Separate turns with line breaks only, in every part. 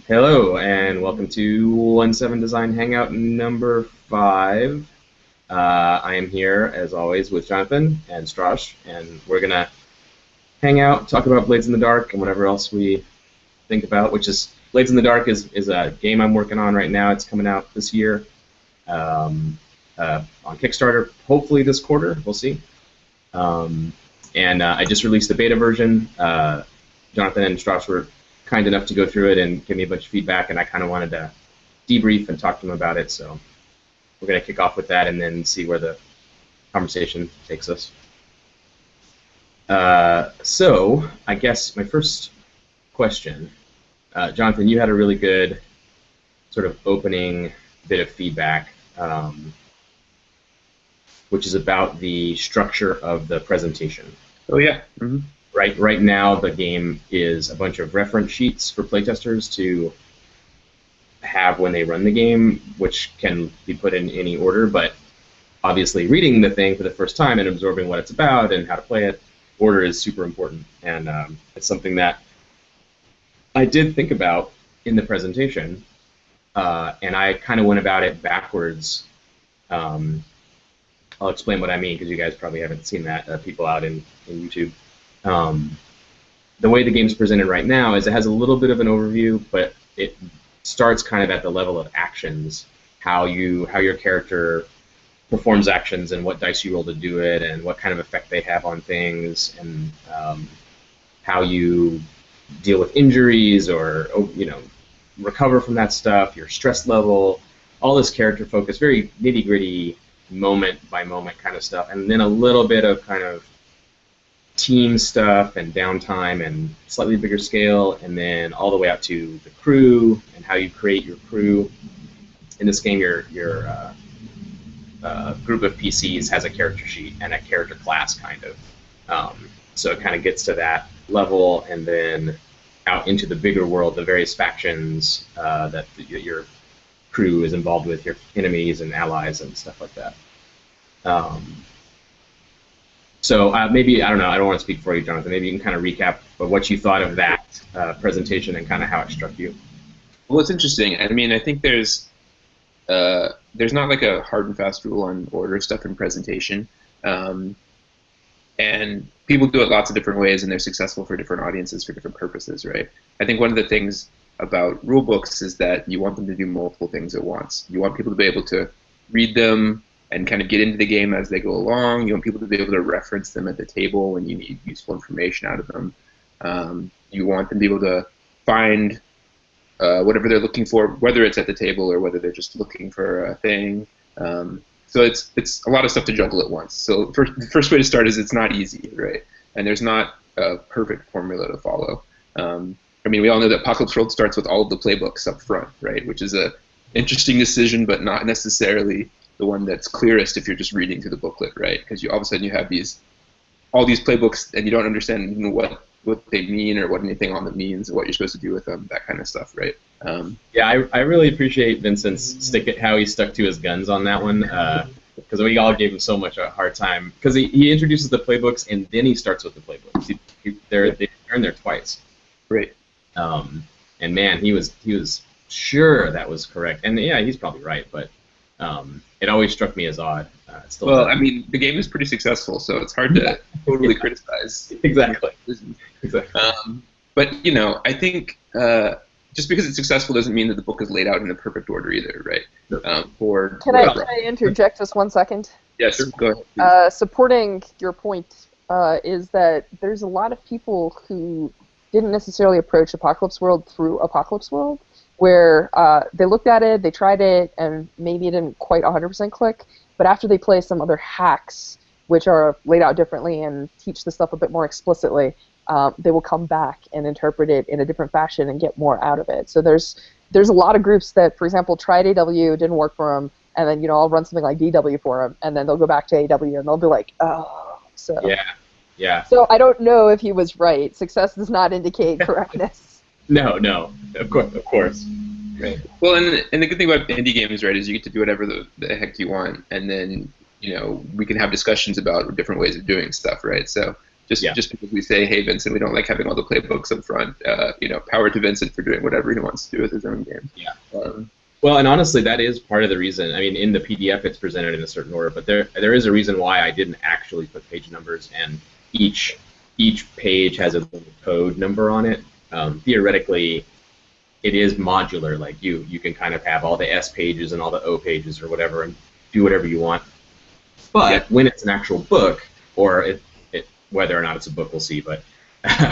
Hello, and welcome to 17 Design Hangout number 5. I am here, as always, with Jonathan and Stras, and we're going to hang out, talk about Blades in the Dark, and whatever else we think about, which is Blades in the Dark is a game I'm working on right now. It's coming out this year on Kickstarter, hopefully this quarter. We'll see. I just released the beta version. Jonathan and Stras were kind enough to go through it and give me a bunch of feedback, and I kind of wanted to debrief and talk to them about it. So we're going to kick off with that and then see where the conversation takes us. So I guess my first question, Jonathan, you had a really good sort of opening bit of feedback, which is about the structure of the presentation.
Oh, yeah. Mm-hmm.
Right now, the game is a bunch of reference sheets for playtesters to have when they run the game, which can be put in any order, but obviously reading the thing for the first time and absorbing what it's about and how to play it, order is super important, and it's something that I did think about in the presentation, and I kind of went about it backwards. I'll explain what I mean, because you guys probably haven't seen that, people out in YouTube. The way the game's presented right now is it has a little bit of an overview, but it starts kind of at the level of actions, how your character performs actions and what dice you roll to do it, and what kind of effect they have on things, and how you deal with injuries or recover from that stuff, your stress level, all this character focus, very nitty-gritty, moment-by-moment kind of stuff, and then a little bit of kind of team stuff and downtime and slightly bigger scale, and then all the way out to the crew and how you create your crew. In this game, your group of PCs has a character sheet and a character class, kind of. So it kind of gets to that level, and then out into the bigger world, the various factions that your crew is involved with, your enemies and allies and stuff like that. So maybe, I don't know, I don't want to speak for you, Jonathan. Maybe you can kind of recap what you thought of that presentation and kind of how it struck you.
Well, it's interesting. I mean, I think there's not like a hard and fast rule on order stuff in presentation. And people do it lots of different ways, and they're successful for different audiences for different purposes, right? I think one of the things about rule books is that you want them to do multiple things at once. You want people to be able to read them and kind of get into the game as they go along. You want people to be able to reference them at the table when you need useful information out of them. You want them to be able to find whatever they're looking for, whether it's at the table or whether they're just looking for a thing. So it's a lot of stuff to juggle at once. So the first way to start is it's not easy, right? And there's not a perfect formula to follow. I mean, we all know that Apocalypse World starts with all of the playbooks up front, right? Which is a interesting decision, but not necessarily the one that's clearest if you're just reading through the booklet, right? Because all of a sudden you have all these playbooks, and you don't understand what they mean or what anything on them means, or what you're supposed to do with them, that kind of stuff, right?
Yeah, I really appreciate Vincent's how he stuck to his guns on that one, because we all gave him so much a hard time, because he introduces the playbooks and then he starts with the playbooks. They turn there twice.
Right.
And man, he was sure that was correct, and yeah, he's probably right, but it always struck me as odd.
Well, I mean, the game is pretty successful, so it's hard to totally criticize.
Exactly.
But I think just because it's successful doesn't mean that the book is laid out in a perfect order either, right?
Can I interject just 1 second?
Yes, go ahead.
Supporting your point is that there's a lot of people who didn't necessarily approach Apocalypse World through Apocalypse World, where they looked at it, they tried it, and maybe it didn't quite 100% click, but after they play some other hacks, which are laid out differently and teach the stuff a bit more explicitly, they will come back and interpret it in a different fashion and get more out of it. So there's a lot of groups that, for example, tried AW, didn't work for them, and then I'll run something like DW for them, and then they'll go back to AW and they'll be like, oh, so.
Yeah.
So I don't know if he was right. Success does not indicate correctness.
No, of course.
Right. Well, and the good thing about indie games, right, is you get to do whatever the heck you want, and then we can have discussions about different ways of doing stuff, right? So Just because we say, hey, Vincent, we don't like having all the playbooks up front. Power to Vincent for doing whatever he wants to do with his own game.
Yeah. Well, and honestly, that is part of the reason. I mean, in the PDF, it's presented in a certain order, but there is a reason why I didn't actually put page numbers, and each page has a little code number on it. Theoretically, it is modular. Like you can kind of have all the S pages and all the O pages or whatever, and do whatever you want. But when it's an actual book, or whether or not it's a book, we'll see. But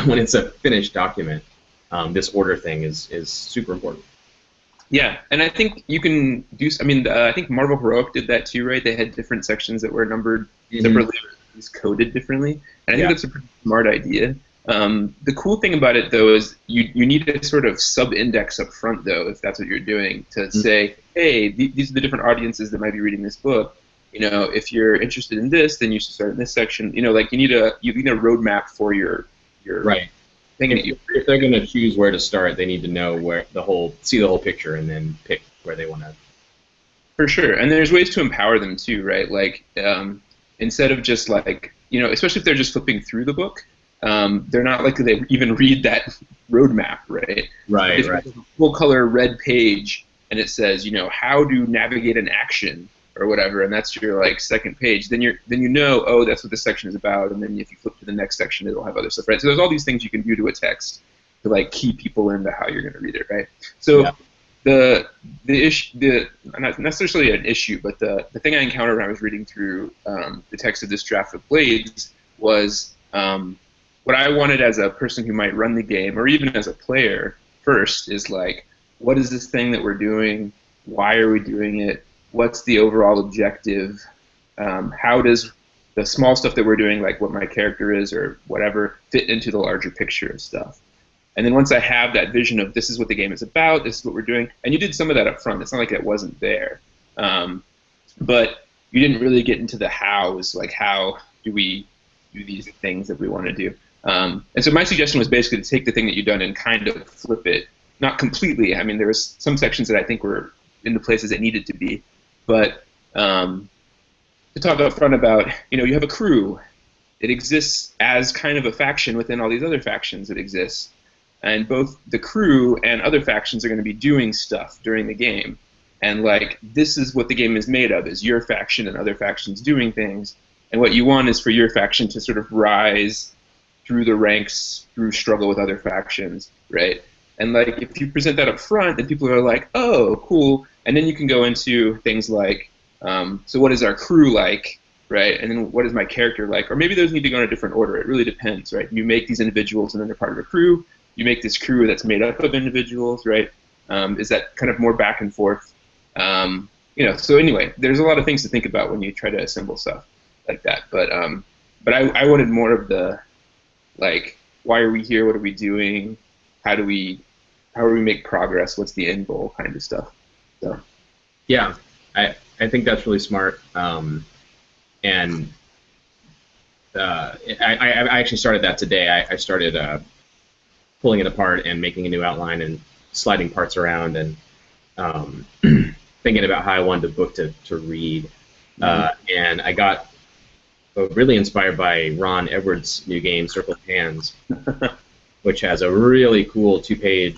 when it's a finished document, this order thing is super important.
Yeah, and I think you can do. I mean, I think Marvel Heroic did that too, right? They had different sections that were numbered separately, or coded differently, and I think that's a pretty smart idea. The cool thing about it, though, is you need a sort of sub-index up front, though, if that's what you're doing, to say, hey, these are the different audiences that might be reading this book. If you're interested in this, then you should start in this section. Like you need a roadmap for your
right. If they're going to choose where to start, they need to know see the whole picture and then pick where they want to.
For sure, and there's ways to empower them too, right? Like instead of just like especially if they're just flipping through the book, they're not likely to even read that roadmap, right?
Right.
If it's a full color red page and it says how to navigate an action or whatever, and that's your like second page, then oh, that's what this section is about, and then if you flip to the next section, it'll have other stuff, right? So there's all these things you can do to a text to like key people into how you're going to read it, right? So the issue, not necessarily an issue, but the thing I encountered when I was reading through the text of this draft of Blades was what I wanted as a person who might run the game, or even as a player first, is like, what is this thing that we're doing? Why are we doing it? What's the overall objective? How does the small stuff that we're doing, like what my character is or whatever, fit into the larger picture of stuff? And then once I have that vision of this is what the game is about, this is what we're doing, and you did some of that up front. It's not like it wasn't there. But you didn't really get into the hows, like how do we do these things that we want to do. And so my suggestion was basically to take the thing that you've done and kind of flip it. Not completely. I mean, there was some sections that I think were in the places it needed to be. But to talk up front about, you have a crew. It exists as kind of a faction within all these other factions that exist. And both the crew and other factions are going to be doing stuff during the game. And, like, this is what the game is made of, is your faction and other factions doing things. And what you want is for your faction to sort of rise through the ranks, through struggle with other factions, right? And, like, if you present that up front, then people are like, oh, cool. And then you can go into things like, so what is our crew like, right? And then what is my character like? Or maybe those need to go in a different order. It really depends, right? You make these individuals and then they're part of a crew. You make this crew that's made up of individuals, right? Is that kind of more back and forth? So anyway, there's a lot of things to think about when you try to assemble stuff like that. But I wanted more of the, like, why are we here? What are we doing? How do we make progress? What's the end goal kind of stuff? So.
Yeah, I think that's really smart. I actually started that today. I started pulling it apart and making a new outline and sliding parts around and thinking about how I wanted the book to read. And I got really inspired by Ron Edwards' new game, Circle of Hands, which has a really cool 2-page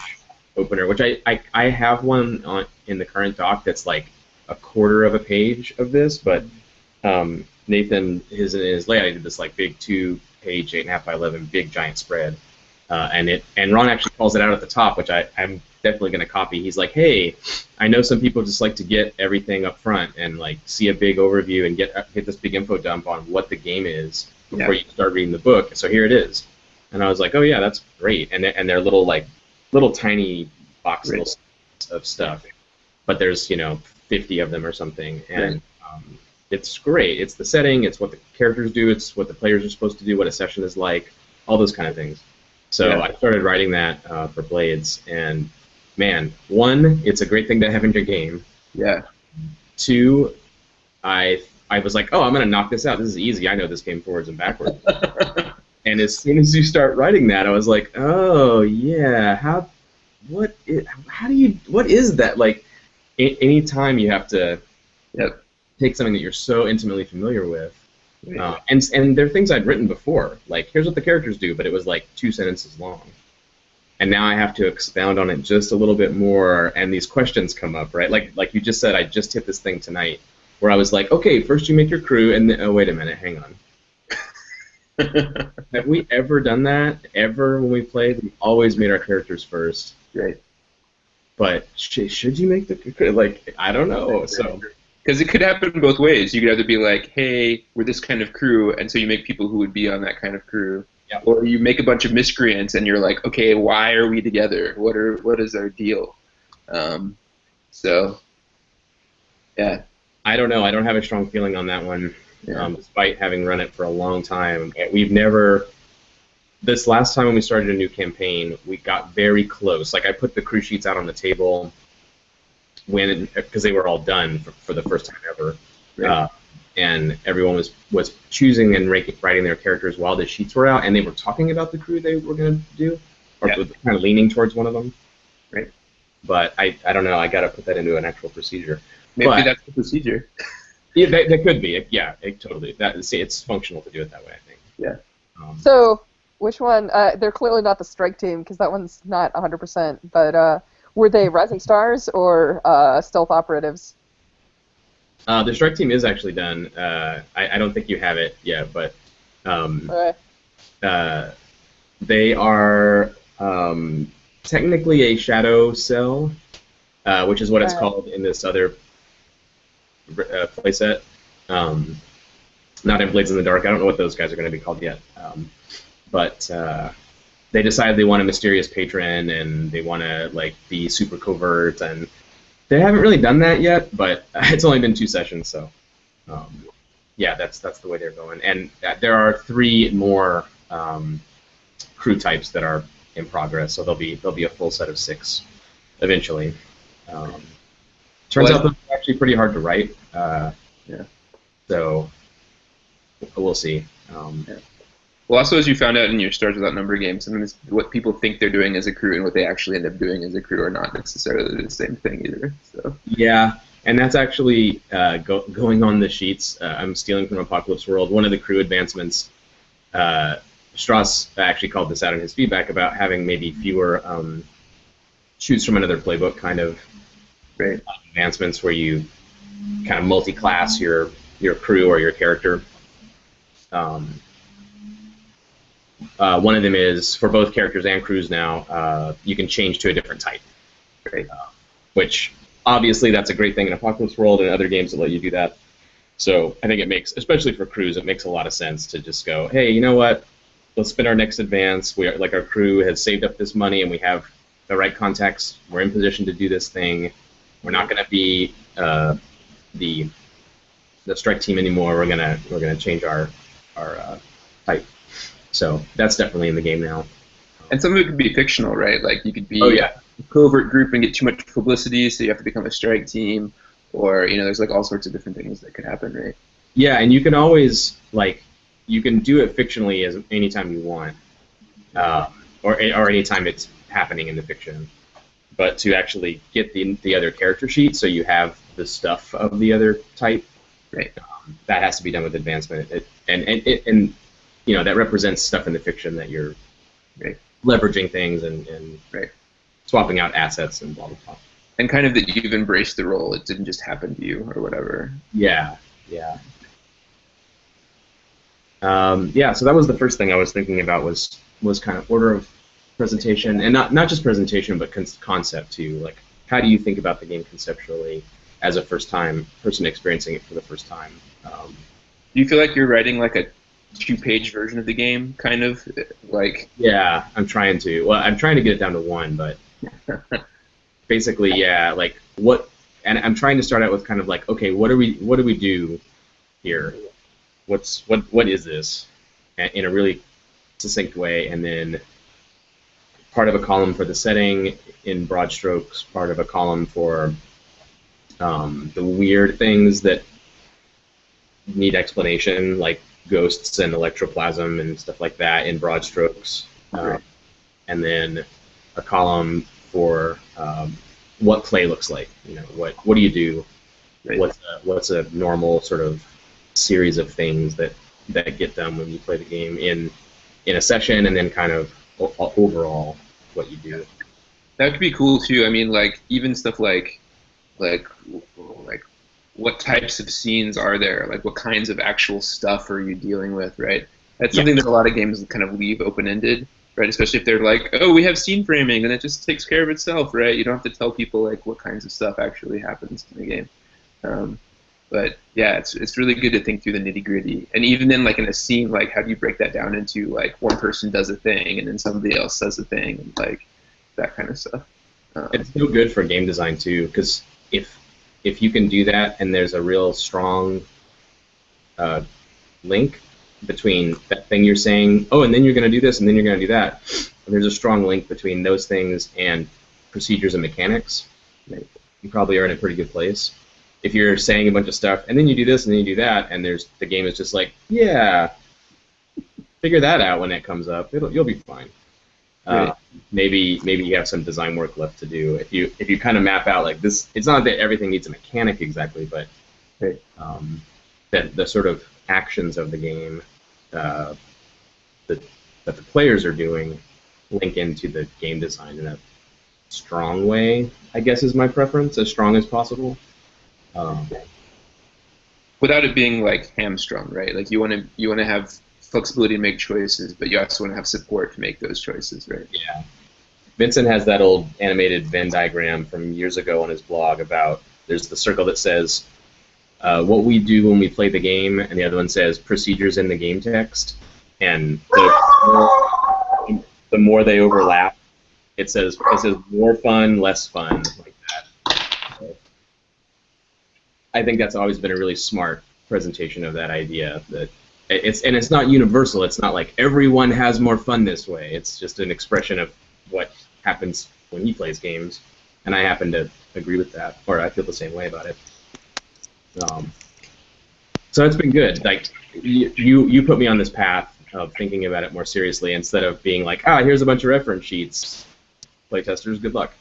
opener, which I have one in the current doc that's like a quarter of a page of this, but Nathan, in his layout, he did this like big 2-page, 8.5 by 11, big giant spread. And Ron actually calls it out at the top, which I'm definitely going to copy. He's like, hey, I know some people just like to get everything up front and like see a big overview and get this big info dump on what the game is before you start reading the book. So here it is. And I was like, oh yeah, that's great. And they're little tiny boxes of stuff, but there's 50 of them or something, and it's great. It's the setting, it's what the characters do, it's what the players are supposed to do, what a session is like, all those kind of things. So I started writing that for Blades, and man, 1, it's a great thing to have in your game.
Yeah.
2, I was like, oh, I'm gonna knock this out. This is easy. I know this game forwards and backwards. And as soon as you start writing that, I was like, oh yeah, what is that? Like, anytime you have to take something that you're so intimately familiar with
Right.
And they're things I'd written before. Like, here's what the characters do, but it was like 2 sentences long. And now I have to expound on it just a little bit more, and these questions come up, right? Like you just said, I just hit this thing tonight, where I was like, okay, first you make your crew, and then, oh, wait a minute, hang on. Have we ever done that? Ever when we played? We've always made our characters first.
Right.
But should you make the crew? Like, I don't know. So.
Because it could happen both ways. You could either be like, hey, we're this kind of crew, and so you make people who would be on that kind of crew.
Yep.
Or you make a bunch of miscreants, and you're like, okay, why are we together? What is our deal? So, yeah.
I don't know. I don't have a strong feeling on that one,
Yeah.
despite having run it for a long time. We've never... This last time when we started a new campaign, we got very close. Like, I put the crew sheets out on the table because they were all done for the first time ever.
Right.
And everyone was choosing and writing their characters while the sheets were out, and they were talking about the crew they were going to do, or kind of leaning towards one of them.
Right.
But I don't know. I got to put that into an actual procedure.
Maybe that's the procedure.
Yeah, that could be. Yeah, totally. It's functional to do it that way, I think.
Yeah.
So, which one? They're clearly not the strike team, because that one's not 100%, but were they Rising Stars or stealth operatives?
The strike team is actually done. I don't think you have it yet, but they are technically a shadow cell, which is what it's called in this other playset. Not in Blades in the Dark. I don't know what those guys are going to be called yet. But they decide they want a mysterious patron, and they want to like be super covert, and they haven't really done that yet. But it's only been 2 sessions, so yeah, that's the way they're going. And there are 3 more crew types that are in progress, so there'll be a full set of 6 eventually. Turns out they're actually pretty hard to write.
Yeah.
So we'll see.
Yeah. Well, also, as you found out in your Stars Without Number game, sometimes what people think they're doing as a crew and what they actually end up doing as a crew are not necessarily the same thing either. So.
Yeah, and that's actually going on the sheets. I'm stealing from Apocalypse World. One of the crew advancements, Stras actually called this out in his feedback about having maybe fewer choose from another playbook kind of advancements where you kind of multi-class your crew or your character. One of them is, for both characters and crews now, you can change to a different type. Which, obviously, that's a great thing in Apocalypse World and other games that let you do that. So I think it makes, especially for crews, it makes a lot of sense to just go, hey, you know what? Let's spend our next advance. Our crew has saved up this money, and we have the right contacts. We're in position to do this thing. We're not going to be the strike team anymore. We're gonna change our type. So that's definitely in the game now.
And some of it could be fictional, right? Like you could be
a
covert group and get too much publicity, so you have to become a strike team, or there's like all sorts of different things that could happen, right?
Yeah, and you can always you can do it fictionally as anytime you want, or anytime it's happening in the fiction. But to actually get the other character sheet, so you have the stuff of the other type,
right?
That has to be done with advancement, and that represents stuff in the fiction that you're leveraging things and swapping out assets and blah blah blah.
And kind of that you've embraced the role; it didn't just happen to you or whatever.
Yeah. So that was the first thing I was thinking about was kind of order of presentation, and not just presentation, but concept too. Like, how do you think about the game conceptually as a first-time person experiencing it for the first time?
Do you feel like you're writing like a 2-page version of the game, kind of like?
Yeah, I'm trying to. Well, I'm trying to get it down to 1, but basically, yeah. Like what? And I'm trying to start out with kind of like, okay, what do we do here? What is this? In a really succinct way, and then part of a column for the setting in broad strokes, part of a column for the weird things that need explanation, like ghosts and electroplasm and stuff like that in broad strokes, and then a column for what play looks like. What do you do? What's a normal sort of series of things that that get done when you play the game in a session, and then kind of overall what you do.
That could be cool too. I mean, like even stuff like like what types of scenes are there? Like what kinds of actual stuff are you dealing with, right? That's something that a lot of games kind of leave open-ended, right? Especially if they're like, oh, we have scene framing, and it just takes care of itself, right? You don't have to tell people like what kinds of stuff actually happens in the game. But yeah, it's really good to think through the nitty-gritty, and even then, like in a scene, like how do you break that down into like one person does a thing and then somebody else does a thing, and like that kind of stuff.
It's so good for game design too, because if you can do that and there's a real strong link between that thing you're saying, oh, and then you're going to do this, and then you're going to do that, and there's a strong link between those things and procedures and mechanics, you probably are in a pretty good place. If you're saying a bunch of stuff, and then you do this, and then you do that, and the game is just like, yeah, figure that out when it comes up. You'll be fine.
Right.
Maybe you have some design work left to do. If you kind of map out like this, it's not that everything needs a mechanic exactly, but that the sort of actions of the game that the players are doing link into the game design in a strong way, I guess is my preference, as strong as possible.
Without it being like hamstrung, right? Like you want to have flexibility to make choices, but you also want to have support to make those choices, right?
Yeah. Vincent has that old animated Venn diagram from years ago on his blog about there's the circle that says what we do when we play the game, and the other one says procedures in the game text. And the more they overlap, it says more fun, less fun, like that. So I think that's always been a really smart presentation of that idea. That it's not universal. It's not like everyone has more fun this way. It's just an expression of what happens when he plays games, and I happen to agree with that, or I feel the same way about it. So it's been good. Like you put me on this path of thinking about it more seriously instead of being like, here's a bunch of reference sheets. Playtesters, good luck.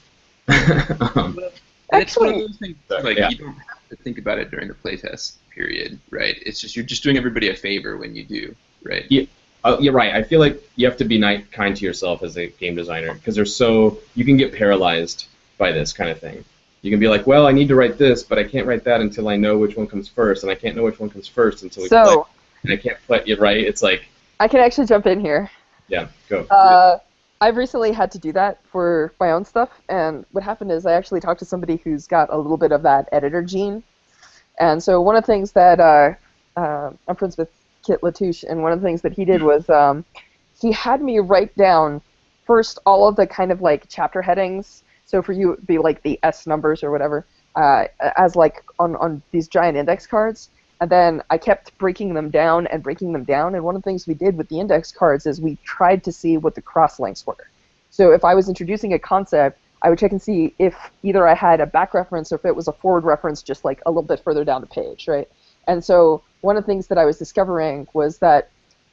It's one of those things like you don't have to think about it during the playtest period, right? It's just you're just doing everybody a favor when you do, right?
Yeah, you're right. I feel like you have to be kind to yourself as a game designer because you can get paralyzed by this kind of thing. You can be like, well, I need to write this, but I can't write that until I know which one comes first, and I can't know which one comes first until we play. And I can't play. You're right. It's like
I can actually jump in here.
Yeah, go.
I've recently had to do that for my own stuff, and what happened is I actually talked to somebody who's got a little bit of that editor gene. And so one of the things that I'm friends with Kit Latouche, and one of the things that he did was he had me write down first all of the kind of like chapter headings. So for you, it would be like the S numbers or whatever, as like on these giant index cards. And then I kept breaking them down and breaking them down. And one of the things we did with the index cards is we tried to see what the cross-links were. So if I was introducing a concept, I would check and see if either I had a back reference or if it was a forward reference just like a little bit further down the page, right? And so one of the things that I was discovering was that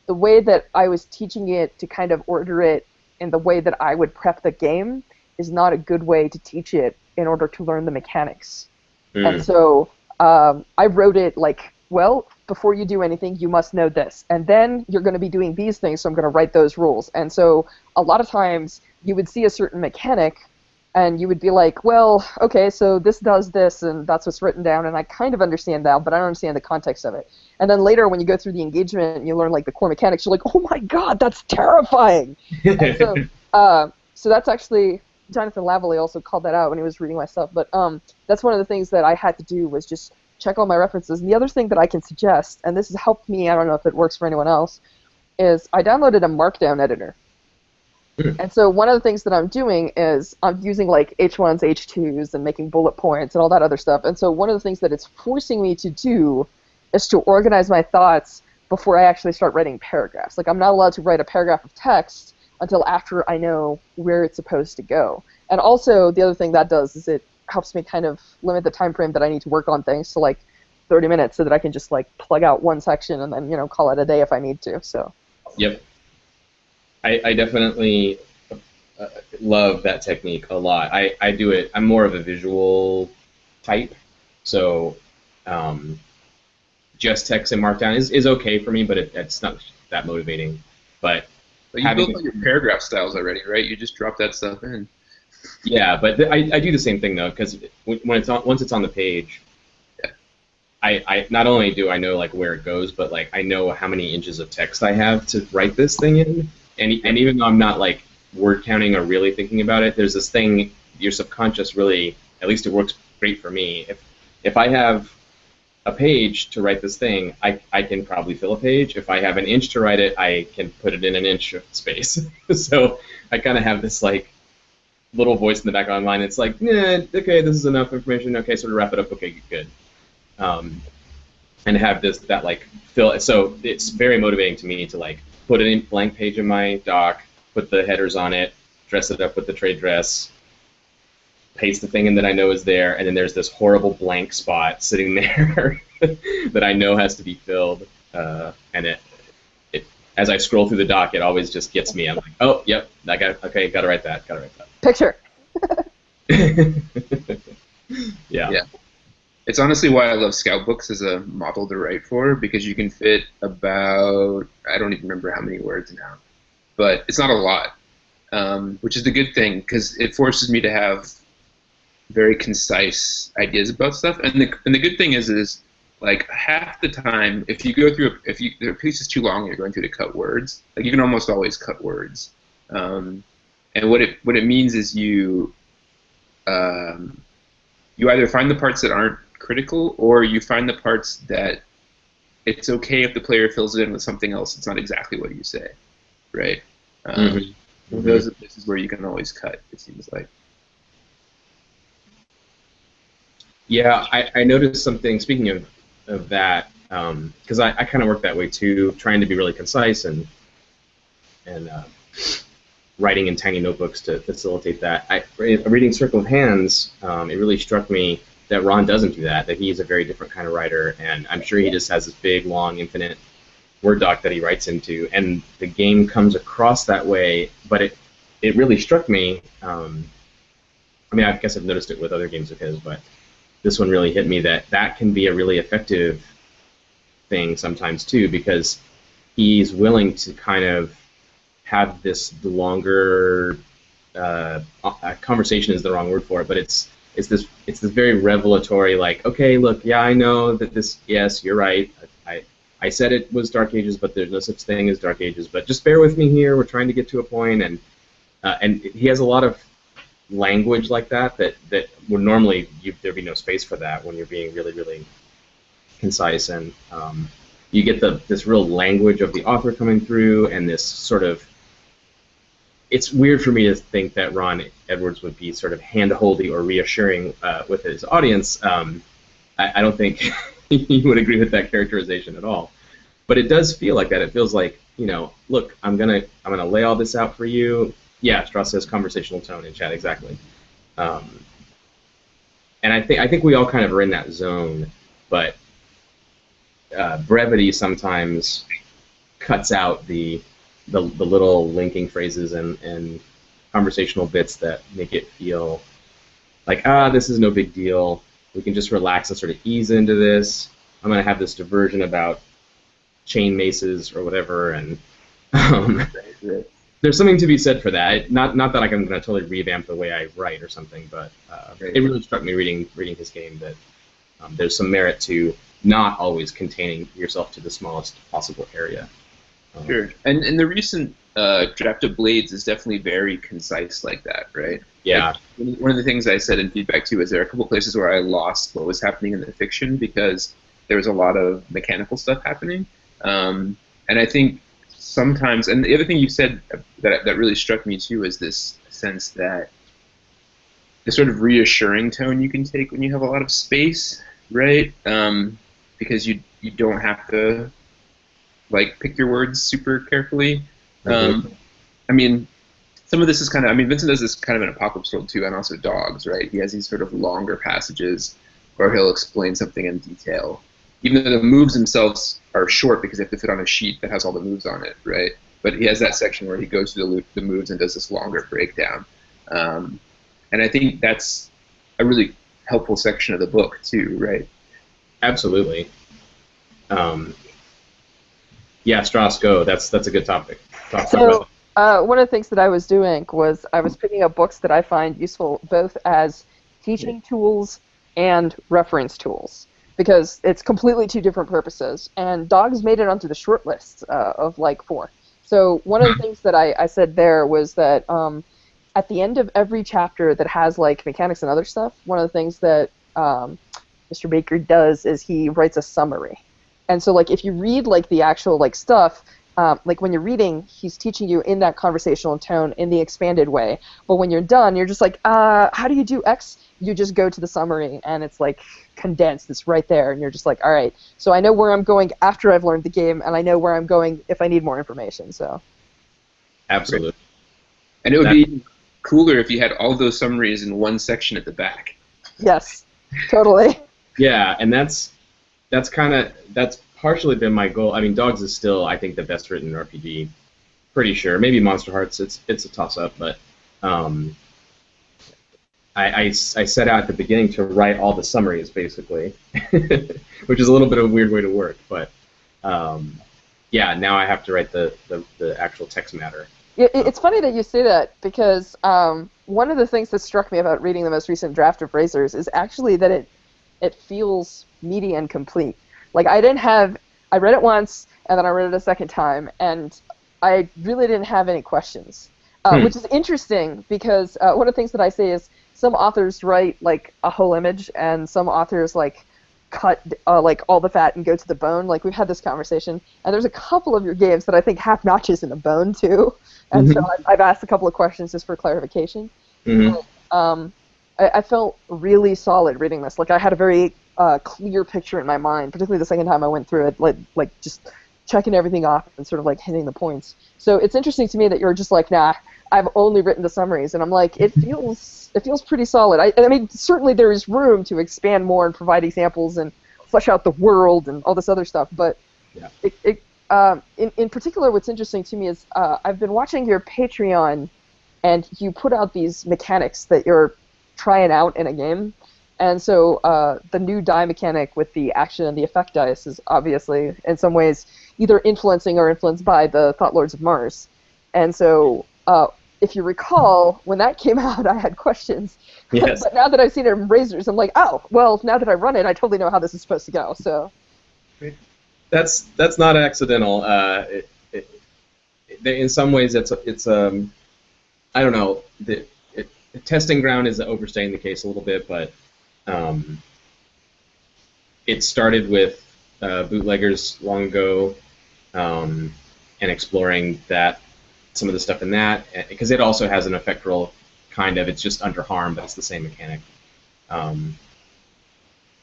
the way that I was teaching it to kind of order it in the way that I would prep the game is not a good way to teach it in order to learn the mechanics. And so I wrote it like, well, before you do anything, you must know this. And then you're going to be doing these things, so I'm going to write those rules. And so a lot of times you would see a certain mechanic, and you would be like, well, okay, so this does this, and that's what's written down, and I kind of understand that, but I don't understand the context of it. And then later when you go through the engagement and you learn like the core mechanics, you're like, oh my god, that's terrifying! And so that's actually, Jonathan Lavallee also called that out when he was reading my stuff, but that's one of the things that I had to do was just check all my references. And the other thing that I can suggest, and this has helped me, I don't know if it works for anyone else, is I downloaded a Markdown editor. And so one of the things that I'm doing is I'm using like H1s, H2s, and making bullet points and all that other stuff. And so one of the things that it's forcing me to do is to organize my thoughts before I actually start writing paragraphs. Like I'm not allowed to write a paragraph of text until after I know where it's supposed to go. And also the other thing that does is it helps me kind of limit the time frame that I need to work on things to like 30 minutes so that I can just like plug out one section and then, call it a day if I need to. So.
Yep. I definitely love that technique a lot. I do it. I'm more of a visual type, so just text and markdown is okay for me, but it's not that motivating. But
But you built all your paragraph styles already, right? You just drop that stuff in.
yeah, but I do the same thing though, because when it's once it's on the page,
Yeah.
I not only do I know like where it goes, but like I know how many inches of text I have to write this thing in, and even though I'm not like word counting or really thinking about it, there's this thing your subconscious really, at least it works great for me. If I have a page to write this thing, I can probably fill a page. If I have an inch to write it, I can put it in an inch of space. So I kind of have this like little voice in the back of my mind. It's like, nah, okay, this is enough information. Okay, so to wrap it up, okay, good. And have that like fill. So it's very motivating to me to like put a blank page in my doc, put the headers on it, dress it up with the trade dress, paste the thing in that I know is there, and then there's this horrible blank spot sitting there that I know has to be filled. And it as I scroll through the doc, it always just gets me. I'm like, oh, yep, gotta write that.
Picture.
Yeah.
Yeah. It's honestly why I love Scout books as a model to write for, because you can fit about, I don't even remember how many words now, but it's not a lot, which is the good thing, because it forces me to have very concise ideas about stuff. And the good thing is like half the time, if you go through, if the piece is too long and you're going through to cut words, like you can almost always cut words. And what it means is you either find the parts that aren't critical, or you find the parts that it's okay if the player fills it in with something else. It's not exactly what you say, right? Those are places where you can always cut, it seems like.
Yeah, I noticed something, speaking of that, because I kind of work that way too, trying to be really concise and writing in tiny notebooks to facilitate that. Reading Circle of Hands, it really struck me that Ron doesn't do that, that he's a very different kind of writer, and I'm sure he just has this big, long, infinite Word doc that he writes into, and the game comes across that way, but it really struck me, I mean, I guess I've noticed it with other games of his, but this one really hit me that can be a really effective thing sometimes too, because he's willing to kind of have this longer conversation is the wrong word for it, but it's this very revelatory, like, okay, look, yeah, I know that this, yes, you're right, I said it was Dark Ages, but there's no such thing as Dark Ages, but just bear with me here, we're trying to get to a point, and he has a lot of language like that would normally there'd be no space for that when you're being really, really concise, and you get this real language of the author coming through, and this sort of, it's weird for me to think that Ron Edwards would be sort of hand-holdy or reassuring with his audience. I don't think he would agree with that characterization at all. But it does feel like that. It feels like, look, I'm gonna lay all this out for you. Yeah, Stras says conversational tone in chat, exactly. And I think we all kind of are in that zone, but brevity sometimes cuts out the little linking phrases and conversational bits that make it feel like, this is no big deal. We can just relax and sort of ease into this. I'm going to have this diversion about chain maces or whatever, and there's something to be said for that. Not that I'm going to totally revamp the way I write or something, but it really struck me reading his game that there's some merit to not always containing yourself to the smallest possible area.
Sure. And the recent draft of Blades is definitely very concise like that, right?
Yeah.
Like, one of the things I said in feedback too is there are a couple places where I lost what was happening in the fiction because there was a lot of mechanical stuff happening. And I think sometimes, and the other thing you said that really struck me too is this sense that the sort of reassuring tone you can take when you have a lot of space, right? Because you don't have to like pick your words super carefully.
Mm-hmm.
I mean, some of this is kind of, I mean, Vincent does this kind of in Apocalypse World too, and also Dogs, right? He has these sort of longer passages where he'll explain something in detail, even though the moves themselves are short because they have to fit on a sheet that has all the moves on it, right? But he has that section where he goes through the moves and does this longer breakdown. And I think that's a really helpful section of the book too, right?
Absolutely. Um, yeah, Stras, go. That's a good topic. Talk about
So one of the things that I was doing was I was picking up books that I find useful both as teaching tools and reference tools because it's completely two different purposes. And dogs made it onto the short list of like 4. So one of the things that I said there was that at the end of every chapter that has like mechanics and other stuff, one of the things that Mr. Baker does is he writes a summary. And so like if you read like the actual like stuff, like when you're reading, he's teaching you in that conversational tone in the expanded way. But when you're done, you're just like, how do you do X? You just go to the summary, and it's like condensed. It's right there, and you're just like, all right. So I know where I'm going after I've learned the game, and I know where I'm going if I need more information. So
absolutely.
And it would be cooler if you had all those summaries in one section at the back.
yes, totally.
Yeah, and that's partially been my goal. I mean, Dogs is still, I think, the best written RPG. Pretty sure. Maybe Monster Hearts. It's a toss up, but I set out at the beginning to write all the summaries basically, which is a little bit of a weird way to work. But yeah, now I have to write the actual text matter.
It's funny that you say that because one of the things that struck me about reading the most recent draft of Razors is actually that it feels meaty and complete. Like I read it once and then I read it a second time and I really didn't have any questions, which is interesting because one of the things that I say is some authors write like a whole image and some authors like cut like all the fat and go to the bone. Like we've had this conversation and there's a couple of your games that I think have notches in the bone too, and so I've asked a couple of questions just for clarification. But, I felt really solid reading this. Like I had a very clear picture in my mind, particularly the second time I went through it, like just checking everything off and sort of like hitting the points. So it's interesting to me that you're just like, nah, I've only written the summaries, and I'm like, it feels pretty solid. I mean, certainly there is room to expand more and provide examples and flesh out the world and all this other stuff, but in particular, what's interesting to me is I've been watching your Patreon, and you put out these mechanics that you're trying out in a game. And so the new die mechanic with the action and the effect dice is obviously, in some ways, either influencing or influenced by the Thought Lords of Mars. And so if you recall, when that came out, I had questions.
Yes.
But now that I've seen it in Razors, I'm like, oh, well, now that I run it, I totally know how this is supposed to go. So
that's not accidental. In some ways, it's I don't know. The testing ground is overstating the case a little bit, but it started with bootleggers long ago and exploring some of the stuff in that, because it also has an effect roll, kind of. It's just under harm, but it's the same mechanic. And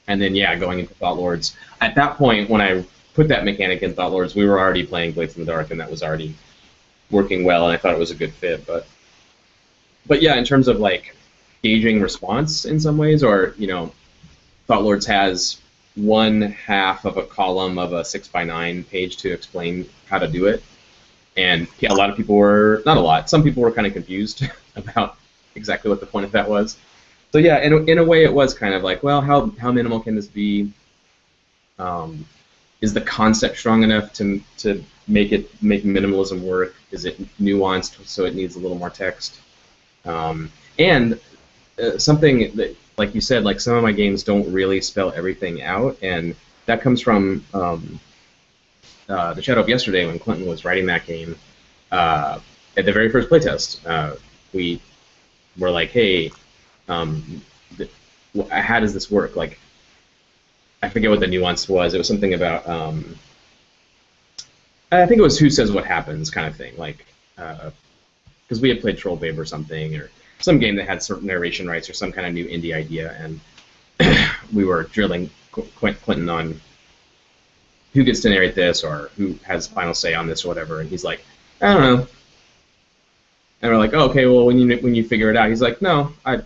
then, yeah, going into Thought Lords. At that point, when I put that mechanic in Thought Lords, we were already playing Blades in the Dark, and that was already working well, and I thought it was a good fit. But yeah, in terms of like gauging response in some ways, or Thought Lords has one half of a column of a 6x9 page to explain how to do it, and a lot of people were, not a lot, some people were kind of confused about exactly what the point of that was. So yeah, in a way, it was kind of like, well, how minimal can this be? Is the concept strong enough to make minimalism work? Is it nuanced so it needs a little more text? And something that, like you said, like some of my games don't really spell everything out, and that comes from the Shadow of Yesterday when Clinton was writing that game. At the very first playtest, we were like, hey, how does this work? Like, I forget what the nuance was. It was something about, I think it was who says what happens kind of thing, like, because we had played Troll Babe or something, or some game that had certain narration rights or some kind of new indie idea, and we were drilling Clinton on who gets to narrate this or who has final say on this or whatever, and he's like, I don't know. And we're like, oh, okay, well, when you figure it out, he's like, no, I'm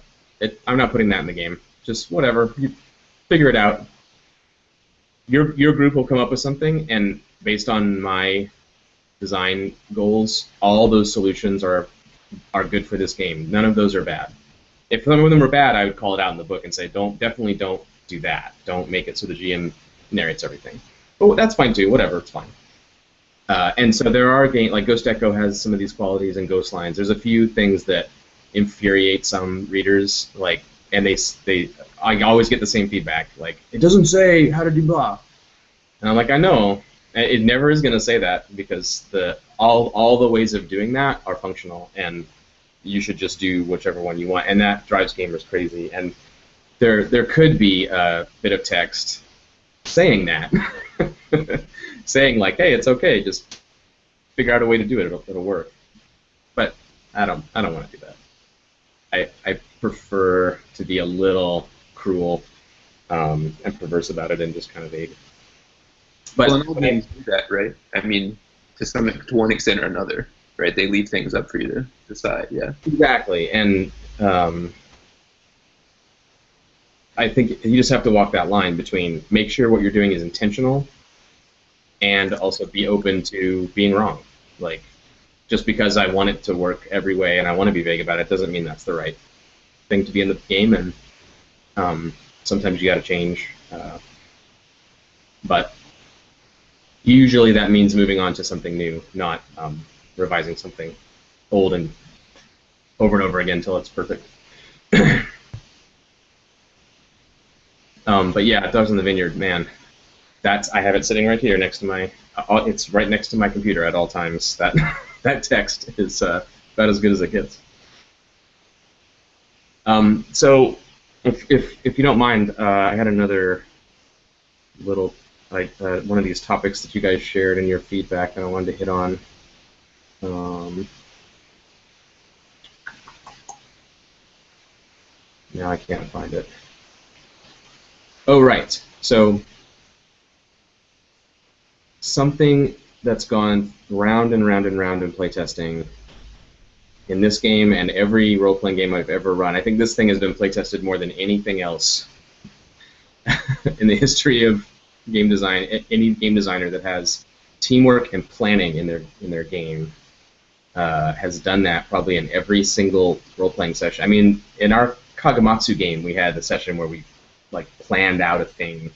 not putting that in the game. Just whatever, you figure it out. Your group will come up with something, and based on my design goals, all those solutions are good for this game. None of those are bad. If some of them were bad, I would call it out in the book and say, definitely don't do that. Don't make it so the GM narrates everything. Oh, that's fine too. Whatever, it's fine. And so there are games like Ghost Echo has some of these qualities and Ghost Lines. There's a few things that infuriate some readers, like, and I always get the same feedback, like it doesn't say how to do blah, and I'm like, I know, it never is going to say that because all the ways of doing that are functional, and you should just do whichever one you want, and that drives gamers crazy. And there could be a bit of text saying that. Saying like, hey, it's okay, just figure out a way to do it, it'll work. But I don't want to do that. I prefer to be a little cruel and perverse about it and just kind of vague. But
well, and all games do that, right? I mean, to one extent or another, right? They leave things up for you to decide. Yeah.
Exactly, and I think you just have to walk that line between make sure what you're doing is intentional and also be open to being wrong. Like, just because I want it to work every way and I want to be vague about it doesn't mean that's the right thing to be in the game, and sometimes you got to change. But usually that means moving on to something new, not revising something old and over and over again until it's perfect. But yeah, Dogs in the Vineyard, man. I have it sitting right here next to my. It's right next to my computer at all times. That text is about as good as it gets. So, if you don't mind, I had another little one of these topics that you guys shared in your feedback that I wanted to hit on. Now I can't find it. Oh, right. So. Something that's gone round and round and round in playtesting in this game and every role-playing game I've ever run. I think this thing has been playtested more than anything else in the history of game design. Any game designer that has teamwork and planning in their game has done that probably in every single role-playing session. I mean, in our Kagamatsu game, we had a session where we like planned out a thing.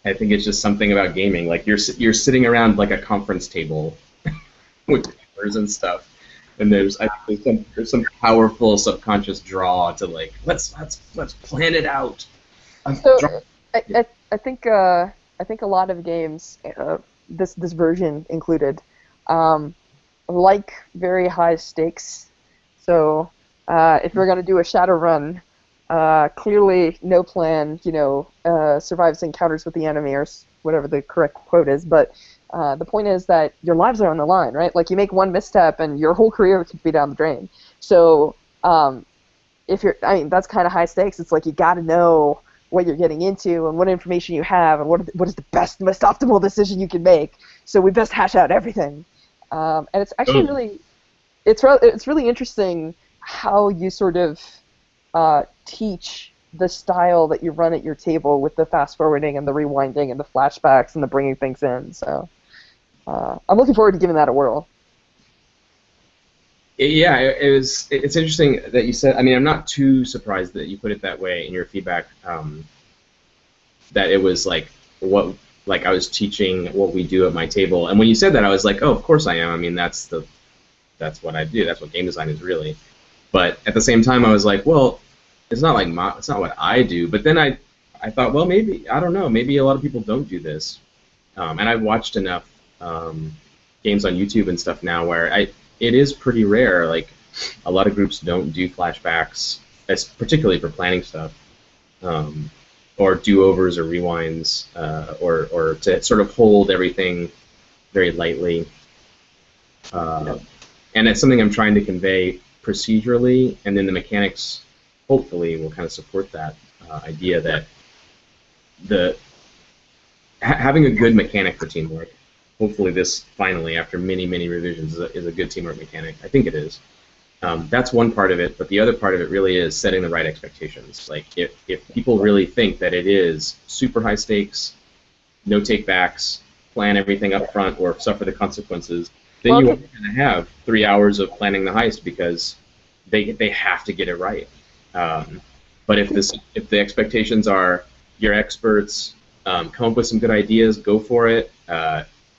I think it's just something about gaming. Like you're sitting around like a conference table with papers and stuff, and there's some powerful subconscious draw to like let's plan it out.
So I think a lot of games, this version included, like very high stakes. So if you're going to do a shadow run. Clearly, no plan, survives encounters with the enemy, or whatever the correct quote is, but the point is that your lives are on the line, right? Like, you make one misstep and your whole career could be down the drain. So, that's kind of high stakes. It's like you got to know what you're getting into and what information you have and what is the best, most optimal decision you can make. So we best hash out everything. And it's actually it's really interesting how you sort of teach the style that you run at your table with the fast forwarding and the rewinding and the flashbacks and the bringing things in. So I'm looking forward to giving that a whirl.
Yeah, it's interesting that you said. I mean, I'm not too surprised that you put it that way in your feedback. That it was like I was teaching what we do at my table, and when you said that, I was like, oh, of course I am. I mean, that's what I do. That's what game design is really. But at the same time, I was like, well, it's not what I do. But then I thought, well, maybe, I don't know, maybe a lot of people don't do this. And I've watched enough games on YouTube and stuff now where it is pretty rare. Like, a lot of groups don't do flashbacks, particularly for planning stuff, or do-overs or rewinds, or to sort of hold everything very lightly. And it's something I'm trying to convey procedurally, and then the mechanics hopefully will kind of support that idea that having a good mechanic for teamwork, hopefully this finally, after many revisions, is a good teamwork mechanic. I think it is. That's one part of it, but the other part of it really is setting the right expectations. Like, if people really think that it is super high stakes, no take-backs, plan everything up front, or suffer the consequences, then you are going to have 3 hours of planning the heist because they have to get it right. But if the expectations are You're experts. Come up with some good ideas. Go for it.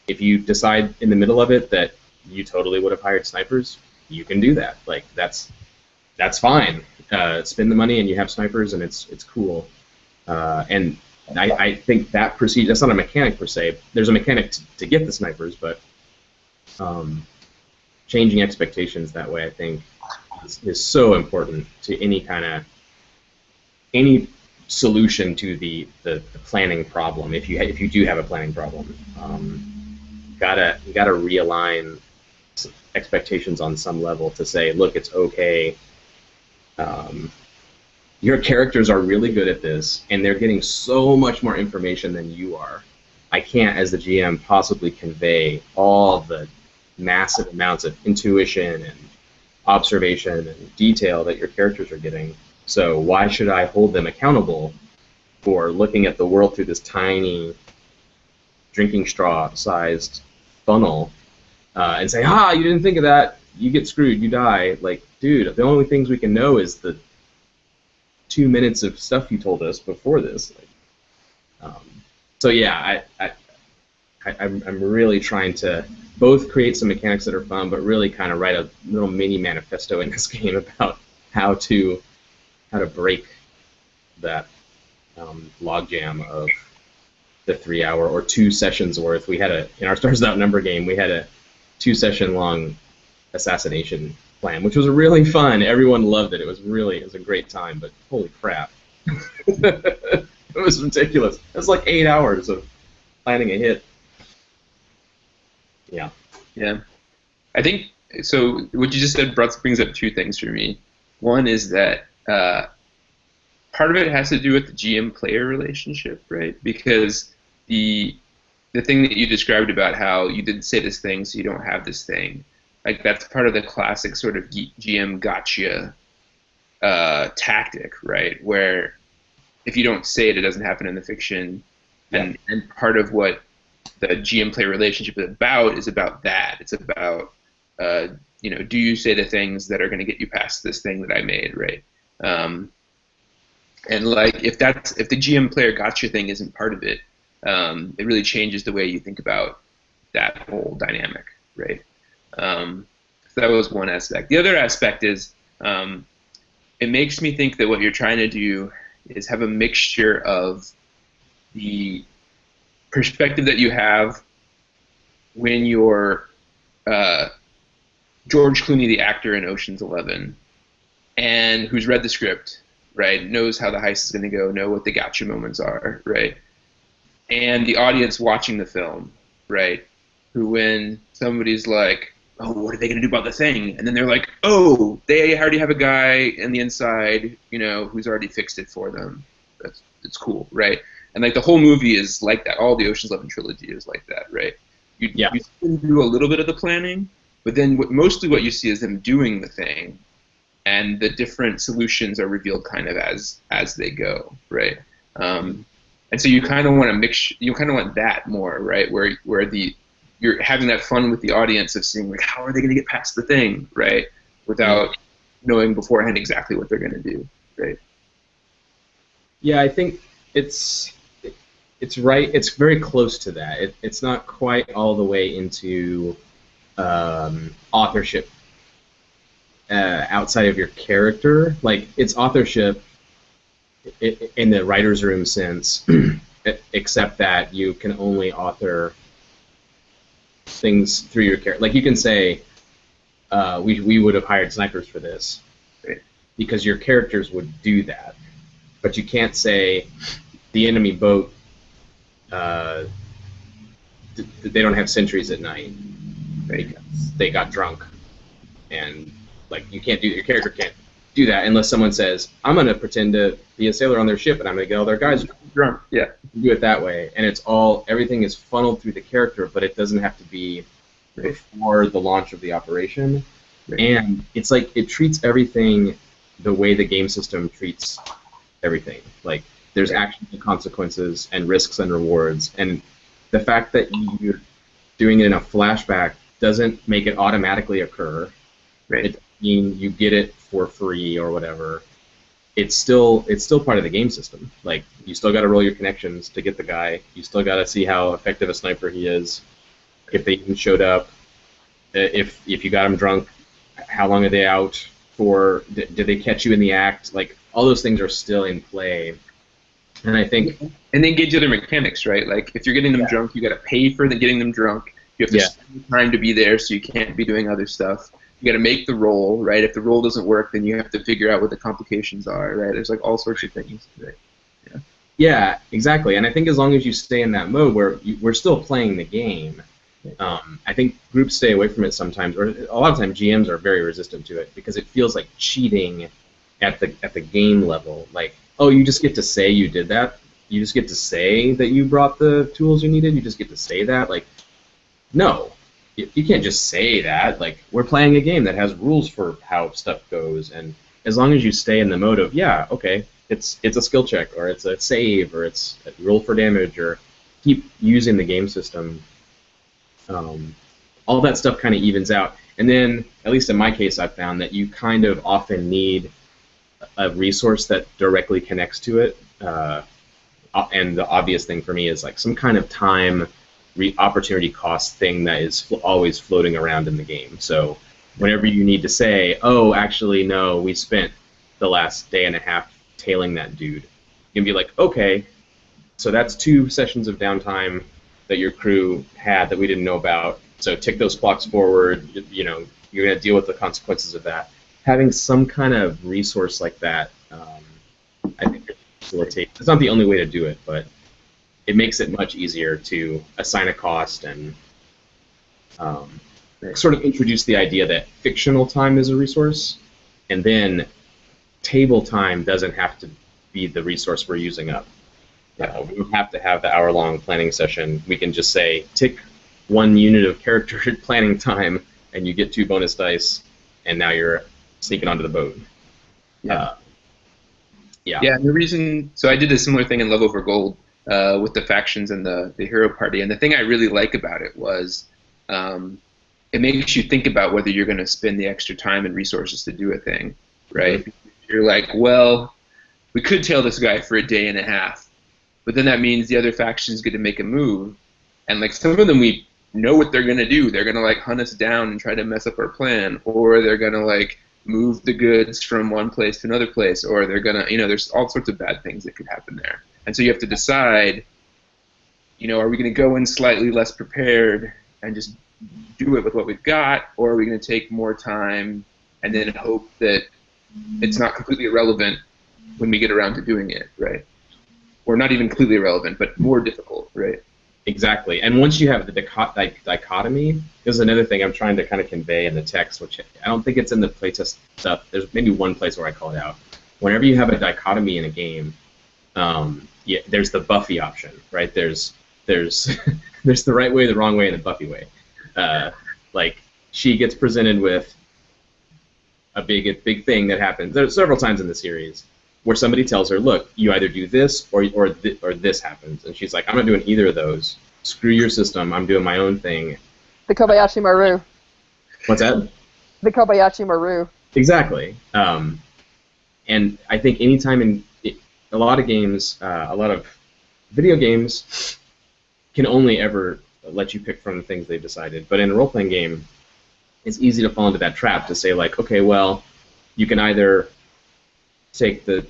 If you decide in the middle of it that you totally would have hired snipers, you can do that. Like that's fine. Spend the money and you have snipers, and it's cool. And I think that procedure, that's not a mechanic per se. There's a mechanic to get the snipers, but changing expectations that way, I think, is so important to any solution to the planning problem. If you do have a planning problem, you gotta realign expectations on some level to say, look, it's okay. Your characters are really good at this, and they're getting so much more information than you are. I can't, as the GM, possibly convey all the massive amounts of intuition and observation and detail that your characters are getting. So why should I hold them accountable for looking at the world through this tiny drinking straw-sized funnel and say, you didn't think of that, you get screwed, you die. Like, dude, the only things we can know is the 2 minutes of stuff you told us before this. So yeah, I'm really trying to both create some mechanics that are fun, but really kind of write a little mini manifesto in this game about how to break that logjam of the 3 hour or 2 sessions worth. We had in our Stars Without Number game, we had a 2-session long assassination plan, which was really fun. Everyone loved it. It was a great time, but holy crap. It was ridiculous. It was like 8 hours of planning a hit. Yeah.
Yeah. I think, so what you just said brings up 2 things for me. One is that part of it has to do with the GM-player relationship, right? Because the thing that you described about how you didn't say this thing, so you don't have this thing, like that's part of the classic sort of GM gotcha tactic, right? Where if you don't say it, it doesn't happen in the fiction. Yeah. And part of what the GM-player relationship is about that. It's about, do you say the things that are going to get you past this thing that I made, right? And like if the GM-player gotcha thing isn't part of it, it really changes the way you think about that whole dynamic, right? So that was one aspect. The other aspect is it makes me think that what you're trying to do is have a mixture of the perspective that you have when you're George Clooney, the actor in Ocean's 11, and who's read the script, right, knows how the heist is going to go, know what the gotcha moments are, right, and the audience watching the film, right, who when somebody's like, oh, what are they going to do about the thing? And then they're like, oh, they already have a guy in the inside, who's already fixed it for them. It's cool, right? And like the whole movie is like that. All the Ocean's 11 trilogy is like that, right? You still do a little bit of the planning, but then mostly what you see is them doing the thing, and the different solutions are revealed kind of as they go, right? And so you kind of want to mix. You kind of want that more, right? Where you're having that fun with the audience of seeing like how are they going to get past the thing, right? Without knowing beforehand exactly what they're going to do, right?
Yeah, I think it's right. It's very close to that. It's not quite all the way into authorship outside of your character. Like it's authorship in the writer's room sense, except that you can only author things through your character. Like you can say, we would have hired snipers for this, right? Because your characters would do that. But you can't say the enemy boat, they don't have sentries at night, right? Because they got drunk. And like your character can't do that unless someone says, I'm going to pretend to be a sailor on their ship and I'm going to get all their guys drunk. Yeah. You do it that way. And everything is funneled through the character, but it doesn't have to be before the launch of the operation. Right. And it's like it treats everything the way the game system treats everything. Like there's actions and consequences and risks and rewards. And the fact that you're doing it in a flashback doesn't make it automatically occur. Right. It doesn't mean you get it for free or whatever. it's still part of the game system. Like, you still got to roll your connections to get the guy. You still got to see how effective a sniper he is. If they even showed up, if you got them drunk, how long are they out for? Did they catch you in the act? Like, all those things are still in play. And I think,
and they engage other mechanics, right? Like, if you're getting them drunk, you got to pay for getting them drunk. You have to spend time to be there, so you can't be doing other stuff. You got to make the roll, right? If the roll doesn't work, then you have to figure out what the complications are, right? There's like all sorts of things. Right?
Yeah, exactly. And I think as long as you stay in that mode where we're still playing the game, I think groups stay away from it sometimes, or a lot of times GMs are very resistant to it because it feels like cheating at the game level. Like, oh, you just get to say you did that. You just get to say that you brought the tools you needed. You just get to say that. Like, no, you can't just say that. Like, we're playing a game that has rules for how stuff goes, and as long as you stay in the mode of, yeah, okay, it's a skill check, or it's a save, or it's a roll for damage, or keep using the game system, all that stuff kind of evens out. And then, at least in my case, I've found that you kind of often need a resource that directly connects to it. And the obvious thing for me is like some kind of time opportunity cost thing that is always floating around in the game. So whenever you need to say, oh, actually, no, we spent the last day and a half tailing that dude, you can be like, okay, so that's 2 sessions of downtime that your crew had that we didn't know about. So tick those clocks forward. You know, you're going to deal with the consequences of that. Having some kind of resource like that, I think facilitates. It's not the only way to do it, but it makes it much easier to assign a cost and sort of introduce the idea that fictional time is a resource, and then table time doesn't have to be the resource we're using up. We don't have to have the hour-long planning session. We can just say, tick 1 unit of character planning time, and you get 2 bonus dice, and now you're sneaking onto the boat.
Yeah, and the reason, so I did a similar thing in Love Over Gold with the factions and the hero party, and the thing I really like about it was it makes you think about whether you're going to spend the extra time and resources to do a thing, right? Mm-hmm. You're like, well, we could tail this guy for a day and a half, but then that means the other faction's going to make a move, and like some of them we know what they're going to do. They're going to like hunt us down and try to mess up our plan, or they're going to like move the goods from one place to another place, or they're going to, you know, there's all sorts of bad things that could happen there. And so you have to decide, you know, are we going to go in slightly less prepared and just do it with what we've got, or are we going to take more time and then hope that it's not completely irrelevant when we get around to doing it, right? Or not even completely irrelevant, but more difficult, right?
Exactly. And once you have the dichotomy, this is another thing I'm trying to kind of convey in the text, which I don't think it's in the playtest stuff. There's maybe one place where I call it out. Whenever you have a dichotomy in a game, there's the Buffy option, right? There's there's the right way, the wrong way, and the Buffy way. Like, she gets presented with a big thing that happens. There's several times in the series where somebody tells her, look, you either do this or this happens. And she's like, I'm not doing either of those. Screw your system. I'm doing my own thing.
The Kobayashi Maru.
What's that?
The Kobayashi Maru.
Exactly. And I think anytime in a lot of games, a lot of video games can only ever let you pick from the things they've decided. But in a role-playing game, it's easy to fall into that trap to say, like, okay, well, you can either take the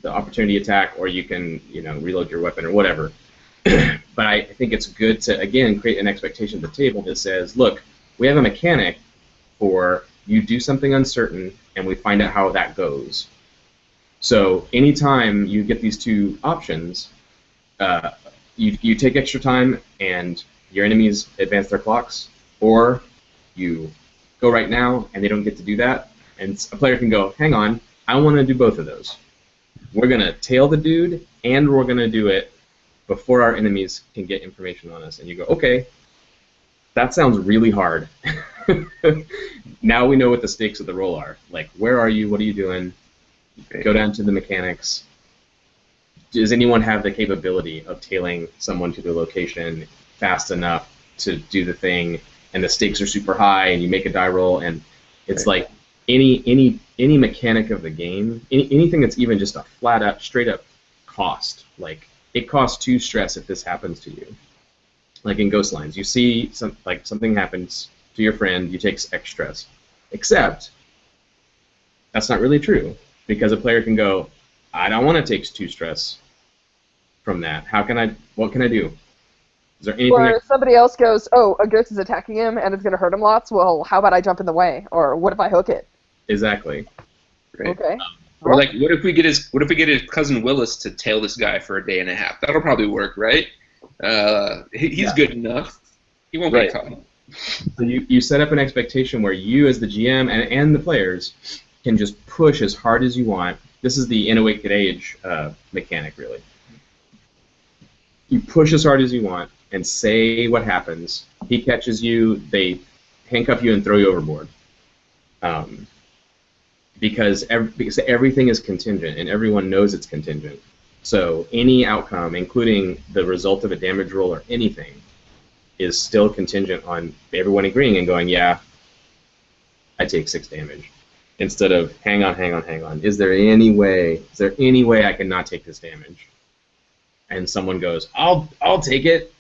opportunity attack, or you can, you know, reload your weapon or whatever. But I think it's good to, again, create an expectation at the table that says, look, we have a mechanic for you do something uncertain, and we find out how that goes. So anytime you get these 2 options, you take extra time and your enemies advance their clocks, or you go right now and they don't get to do that, and a player can go, hang on, I want to do both of those. We're going to tail the dude, and we're going to do it before our enemies can get information on us. And you go, okay, that sounds really hard. Now we know what the stakes of the role are. Like, where are you? What are you doing? Go down to the mechanics. Does anyone have the capability of tailing someone to the location fast enough to do the thing? And the stakes are super high, and you make a die roll, and it's like any mechanic of the game, anything that's even just a flat out, straight up cost. Like it costs 2 stress if this happens to you. Like in Ghost Lines, you see something happens to your friend, you take X stress. Except that's not really true because a player can go, I don't want to take 2 stress from that. What can I do? Is there anything?
Or somebody else goes, oh, a ghost is attacking him and it's going to hurt him lots. Well, how about I jump in the way? Or what if I hook it?
Exactly.
Right.
Okay.
Or like, what if we get his cousin Willis to tail this guy for a day and a half? That'll probably work, right? He's good enough. He won't get caught.
So you set up an expectation where you, as the GM and the players, can just push as hard as you want. This is the In a Wicked Age mechanic, really. You push as hard as you want and say what happens. He catches you, they handcuff you and throw you overboard. Because everything is contingent and everyone knows it's contingent. So any outcome, including the result of a damage roll or anything, is still contingent on everyone agreeing and going, yeah, I take 6 damage. Instead of, hang on. Is there any way I can not take this damage? And someone goes, I'll take it.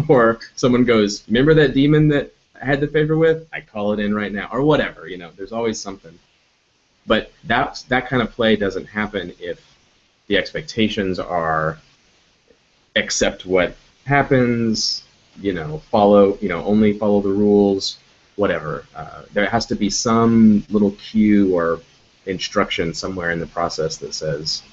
Or someone goes, remember that demon that I had the favor with? I call it in right now. Or whatever, there's always something. But that kind of play doesn't happen if the expectations are accept what happens, only follow the rules, whatever. There has to be some little cue or instruction somewhere in the process that says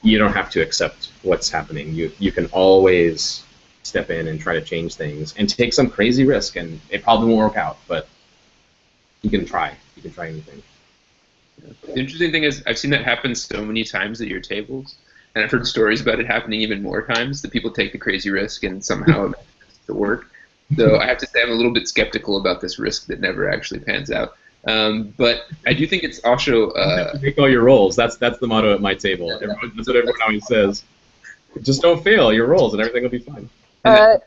you don't have to accept what's happening. You can always step in and try to change things and take some crazy risk, and it probably won't work out, but you can try. You can try anything.
The interesting thing is I've seen that happen so many times at your tables, and I've heard stories about it happening even more times, that people take the crazy risk and somehow it manages to work. So I have to say I'm a little bit skeptical about this risk that never actually pans out. But I do think it's also...
you have to make all your rolls. That's the motto at my table. That's what everyone always says. Just don't fail your rolls and everything will be fine.
Yeah.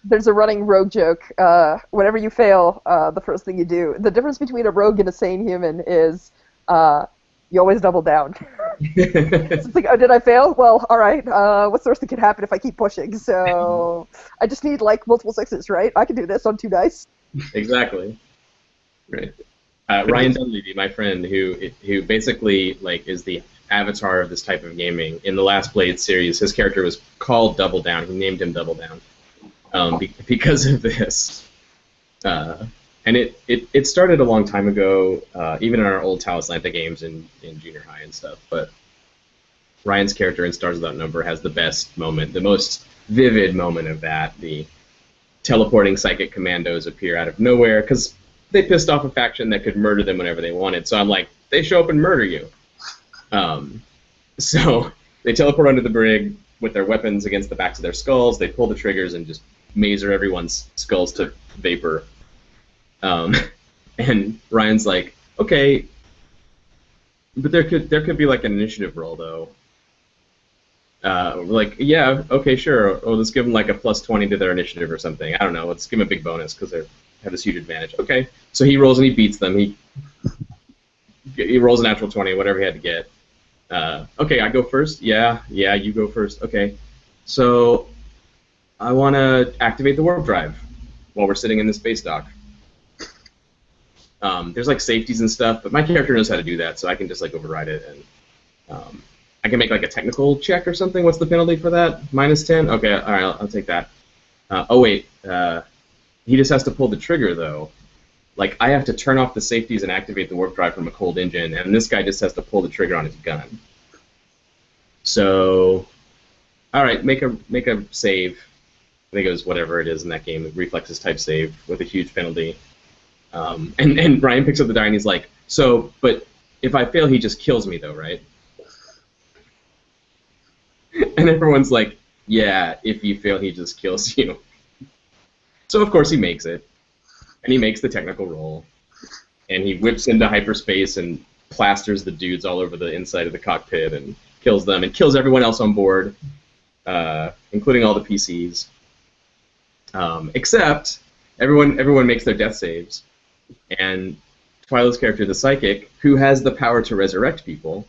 There's a running rogue joke. Whenever you fail, the first thing you do. The difference between a rogue and a sane human is you always double down. It's like, oh, did I fail? Well, all right. What's the worst that could happen if I keep pushing? So I just need multiple 6s, right? I can do this on 2 dice.
Exactly.
Right.
Ryan Dunleavy, my friend, who basically is the avatar of this type of gaming. In the last Blade series, his character was called Double Down. He named him Double Down. Because of this. And it started a long time ago, even in our old Talislantha games in junior high and stuff. But Ryan's character in Stars Without Number has the best moment, the most vivid moment of that. The teleporting psychic commandos appear out of nowhere because they pissed off a faction that could murder them whenever they wanted. So I'm like, they show up and murder you. So they teleport onto the brig with their weapons against the backs of their skulls. They pull the triggers and just mazer everyone's skulls to vapor. And Ryan's like, okay, but there could be an initiative roll though. Yeah, okay, sure. Or let's give them a +20 to their initiative or something. I don't know. Let's give them a big bonus because they have this huge advantage. Okay, so he rolls and he beats them. He rolls a natural 20, whatever he had to get. Okay, I go first. Yeah, you go first. Okay, so I want to activate the warp drive while we're sitting in the space dock. There's safeties and stuff, but my character knows how to do that, so I can just override it, and I can make a technical check or something. What's the penalty for that? -10? Okay, all right, I'll take that. Oh wait, he just has to pull the trigger though. I have to turn off the safeties and activate the warp drive from a cold engine, and this guy just has to pull the trigger on his gun. So, all right, make a save. I think it was whatever it is in that game, reflexes type save with a huge penalty. And Ryan picks up the die and he's like, so, but if I fail, he just kills me though, right? And everyone's like, yeah, if you fail, he just kills you. So of course he makes it. And he makes the technical roll. And he whips into hyperspace and plasters the dudes all over the inside of the cockpit and kills them and kills everyone else on board, including all the PCs. Except everyone makes their death saves. And Twyla's character, the psychic, who has the power to resurrect people,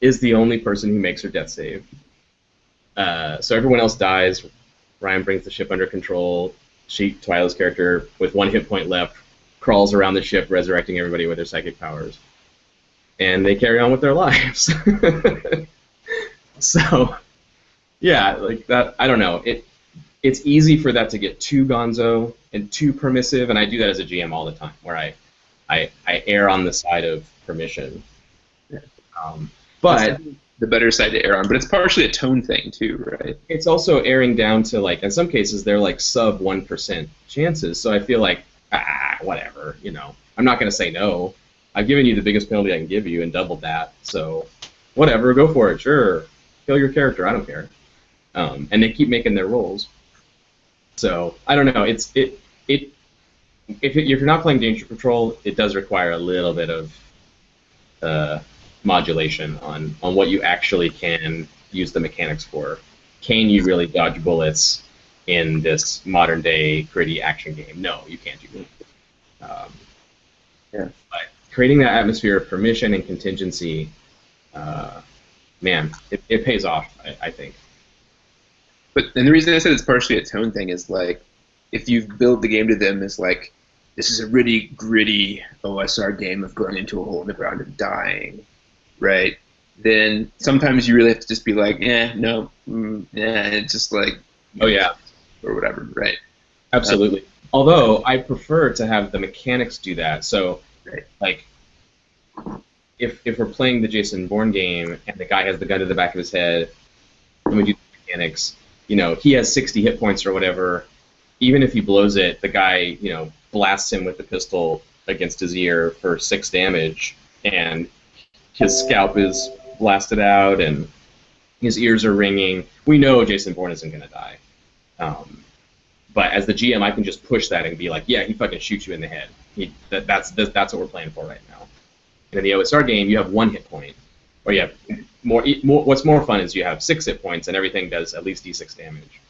is the only person who makes her death save. So everyone else dies. Ryan brings the ship under control. Twyla's character, with 1 hit point left, crawls around the ship, resurrecting everybody with their psychic powers. And they carry on with their lives. So, yeah, like that. I don't know. It's easy for that to get too gonzo and too permissive, and I do that as a GM all the time, where I err on the side of permission.
Yeah.
But
the better side to err on, but it's partially a tone thing too, right?
It's also erring down to, like, in some cases they're like sub 1% chances. So I feel like whatever, you know, I'm not going to say no. I've given you the biggest penalty I can give you and doubled that, so whatever, go for it, sure. Kill your character, I don't care. And they keep making their rolls. So I don't know. If you're not playing Danger Patrol, it does require a little bit of modulation on what you actually can use the mechanics for. Can you really dodge bullets in this modern day gritty action game? No, you can't do that.
Yeah.
But creating that atmosphere of permission and contingency, man, it pays off, I think.
And the reason I said it's partially a tone thing is, like, if you build the game to them as, like, this is a really gritty OSR game of going into a hole in the ground and dying, right? Then sometimes you really have to just be like, it's just like,
oh yeah,
or whatever, right?
Absolutely. Although I prefer to have the mechanics do that. So,
right.
Like, if we're playing the Jason Bourne game and the guy has the gun to the back of his head, and we do the mechanics, you know, he has 60 hit points or whatever. Even if he blows it, the guy, you know, blasts him with the pistol against his ear for 6 damage, and his scalp is blasted out, and his ears are ringing. We know Jason Bourne isn't going to die. But as the GM, I can just push that and be like, yeah, he fucking shoots you in the head. That's what we're playing for right now. And in the OSR game, you have 1 hit point. Or you have more. What's more fun is you have 6 hit points, and everything does at least d6 damage.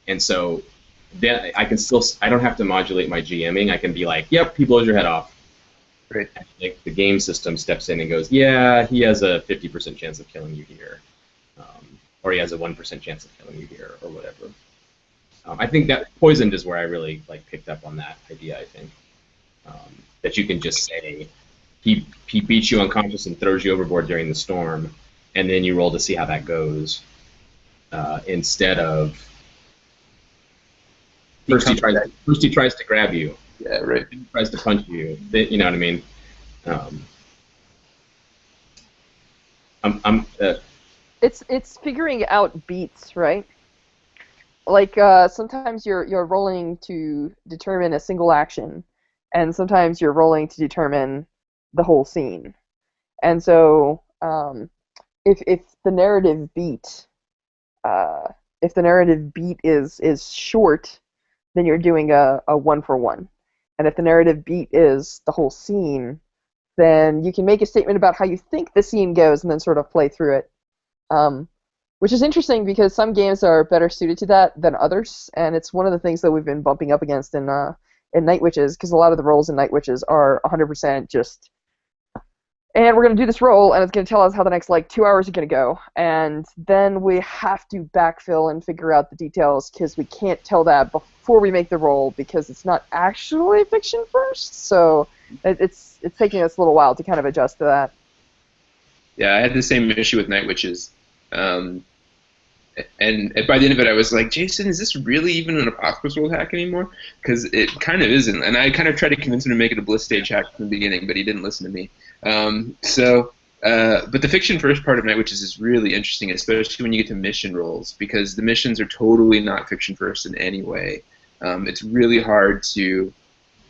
And so then I don't have to modulate my GMing. I can be like, yep, he blows your head off.
Right.
And, like, the game system steps in and goes, yeah, he has a 50% chance of killing you here. Or he has a 1% chance of killing you here, or whatever. I think that Poisoned is where I really, like, picked up on that idea, I think. That you can just say, he beats you unconscious and throws you overboard during the storm, and then you roll to see how that goes, instead of first he tries to grab you.
Yeah, right.
Then he tries to punch you. You know what I mean?
It's figuring out beats, right? Like, sometimes you're rolling to determine a single action, and sometimes you're rolling to determine the whole scene. And so, if the narrative beat, is short, then you're doing a 1-for-1. And if the narrative beat is the whole scene, then you can make a statement about how you think the scene goes and then sort of play through it. Which is interesting because some games are better suited to that than others, and it's one of the things that we've been bumping up against in Night Witches, because a lot of the rolls in Night Witches are 100% just, and we're going to do this roll, and it's going to tell us how the next, like, 2 hours are going to go, and then we have to backfill and figure out the details, because we can't tell that before we make the roll, because it's not actually fiction first, so it's taking us a little while to kind of adjust to that.
Yeah, I had the same issue with Night Witches. And by the end of it, I was like, Jason, is this really even an Apocalypse World hack anymore? Because it kind of isn't. And I kind of tried to convince him to make it a Bliss stage hack from the beginning, but he didn't listen to me. But the fiction first part of Night Witches is really interesting, especially when you get to mission rolls, because the missions are totally not fiction first in any way. It's really hard to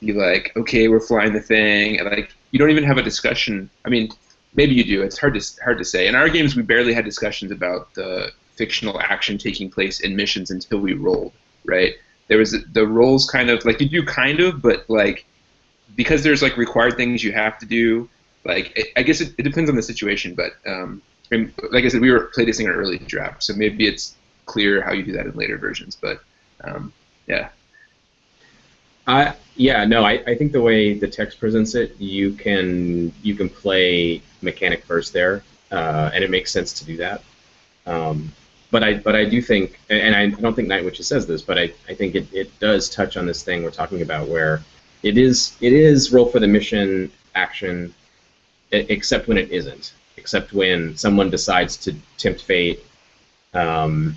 be like, okay, we're flying the thing, and, like, you don't even have a discussion. I mean, maybe you do. It's hard to say. In our games, we barely had discussions about the fictional action taking place in missions until we rolled, right? There was the rolls kind of, like, you do kind of, but, like, because there's, like, required things you have to do, like, I guess it depends on the situation, but and like I said, we were playtesting an early draft, so maybe it's clear how you do that in later versions, but yeah.
Yeah, no, I think the way the text presents it, you can play mechanic first there, and it makes sense to do that. Um, but I do think, and I don't think Night Witches says this, but I think it does touch on this thing we're talking about where it is roll for the mission action, except when it isn't, except when someone decides to tempt fate. Um,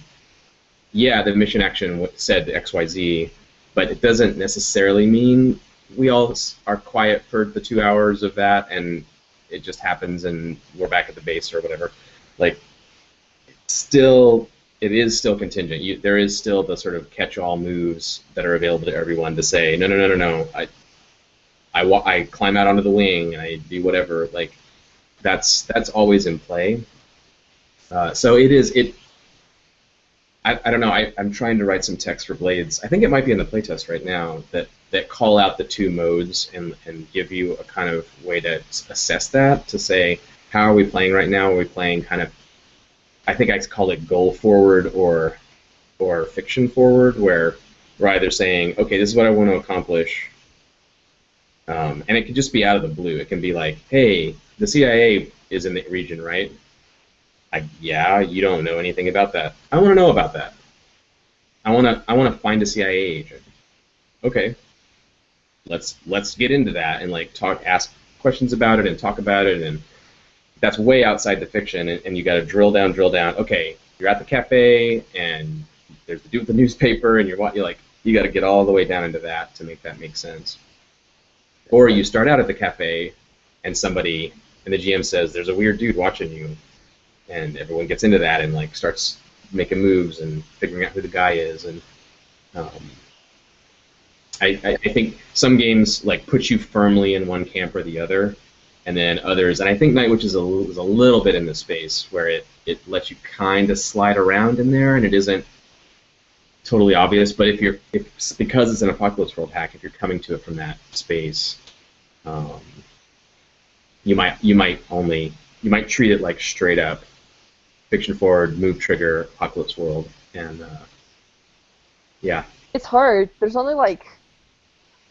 yeah, the mission action said XYZ, but it doesn't necessarily mean we all are quiet for the 2 hours of that, and it just happens, and we're back at the base or whatever. Like, still, it is still contingent. There is still the sort of catch-all moves that are available to everyone to say, no, no, no, no, no. I climb out onto the wing and I do whatever. Like, that's always in play. So it is it. I don't know. I'm trying to write some text for Blades. I think it might be in the playtest right now that call out the two modes and give you a kind of way to assess that, to say, how are we playing right now? Are we playing kind of, I think I call it goal forward or fiction forward, where we're either saying, okay, this is what I want to accomplish, and it can just be out of the blue. It can be like, hey, the CIA is in the region, right? Yeah, you don't know anything about that. I want to know about that. I want to find a CIA agent. Okay, let's get into that and like ask questions about it and talk about it, and that's way outside the fiction. And you got to drill down. Okay, you're at the cafe and there's the dude with the newspaper, and you're like, you got to get all the way down into that to make that make sense. Or you start out at the cafe and the GM says there's a weird dude watching you. And everyone gets into that and like starts making moves and figuring out who the guy is. And I think some games like put you firmly in one camp or the other, and then others. And I think Night Witch is a little bit in the space where it lets you kind of slide around in there, and it isn't totally obvious. But because it's an Apocalypse World hack, if you're coming to it from that space, you might treat it like straight up fiction forward, move trigger, Apocalypse World, and yeah.
It's hard. There's only like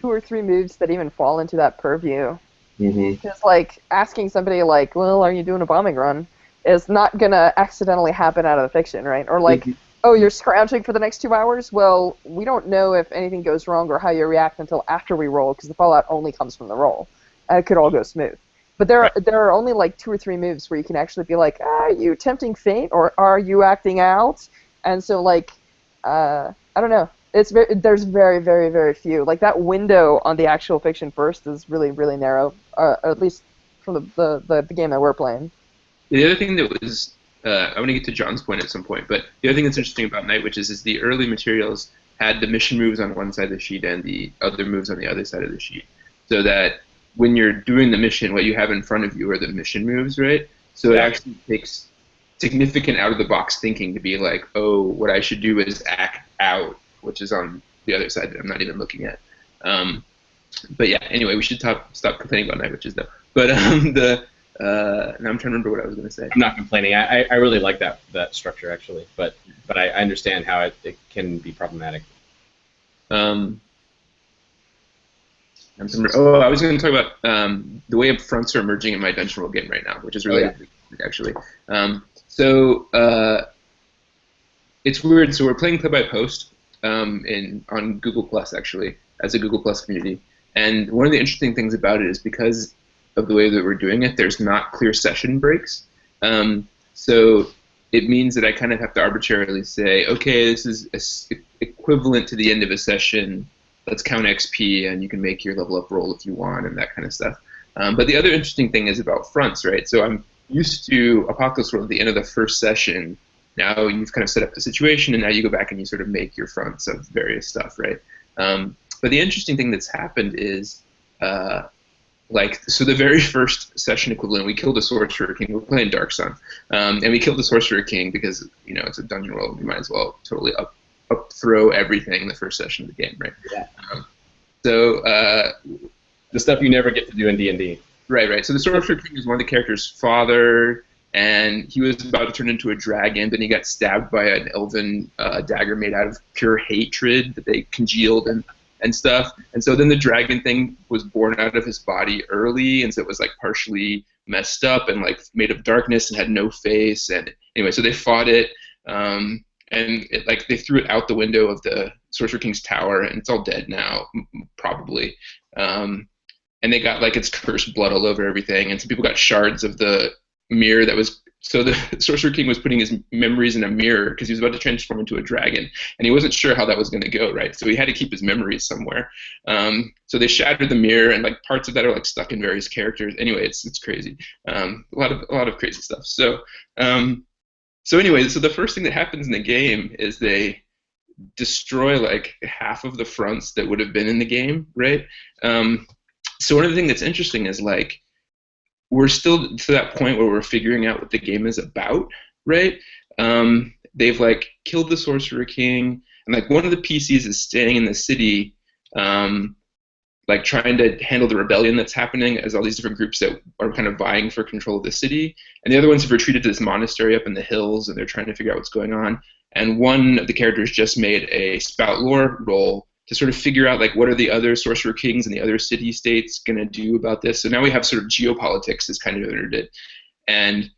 2 or 3 moves that even fall into that purview.
Mm-hmm.
Just like asking somebody like, well, are you doing a bombing run, is not gonna accidentally happen out of the fiction, right? Or like, oh, you're scrounging for the next 2 hours? Well, we don't know if anything goes wrong or how you react until after we roll, because the fallout only comes from the roll. And it could all go smooth. But there are only like 2 or 3 moves where you can actually be like, are you tempting fate or are you acting out? And so like, I don't know. There's very, very, very few. Like that window on the actual fiction first is really, really narrow, at least from the game that we're playing.
The other thing that was, I want to get to John's point at some point, but the other thing that's interesting about Night Witches is the early materials had the mission moves on one side of the sheet and the other moves on the other side of the sheet, so that when you're doing the mission, what you have in front of you are the mission moves, right? So it actually takes significant out-of-the-box thinking to be like, oh, what I should do is act out, which is on the other side that I'm not even looking at. But yeah, anyway, we should stop complaining about Night Witches, though. But now I'm trying to remember what I was going to say.
I'm not complaining. I really like that structure, actually, but I understand how it can be problematic. I
was going to talk about the way fronts are emerging in my dungeon roll game right now, which is really actually. It's weird. So we're playing play by post on Google Plus, actually, as a Google Plus community. And one of the interesting things about it is because of the way that we're doing it, there's not clear session breaks. So it means that I kind of have to arbitrarily say, okay, this is equivalent to the end of a session. Let's count XP, and you can make your level up roll if you want, and that kind of stuff. But the other interesting thing is about fronts, right? So I'm used to Apocalypse World at the end of the first session. Now you've kind of set up the situation, and now you go back and you sort of make your fronts of various stuff, right? But the interesting thing that's happened is, so the very first session equivalent, we killed a Sorcerer King. We're playing Dark Sun, and we killed the Sorcerer King because, it's a dungeon roll. We might as well totally up throw everything in the first session of the game, right?
Yeah.
The
stuff you never get to do in D&D.
Right. So the Sorcerer King is one of the character's father, and he was about to turn into a dragon, then he got stabbed by an elven dagger made out of pure hatred that they congealed, and and stuff. And so then the dragon thing was born out of his body early, and so it was like partially messed up and like made of darkness and had no face. And anyway, so they fought it, and it, like they threw it out the window of the Sorcerer King's tower, and it's all dead now, probably. And they got like its cursed blood all over everything, and some people got shards of the mirror that was. So the Sorcerer King was putting his memories in a mirror because he was about to transform into a dragon, and he wasn't sure how that was going to go, right? So he had to keep his memories somewhere. So they shattered the mirror, and like parts of that are like stuck in various characters. Anyway, it's crazy. A lot of crazy stuff. So anyway, so the first thing that happens in the game is they destroy like half of the fronts that would have been in the game, right? So one of the things that's interesting is like we're still to that point where we're figuring out what the game is about, right? They've like killed the Sorcerer King, and like one of the PCs is staying in the city, like trying to handle the rebellion that's happening as all these different groups that are kind of vying for control of the city. And the other ones have retreated to this monastery up in the hills, and they're trying to figure out what's going on. And one of the characters just made a spout lore roll to sort of figure out like what are the other Sorcerer Kings and the other city-states going to do about this. So now we have sort of geopolitics is kind of entered it. And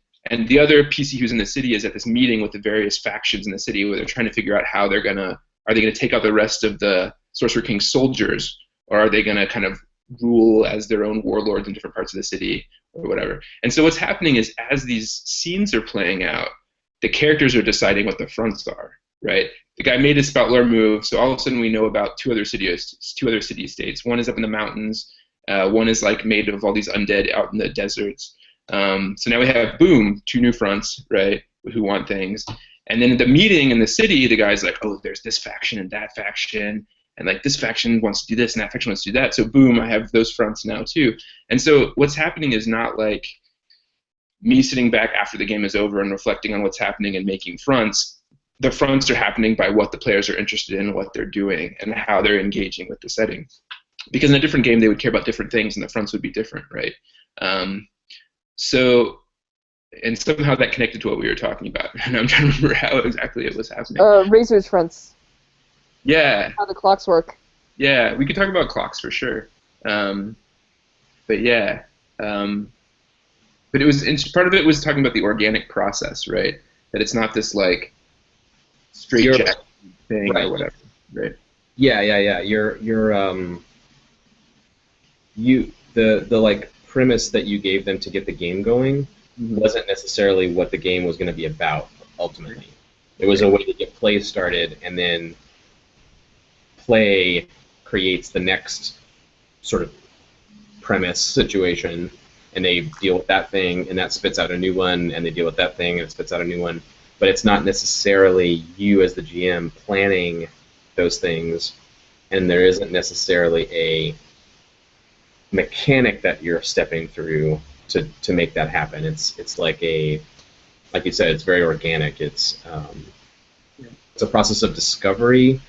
the other PC who's in the city is at this meeting with the various factions in the city where they're trying to figure out how they're going to, are they going to take out the rest of the Sorcerer King's soldiers, or are they going to kind of rule as their own warlords in different parts of the city or whatever. And so what's happening is as these scenes are playing out, the characters are deciding what the fronts are, right? The guy made his spout lore move, so all of a sudden we know about two other city-states. One is up in the mountains. One is like made of all these undead out in the deserts. So now we have, boom, two new fronts, right, who want things. And then at the meeting in the city, the guy's like, oh, there's this faction and that faction, and like this faction wants to do this and that faction wants to do that. So boom, I have those fronts now too. And so what's happening is not like me sitting back after the game is over and reflecting on what's happening and making fronts. The fronts are happening by what the players are interested in, what they're doing, and how they're engaging with the setting. Because in a different game, they would care about different things, and the fronts would be different, right? So, and somehow that connected to what we were talking about. And I'm trying to remember how exactly it was happening.
Razor's fronts.
Yeah.
How the clocks work.
Yeah, we could talk about clocks for sure. But yeah. But it was part of it was talking about the organic process, right? That it's not this like straight jack thing right. Or whatever, right?
Yeah. The like premise that you gave them to get the game going wasn't necessarily what the game was going to be about ultimately. It was a way to get play started, and then play creates the next sort of premise situation, and they deal with that thing, and that spits out a new one, and they deal with that thing, and it spits out a new one. But it's not necessarily you as the GM planning those things, and there isn't necessarily a mechanic that you're stepping through to make that happen. It's like you said, it's very organic. It's a process of discovery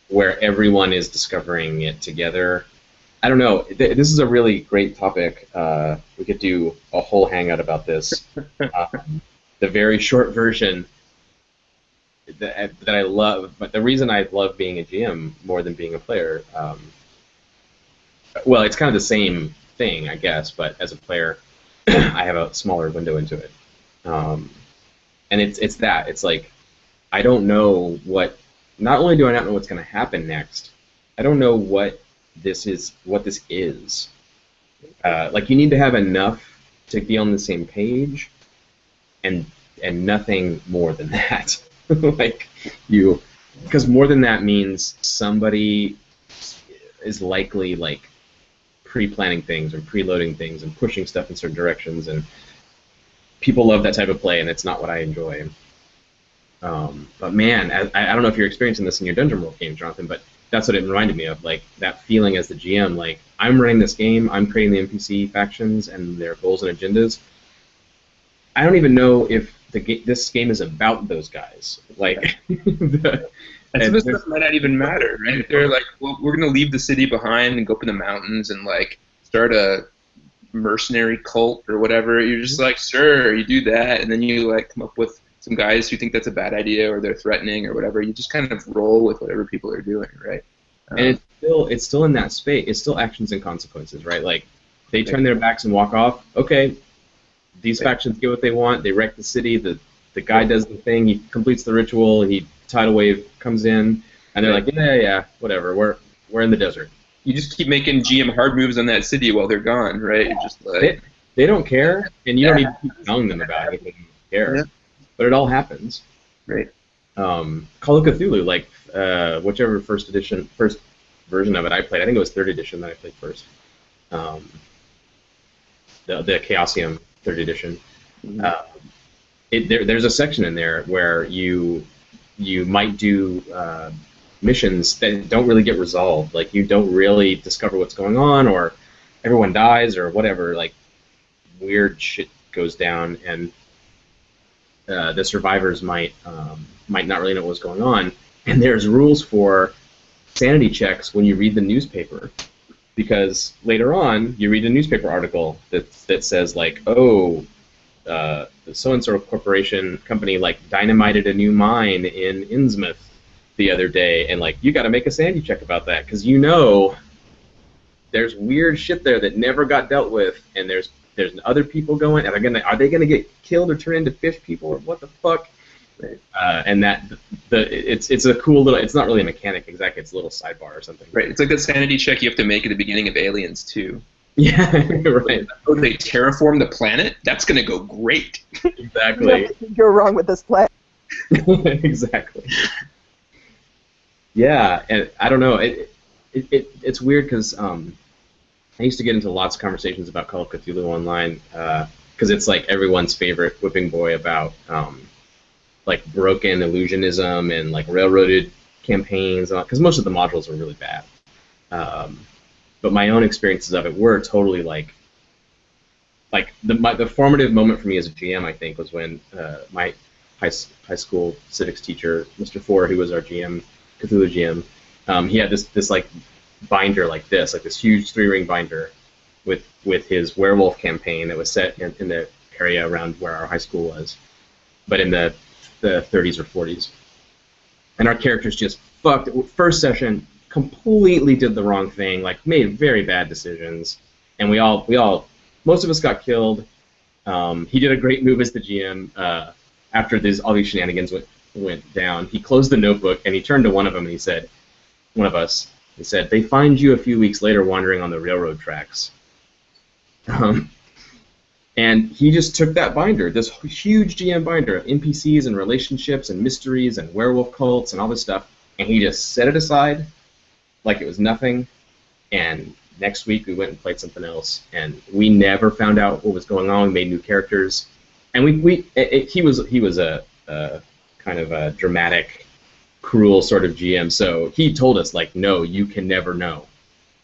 where everyone is discovering it together. I don't know. This is a really great topic. We could do a whole hangout about this. The very short version that I love, but the reason I love being a GM more than being a player, well, it's kind of the same thing, I guess, but as a player, I have a smaller window into it. And it's that. It's like, I don't know what, not only do I not know what's going to happen next, I don't know what this is. Like, you need to have enough to be on the same page, and nothing more than that. Like, because more than that means somebody is likely like pre-planning things or preloading things and pushing stuff in certain directions, and people love that type of play, and it's not what I enjoy. But man, I don't know if you're experiencing this in your Dungeon World games, Jonathan, but that's what it reminded me of, like that feeling as the GM, like I'm running this game, I'm creating the NPC factions and their goals and agendas. I don't even know if this game is about those guys. Like,
and some of this stuff might not even matter, right? They're like, well, we're going to leave the city behind and go up in the mountains and like start a mercenary cult or whatever. You're just like, sure, you do that, and then you like come up with some guys who think that's a bad idea or they're threatening or whatever. You just kind of roll with whatever people are doing, right?
And it's still in that space. It's still actions and consequences, right? Like they turn their backs and walk off. Okay, these factions get what they want. They wreck the city. The guy does the thing. He completes the ritual. Tidal wave comes in, and they're like, yeah, whatever. We're in the desert.
You just keep making GM hard moves on that city while they're gone, right?
Yeah.
Just like
they don't care, and you don't need to keep telling them about anything. They care, but it all happens.
Right.
Call of Cthulhu, like whichever first version of it I played. I think it was third edition that I played first. The Chaosium third edition. There's a section in there where you might do missions that don't really get resolved. Like you don't really discover what's going on, or everyone dies, or whatever. Like weird shit goes down, and the survivors might not really know what's going on. And there's rules for sanity checks when you read the newspaper, because later on you read a newspaper article that says like, oh, the so-and-so corporation company like dynamited a new mine in Innsmouth the other day, and like you got to make a sanity check about that because you know there's weird shit there that never got dealt with, and there's other people going, and are they gonna get killed or turn into fish people or what the fuck? And it's a cool little. It's not really a mechanic exactly. It's a little sidebar or something.
Right. It's like that sanity check you have to make at the beginning of Aliens too.
Yeah. Right.
Oh, they terraform the planet? That's gonna go great.
Exactly.
Nothing go wrong with this planet.
Exactly. Yeah, and I don't know. It's weird because I used to get into lots of conversations about Call of Cthulhu online because it's like everyone's favorite whipping boy about like broken illusionism and like railroaded campaigns, because most of the modules are really bad. But my own experiences of it were totally like the formative moment for me as a GM, I think, was when my high school civics teacher, Mr. Four, who was our GM, Cthulhu GM, he had this like binder like this huge 3-ring binder with his werewolf campaign that was set in the area around where our high school was, but in the 30s or 40s. And our characters just fucked. First session, completely did the wrong thing, like made very bad decisions, and we all most of us got killed. He did a great move as the GM. After all these shenanigans went down, he closed the notebook and he turned to one of them and he said, "They find you a few weeks later wandering on the railroad tracks." And he just took that binder, this huge GM binder of NPCs and relationships and mysteries and werewolf cults and all this stuff, and he just set it aside like it was nothing. And next week we went and played something else, and we never found out what was going on. We made new characters, and he was a kind of a dramatic, cruel sort of GM. So he told us like, no, you can never know.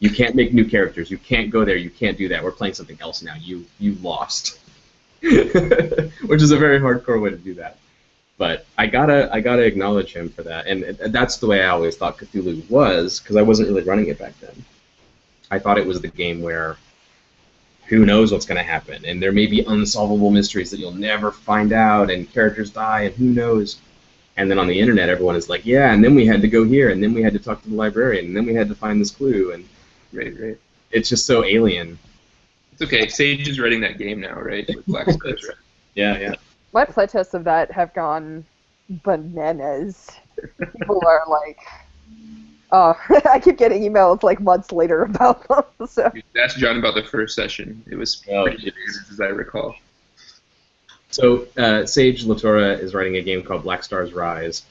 You can't make new characters. You can't go there. You can't do that. We're playing something else now. You lost, which is a very hardcore way to do that. But I gotta acknowledge him for that, and that's the way I always thought Cthulhu was, because I wasn't really running it back then. I thought it was the game where who knows what's going to happen, and there may be unsolvable mysteries that you'll never find out, and characters die, and who knows. And then on the internet, everyone is like, yeah, and then we had to go here, and then we had to talk to the librarian, and then we had to find this clue, and
Right.
It's just so alien.
It's okay. Sage is writing that game now, right? With Black Stars.
Yeah.
My playtests of that have gone bananas. People are like, I keep getting emails like months later about them. So.
Ask John about the first session. It was pretty good, as I recall.
So Sage Latora is writing a game called Black Stars Rise,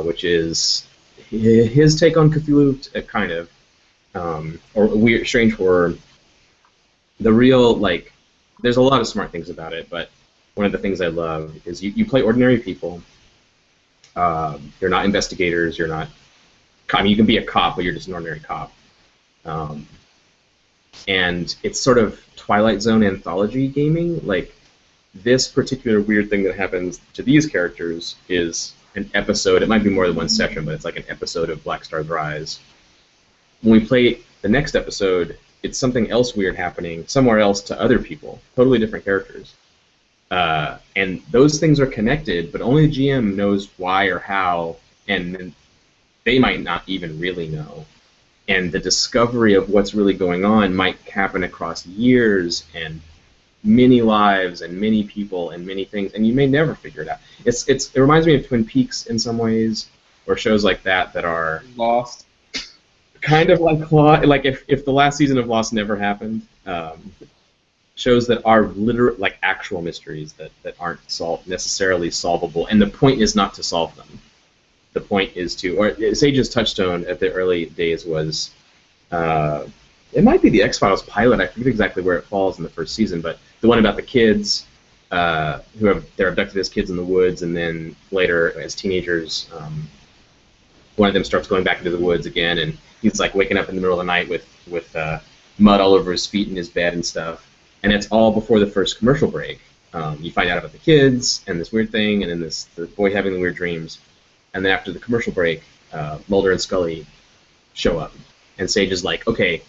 which is his take on Cthulhu, kind of. Or weird, strange horror. The real, like, there's a lot of smart things about it, but one of the things I love is you play ordinary people. You're not investigators. You're not. I mean, you can be a cop, but you're just an ordinary cop. And it's sort of Twilight Zone anthology gaming. Like, this particular weird thing that happens to these characters is an episode. It might be more than one session, but it's like an episode of Black Stars Rise. When we play the next episode, it's something else weird happening somewhere else to other people, totally different characters. And those things are connected, but only the GM knows why or how, and they might not even really know. and the discovery of what's really going on might happen across years and many lives and many people and many things, and you may never figure it out. It reminds me of Twin Peaks in some ways, or shows like that are
Lost.
kind of like if the last season of Lost never happened. Shows that are like actual mysteries that aren't necessarily solvable, and the point is not to solve them. The point is or Sage's touchstone at the early days was, it might be the X-Files pilot, I forget exactly where it falls in the first season, but the one about the kids, they're abducted as kids in the woods, and then later as teenagers, one of them starts going back into the woods again, and he's like waking up in the middle of the night with mud all over his feet in his bed and stuff. And it's all before the first commercial break. You find out about the kids and this weird thing, and then the boy having the weird dreams. And then after the commercial break, Mulder and Scully show up. And Sage is like, okay,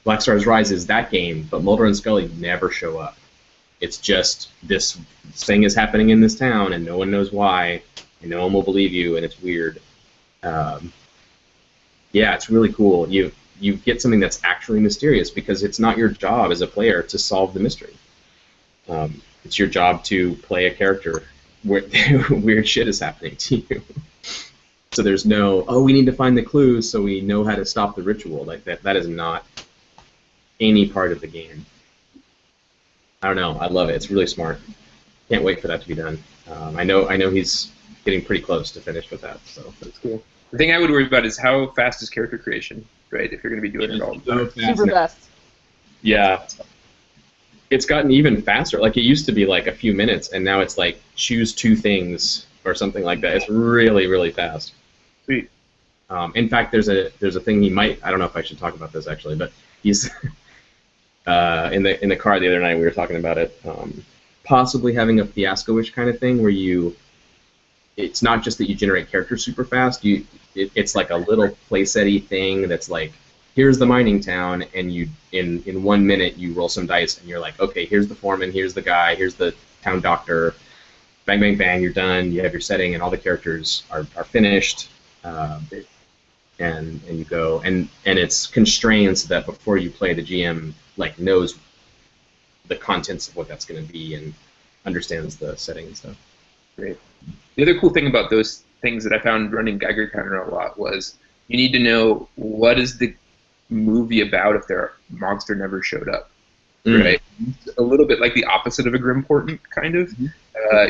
Black Stars Rise is that game, but Mulder and Scully never show up. It's just this thing is happening in this town, and no one knows why, and no one will believe you, and it's weird. Yeah, it's really cool. You get something that's actually mysterious because it's not your job as a player to solve the mystery. It's your job to play a character where weird shit is happening to you. So there's no, we need to find the clues so we know how to stop the ritual. Like that is not any part of the game. I don't know. I love it. It's really smart. Can't wait for that to be done. I know he's getting pretty close to finish with that. So that's cool.
The thing I would worry about is how fast is character creation, right? If you're going to be doing it all the time.
Super fast.
Yeah. It's gotten even faster. Like, it used to be like a few minutes, and now it's like choose 2 things or something like that. It's really, really fast.
Sweet.
In fact, there's a thing he might. I don't know if I should talk about this actually, but he's in the car the other night. We were talking about it. Possibly having a fiasco-ish kind of thing where it's not just that you generate characters super fast. It's like a little playset-y thing that's like, here's the mining town, and you in 1 minute you roll some dice, and you're like, okay, here's the foreman, here's the guy, here's the town doctor. Bang, bang, bang, you're done. You have your setting, and all the characters are finished. And you go, and it's constrained so that before you play, the GM like knows the contents of what that's going to be and understands the setting and stuff.
Great. The other cool thing about those things that I found running Geiger counter a lot was you need to know what is the movie about if their monster never showed up, right? A little bit like the opposite of a Grim Portent, kind of.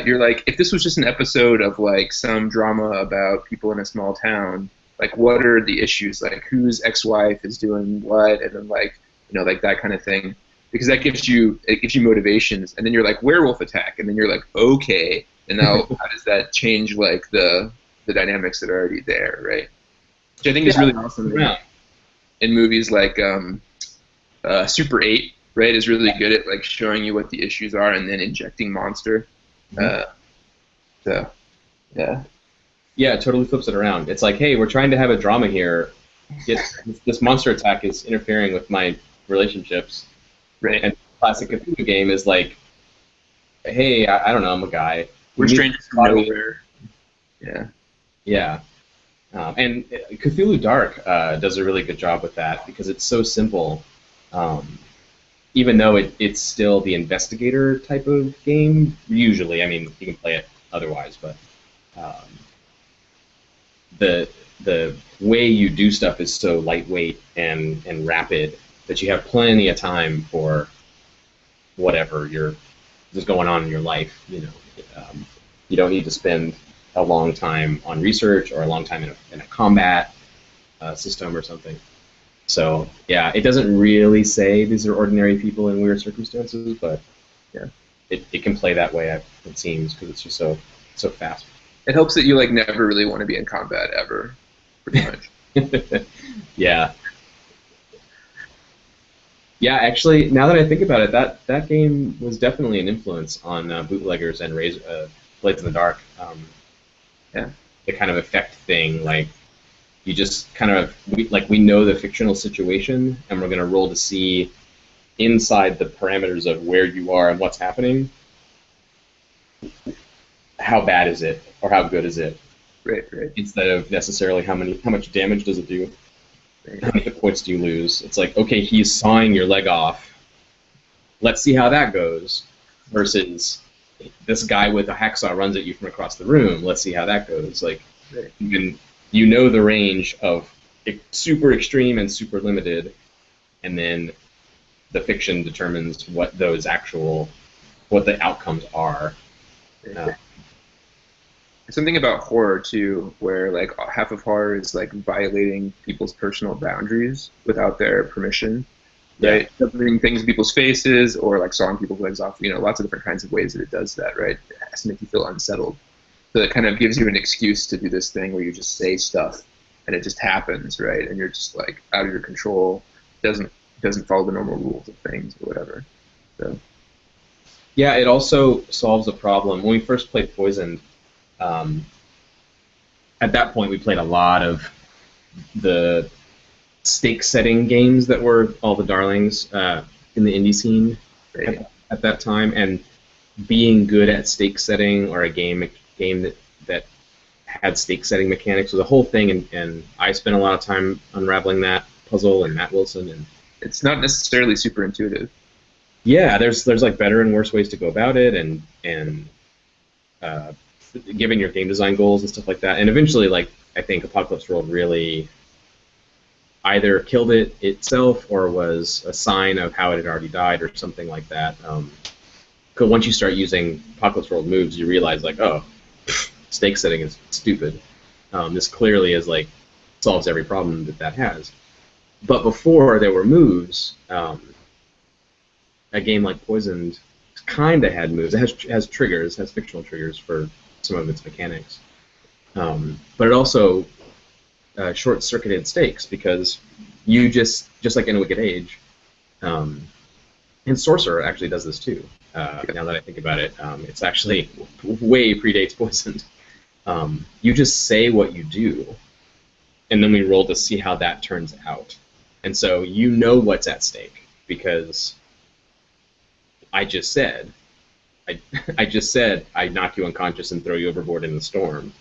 You're like, if this was just an episode of like some drama about people in a small town, like what are the issues? Like whose ex-wife is doing what, and then like like that kind of thing, because that gives you motivations, and then you're like werewolf attack, and then you're like okay. And now, how does that change like the dynamics that are already there, right? Which I think is really awesome in movies like Super 8, right? Is really good at like showing you what the issues are and then injecting monster. So, yeah. Yeah,
it totally flips it around. It's like, hey, we're trying to have a drama here. This monster attack is interfering with my relationships.
Right.
And classic Cthulhu game is like, hey, I don't know, I'm a guy.
We're strangers from nowhere. Yeah.
Yeah. And Cthulhu Dark does a really good job with that because it's so simple. Even though it's still the investigator type of game, usually. I mean, you can play it otherwise, but the way you do stuff is so lightweight and rapid that you have plenty of time for whatever is going on in your life. You don't need to spend a long time on research or a long time in a combat system or something. So yeah, it doesn't really say these are ordinary people in weird circumstances, but yeah, it can play that way. It seems because it's just so fast.
It helps that you like never really want to be in combat ever, pretty much.
Yeah. Yeah, actually, now that I think about it, that game was definitely an influence on bootleggers and Blades in the Dark.
Yeah.
The kind of effect thing, like you just kind of we know the fictional situation, and we're gonna roll to see inside the parameters of where you are and what's happening. How bad is it, or how good is it?
Right.
Instead of necessarily how much damage does it do. how many hit points do you lose? It's like, okay, he's sawing your leg off. Let's see how that goes. Versus this guy with a hacksaw runs at you from across the room. Let's see how that goes. Like, you know the range of super extreme and super limited, and then the fiction determines what the outcomes are.
There's something about horror too, where like half of horror is like violating people's personal boundaries without their permission, right? Covering things in people's faces or like sawing people's legs off. Lots of different kinds of ways that it does that, right? It has to make you feel unsettled. So it kind of gives you an excuse to do this thing where you just say stuff and it just happens, right? And you're just like out of your control. Doesn't follow the normal rules of things or whatever. So.
Yeah, it also solves a problem. When we first played Poisoned, at that point we played a lot of the stake-setting games that were all the darlings in the indie scene at that time, and being good at stake-setting or a game that had stake-setting mechanics was a whole thing, and I spent a lot of time unraveling that puzzle, and Matt Wilson, and
it's not necessarily super intuitive.
Yeah, there's like better and worse ways to go about it, and given your game design goals and stuff like that. And eventually, like, I think Apocalypse World really either killed it itself or was a sign of how it had already died or something like that. Because once you start using Apocalypse World moves, you realize like, oh, stake setting is stupid. This clearly is like solves every problem that has. But before there were moves, a game like Poisoned kind of had moves. It has triggers, has fictional triggers for some of its mechanics. But it also short-circuited stakes because you just like in Wicked Age, and Sorcerer actually does this too. Now that I think about it, it's actually way predates Poisoned. You just say what you do, and then we roll to see how that turns out. And so you know what's at stake because I just said I'd knock you unconscious and throw you overboard in the storm.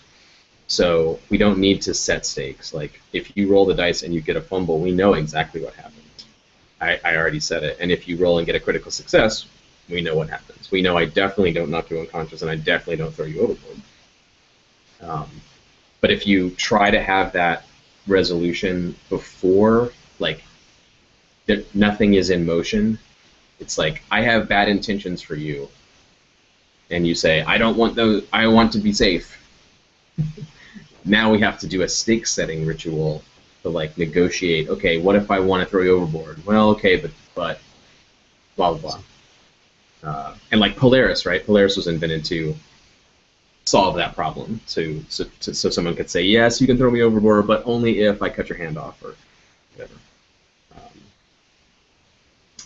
So we don't need to set stakes. Like, if you roll the dice and you get a fumble, we know exactly what happens. I already said it. And if you roll and get a critical success, we know what happens. We know I definitely don't knock you unconscious and I definitely don't throw you overboard. But if you try to have that resolution before, like, nothing is in motion, it's like, I have bad intentions for you. And you say, I don't want those, I want to be safe. Now we have to do a stake setting ritual to like negotiate, okay, what if I want to throw you overboard? Well, okay, but blah, blah, blah. And like Polaris, right? Polaris was invented to solve that problem. So someone could say, yes, you can throw me overboard, but only if I cut your hand off or whatever.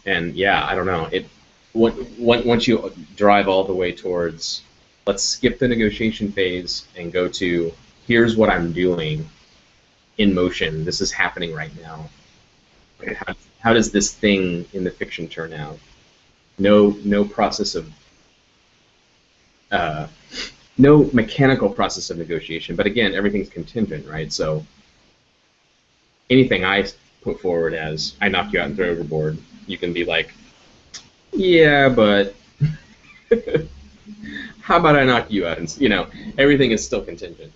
And yeah, I don't know. Once you drive all the way towards, let's skip the negotiation phase and go to, here's what I'm doing in motion. This is happening right now. How does this thing in the fiction turn out? No process of, no mechanical process of negotiation. But again, everything's contingent, right? So anything I put forward as I knock you out and throw you overboard, you can be like, yeah, but how about I knock you out? And everything is still contingent.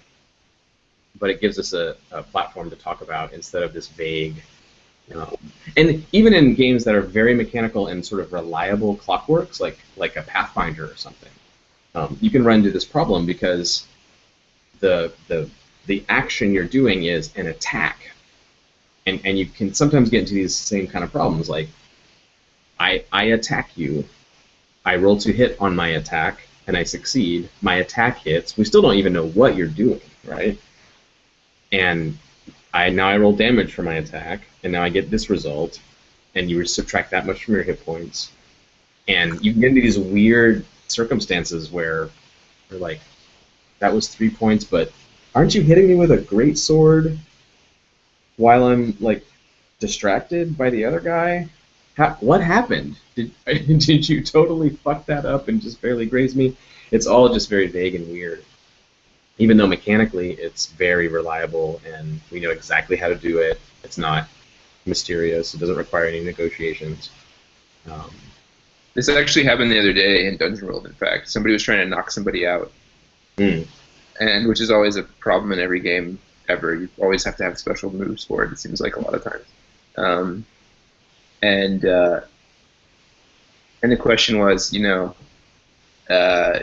But it gives us a platform to talk about instead of this vague. And even in games that are very mechanical and sort of reliable clockworks, like a Pathfinder or something, you can run into this problem because the action you're doing is an attack. And you can sometimes get into these same kind of problems, like I attack you, I roll to hit on my attack, and I succeed. My attack hits. We still don't even know what you're doing, right? And now I roll damage for my attack, and now I get this result, and you subtract that much from your hit points. And you can get into these weird circumstances where you're like, that was 3 points, but aren't you hitting me with a great sword while I'm like distracted by the other guy? What happened? Did you totally fuck that up and just barely graze me? It's all just very vague and weird. Even though mechanically it's very reliable and we know exactly how to do it. It's not mysterious. It doesn't require any negotiations. Um,
This actually happened the other day in Dungeon World. In fact, somebody was trying to knock somebody out,
mm,
and which is always a problem in every game ever. You always have to have special moves for it. It seems like a lot of times. Um, and the question was, uh,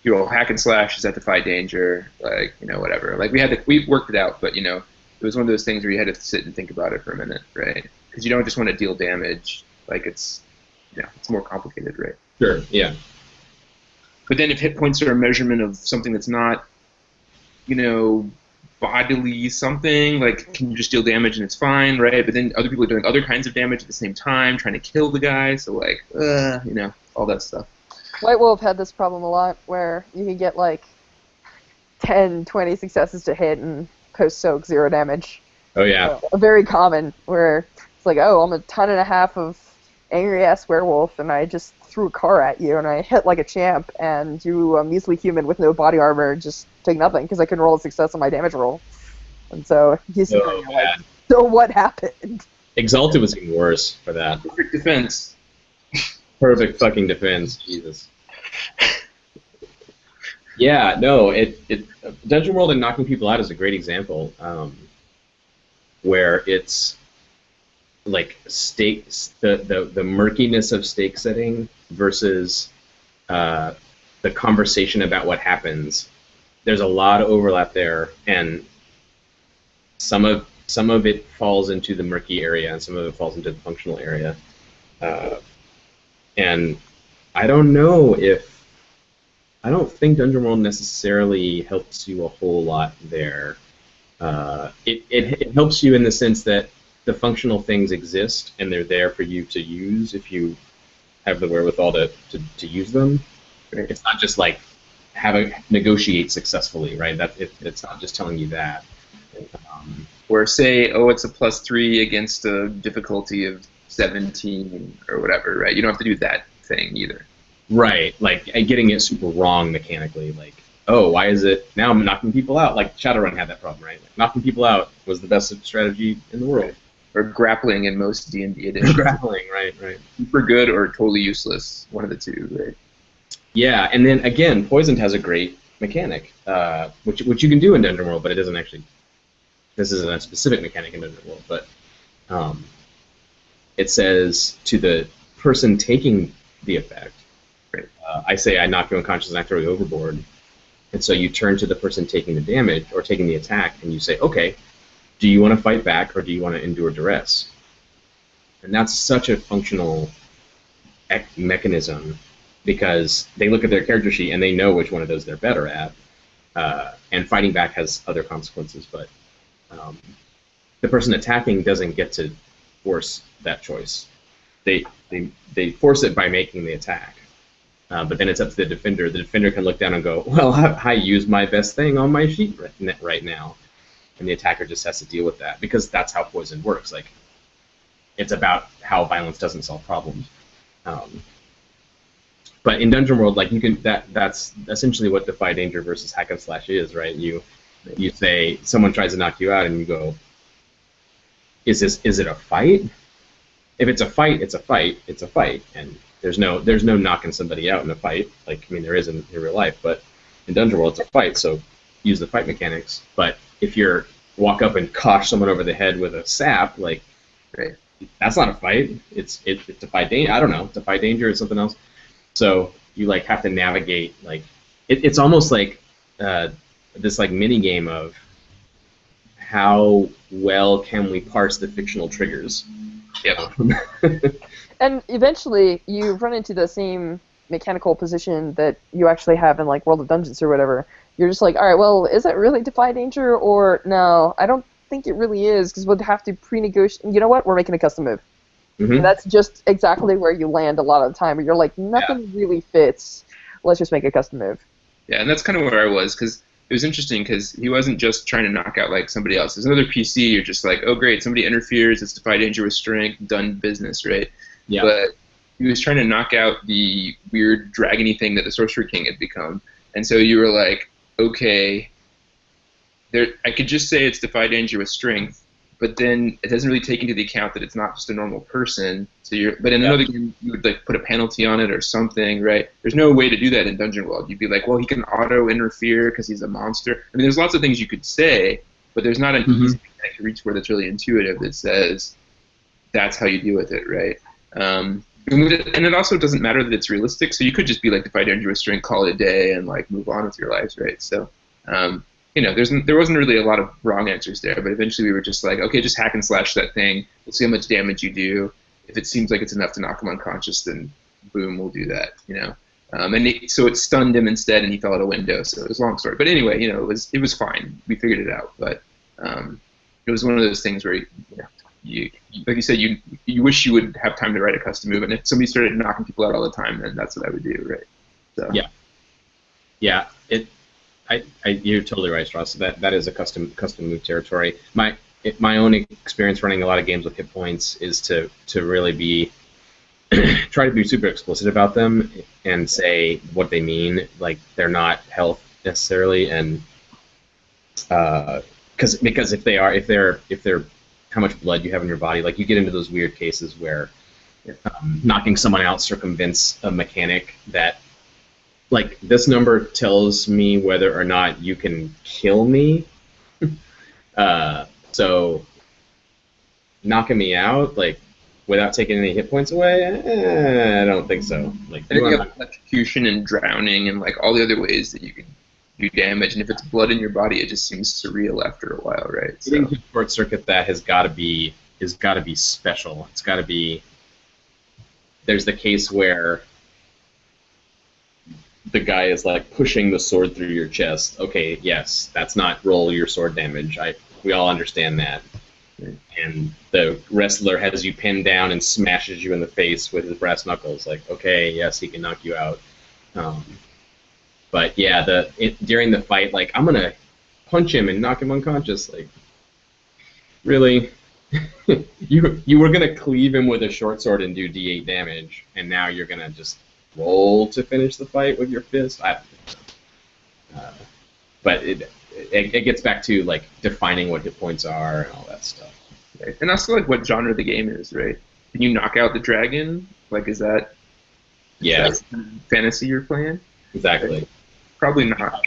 hack and slash, does that defy danger? Like, whatever. Like we worked it out, but it was one of those things where you had to sit and think about it for a minute, right? Because you don't just want to deal damage. Like it's more complicated, right?
sure, yeah.
But then if hit points are a measurement of something that's not, bodily something, like can you just deal damage and it's fine, right? But then other people are doing other kinds of damage at the same time, trying to kill the guy, so like, all that stuff.
White Wolf had this problem a lot where you could get like 10, 20 successes to hit and post-soak 0 damage.
Oh, yeah.
A very common where it's like, oh, I'm a ton and a half of angry-ass werewolf and I just threw a car at you and I hit like a champ and you measly human with no body armor just take nothing because I couldn't roll a success on my damage roll. And so he's like, so what happened?
Exalted was even worse for that.
Perfect defense.
Perfect fucking defense, Jesus. Yeah, no, Dungeon World and knocking people out is a great example, where it's like stakes, the murkiness of stake setting versus the conversation about what happens. There's a lot of overlap there, and some of it falls into the murky area, and some of it falls into the functional area. And I don't think Dungeon World necessarily helps you a whole lot there. It helps you in the sense that the functional things exist and they're there for you to use if you have the wherewithal to use them. It's not just like negotiate successfully, right? It's not just telling you that.
Or say, oh, it's a +3 against a difficulty of 17 or whatever, right? You don't have to do that thing either.
Right, like getting it super wrong mechanically, like, oh, why is it now I'm knocking people out? Like Shadowrun had that problem, right? Like, knocking people out was the best strategy in the world.
Or grappling in most D&D editions.
Grappling, right.
Super good or totally useless, one of the two, right?
Yeah, and then again, Poisoned has a great mechanic, which you can do in Dungeon World, but it doesn't actually. This isn't a specific mechanic in Dungeon World, but it says to the person taking the effect, I say I knock you unconscious and I throw you overboard, and so you turn to the person taking the damage or taking the attack, and you say, okay, do you want to fight back or do you want to endure duress? And that's such a functional mechanism because they look at their character sheet and they know which one of those they're better at, and fighting back has other consequences, but the person attacking doesn't get to force that choice. They force it by making the attack. But then it's up to the defender. The defender can look down and go, well, I used my best thing on my sheet right now. And the attacker just has to deal with that because that's how poison works. Like, it's about how violence doesn't solve problems. But in Dungeon World, like that's essentially what Defy Danger versus Hack and Slash is, right? You say someone tries to knock you out, and you go, is it a fight? If it's a fight, it's a fight. It's a fight, and there's no knocking somebody out in a fight. Like, I mean, there is in real life, but in Dungeon World, it's a fight. So use the fight mechanics. But if you're walk up and cosh someone over the head with a sap, like,
right,
that's not a fight. It's Defy Danger. I don't know. Defy Danger is something else. So you like have to navigate. Like, it's almost like this like mini game of how well can we parse the fictional triggers.
Yeah.
And eventually, you run into the same mechanical position that you actually have in like World of Dungeons or whatever. You're just like, all right, well, is that really Defy Danger or no? I don't think it really is because we'd have to pre-negotiate. You know what? We're making a custom move. Mm-hmm. And that's just exactly where you land a lot of the time. Where you're like, nothing really fits. Let's just make a custom move.
Yeah, and that's kind of where I was because it was interesting because he wasn't just trying to knock out like somebody else. There's another PC. You're just like, oh great, somebody interferes. It's Defy Danger with strength. Done business, right?
Yeah.
But he was trying to knock out the weird dragony thing that the Sorcerer King had become, and so you were like, okay, I could just say it's Defy Danger with strength, but then it doesn't really take into the account that it's not just a normal person. So but in another game, you would like put a penalty on it or something, right? There's no way to do that in Dungeon World. You'd be like, well, he can auto interfere because he's a monster. I mean, there's lots of things you could say, but there's not an easy thing to reach for that's really intuitive that says that's how you deal with it, right? And it also doesn't matter that it's realistic, so you could just be like, if I don't do a string, call it a day and like move on with your lives, right? So, there wasn't really a lot of wrong answers there, but eventually we were just like, okay, just hack and slash that thing. We'll see how much damage you do. If it seems like it's enough to knock him unconscious, then boom, we'll do that, so it stunned him instead, and he fell out a window. So it was a long story, but anyway, it was fine. We figured it out, but it was one of those things where you like you said, you wish you would have time to write a custom move, and if somebody started knocking people out all the time, then that's what I would do, right? So
you're totally right, Stras. That is a custom move territory. My own experience running a lot of games with hit points is to really be try to be super explicit about them and say what they mean, like they're not health necessarily, and because if they're how much blood you have in your body, like you get into those weird cases where knocking someone out circumvents a mechanic that, like, this number tells me whether or not you can kill me. So knocking me out, like, without taking any hit points away, I don't think so. Like,
I think you have electrocution and drowning and like all the other ways that you can do damage, and if it's blood in your body, it just seems surreal after a while, right? So.
Getting to short circuit that has got to be special. It's got to be. There's the case where the guy is like pushing the sword through your chest. Okay, yes, that's not roll your sword damage. We all understand that. And the wrestler has you pinned down and smashes you in the face with his brass knuckles. Like, okay, yes, he can knock you out. But yeah, during the fight, like, I'm gonna punch him and knock him unconscious. Like, really? you were gonna cleave him with a short sword and do D8 damage, and now you're gonna just roll to finish the fight with your fist? I don't think so. But it gets back to like defining what hit points are and all that stuff.
Right. And also like what genre the game is, right? Can you knock out the dragon? Like, is that fantasy you're playing?
Exactly.
Probably not.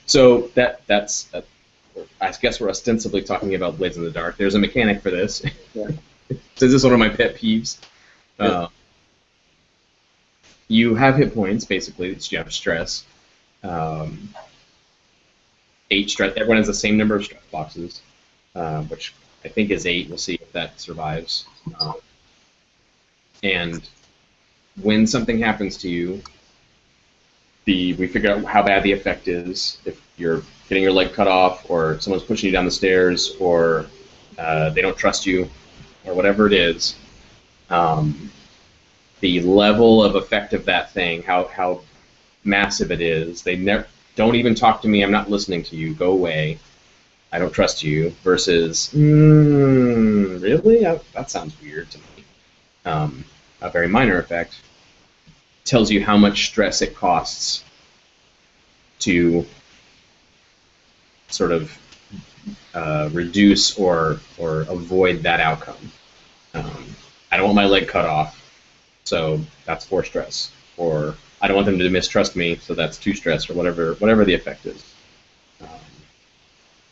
So that's I guess we're ostensibly talking about Blades in the Dark. There's a mechanic for this.
Yeah.
So this is one of my pet peeves. You have hit points, basically. You have stress. 8 stress. Everyone has the same number of stress boxes, which I think is 8. We'll see if that survives. And when something happens to you, we figure out how bad the effect is. If you're getting your leg cut off, or someone's pushing you down the stairs, or they don't trust you, or whatever it is, the level of effect of that thing, how massive it is. They don't even talk to me. I'm not listening to you. Go away. I don't trust you. Versus, really? That sounds weird to me. A very minor effect tells you how much stress it costs to sort of reduce or avoid that outcome. I don't want my leg cut off, so that's 4 stress. Or I don't want them to mistrust me, so that's 2 stress, or whatever the effect is.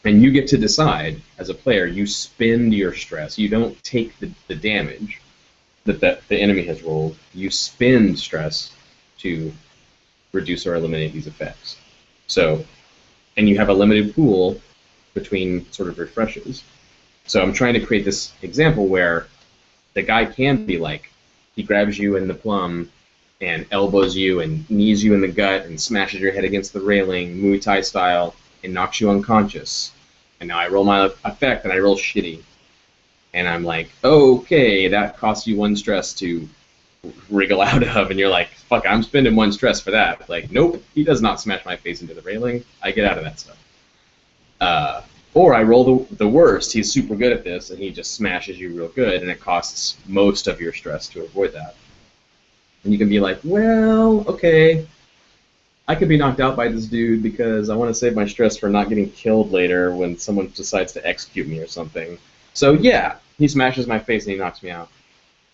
And you get to decide, as a player, you spend your stress. You don't take the damage that the enemy has rolled. You spend stress to reduce or eliminate these effects. So, and you have a limited pool between sort of refreshes. So I'm trying to create this example where the guy can be like, he grabs you in the plum and elbows you and knees you in the gut and smashes your head against the railing, Muay Thai style, and knocks you unconscious. And now I roll my effect and I roll shitty. And I'm like, okay, that costs you 1 stress to wriggle out of, and you're like, fuck, I'm spending 1 stress for that. Like, nope, he does not smash my face into the railing. I get out of that stuff. Or I roll the worst. He's super good at this, and he just smashes you real good, and it costs most of your stress to avoid that. And you can be like, well, okay, I could be knocked out by this dude because I want to save my stress for not getting killed later when someone decides to execute me or something. So yeah, he smashes my face and he knocks me out.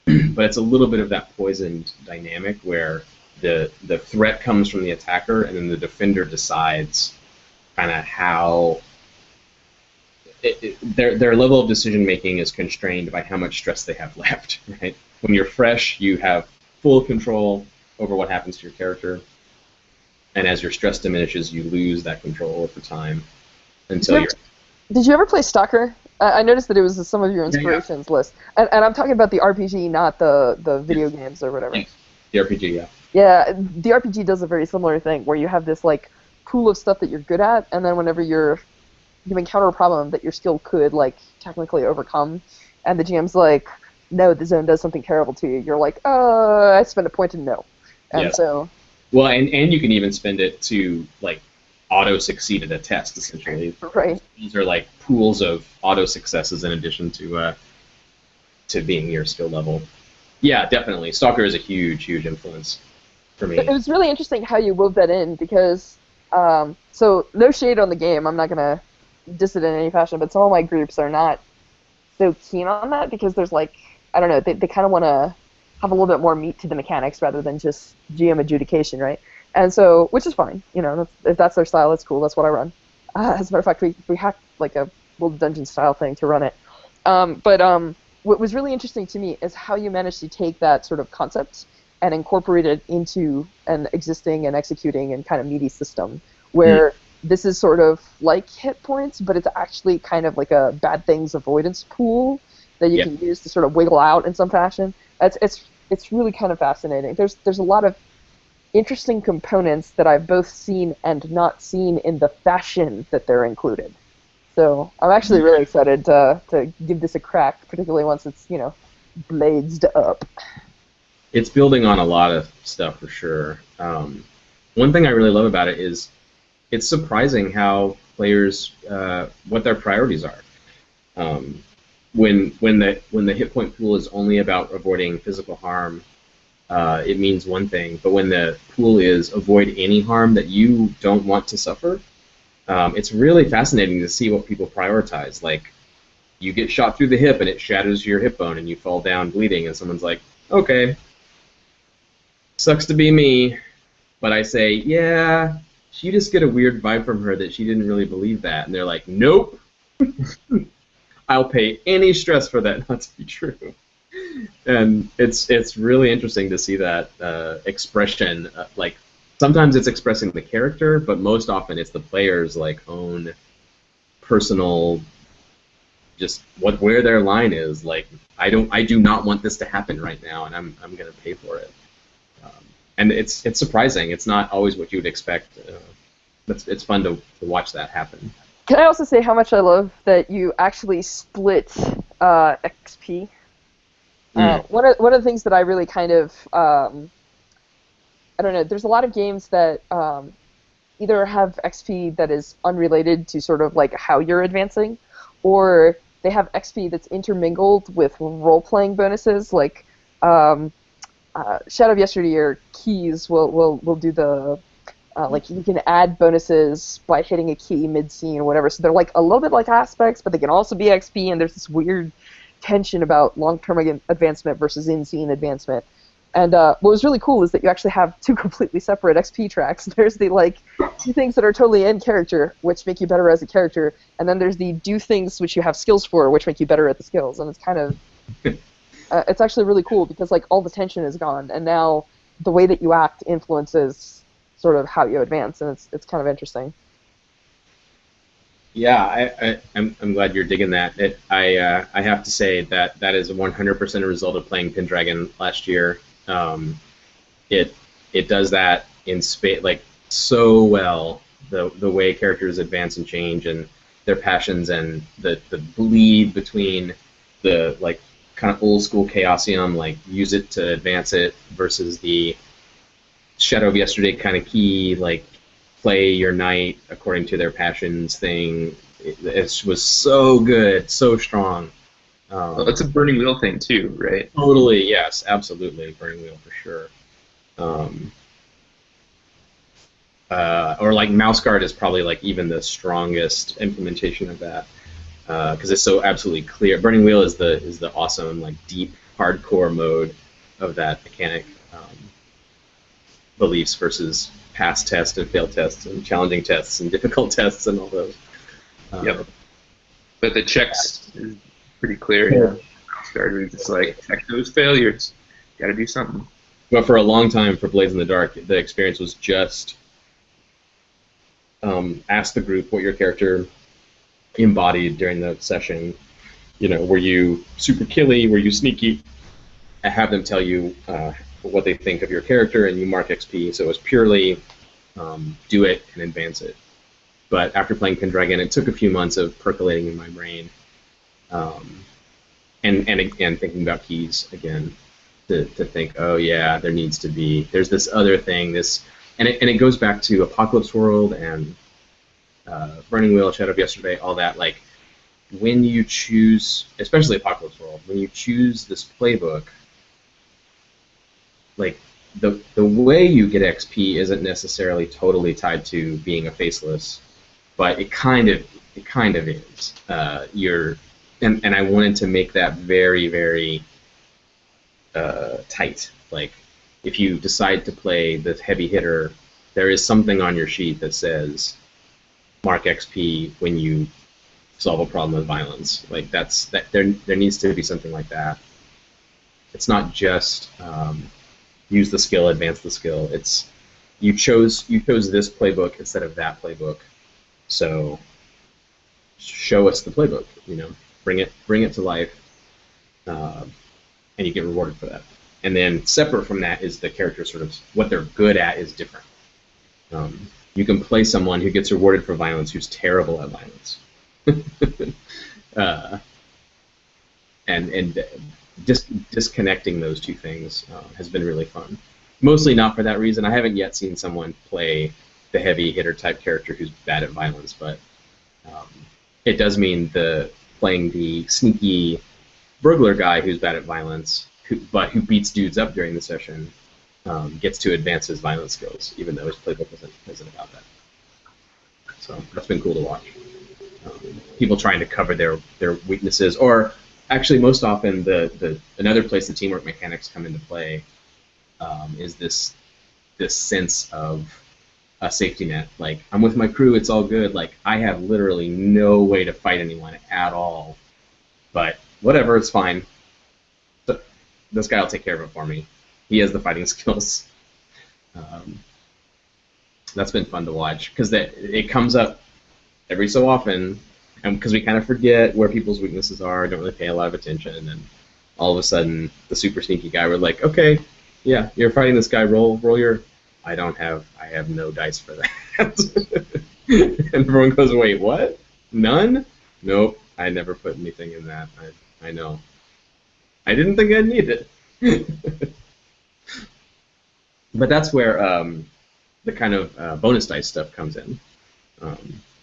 But it's a little bit of that poisoned dynamic where the threat comes from the attacker and then the defender decides kind of how their level of decision making is constrained by how much stress they have left. Right? When you're fresh, you have full control over what happens to your character, and as your stress diminishes, you lose that control over time until you're.
Did you ever play Stalker? I noticed that it was some of your inspirations list, and I'm talking about the RPG, not the video games or whatever.
The RPG, yeah.
Yeah, the RPG does a very similar thing where you have this like pool of stuff that you're good at, and then whenever you encounter a problem that your skill could like technically overcome, and the GM's like, no, the zone does something terrible to you. You're like, I spend a point and no, and so.
Well, and you can even spend it to like auto succeed at a test essentially.
Right.
These are like pools of auto successes in addition to being your skill level. Yeah, definitely. Stalker is a huge influence for me.
It was really interesting how you wove that in because, so no shade on the game. I'm not gonna diss it in any fashion, but some of my groups are not so keen on that because there's like, I don't know, they kind of want to have a little bit more meat to the mechanics rather than just GM adjudication, right? And so, which is fine, you know, if that's their style, that's cool. That's what I run. As a matter of fact, we hacked like a World Dungeon style thing to run it. But what was really interesting to me is how you managed to take that sort of concept and incorporate it into an existing and executing and kind of meaty system where this is sort of like hit points, but it's actually kind of like a bad things avoidance pool that you can use to sort of wiggle out in some fashion. It's really kind of fascinating. There's a lot of interesting components that I've both seen and not seen in the fashion that they're included. So I'm actually really excited to give this a crack, particularly once it's, you know, bladesed up.
It's building on a lot of stuff for sure. One thing I really love about it is it's surprising how players what their priorities are. When the hit point pool is only about avoiding physical harm, it means one thing. But when the pool is avoid any harm that you don't want to suffer, it's really fascinating to see what people prioritize. Like, you get shot through the hip and it shatters your hip bone and you fall down bleeding, and someone's like, okay, sucks to be me. But I say, yeah, you just get a weird vibe from her that she didn't really believe that. And they're like, nope. I'll pay any stress for that not to be true. And it's really interesting to see that expression. Like, sometimes it's expressing the character, but most often it's the player's like own personal, just where their line is. Like, I do not want this to happen right now, and I'm gonna pay for it. And it's surprising. It's not always what you would expect. It's fun to watch that happen.
Can I also say how much I love that you actually split XP? One of the things that I really kind of I don't know. There's a lot of games that either have XP that is unrelated to sort of like how you're advancing, or they have XP that's intermingled with role-playing bonuses. Like Shadow of Yesteryear keys will do the like you can add bonuses by hitting a key mid-scene or whatever. So they're like a little bit like aspects, but they can also be XP. And there's this weird tension about long-term advancement versus in-scene advancement. And what was really cool is that you actually have two completely separate XP tracks. There's the like two things that are totally in character, which make you better as a character, and then there's the do things which you have skills for, which make you better at the skills. And it's kind of it's actually really cool because like all the tension is gone, and now the way that you act influences sort of how you advance, and it's kind of interesting.
Yeah, I'm glad you're digging that. I have to say that is 100% a result of playing Pendragon last year. It does that in like so well, the way characters advance and change and their passions and the bleed between the like kind of old school Chaosium, like use it to advance it, versus the Shadow of Yesterday kind of key, like play your knight according to their passions thing. It was so good, so strong.
Well, it's a Burning Wheel thing too, right?
Totally, yes, absolutely, Burning Wheel for sure. or like mouse guard is probably like even the strongest implementation of that because it's so absolutely clear. Burning wheel is the awesome like deep hardcore mode of that mechanic. Beliefs versus pass test and fail tests and challenging tests and difficult tests and all those.
Yep. But the checks is pretty clear. Yeah. Started just like check those failures. Got to do something.
But for a long time, for Blades in the Dark, the experience was just ask the group what your character embodied during the session. You know, were you super killy? Were you sneaky? Have them tell you what they think of your character, and you mark XP. So it was purely do it and advance it. But after playing Pendragon, it took a few months of percolating in my brain, and again thinking about keys again, to think, oh yeah, there's this other thing, and it goes back to Apocalypse World and Burning Wheel, Shadow of Yesterday, all that. Like when you choose, especially Apocalypse World, when you choose this playbook, like the way you get XP isn't necessarily totally tied to being a faceless, but it kind of is. And I wanted to make that very, very tight. Like if you decide to play the heavy hitter, there is something on your sheet that says mark XP when you solve a problem with violence. Like there needs to be something like that. It's not just use the skill, advance the skill. It's you chose this playbook instead of that playbook. So show us the playbook. You know, bring it to life, and you get rewarded for that. And then separate from that is the character sort of what they're good at is different. You can play someone who gets rewarded for violence who's terrible at violence. And disconnecting those two things has been really fun. Mostly not for that reason. I haven't yet seen someone play the heavy hitter type character who's bad at violence, but it does mean playing the sneaky burglar guy who's bad at violence, but who beats dudes up during the session, gets to advance his violence skills, even though his playbook isn't about that. So that's been cool to watch. People trying to cover their weaknesses, or actually most often another place the teamwork mechanics come into play is this sense of a safety net. Like, I'm with my crew, it's all good. Like, I have literally no way to fight anyone at all, but whatever, it's fine. This guy will take care of it for me. He has the fighting skills. That's been fun to watch because it comes up every so often, and because we kind of forget where people's weaknesses are, don't really pay a lot of attention, and then all of a sudden the super sneaky guy, we're like, okay, yeah, you're fighting this guy. Roll your. I have no dice for that. And everyone goes, wait, what? None? Nope, I never put anything in that. I know. I didn't think I'd need it. But that's where the kind of bonus dice stuff comes in.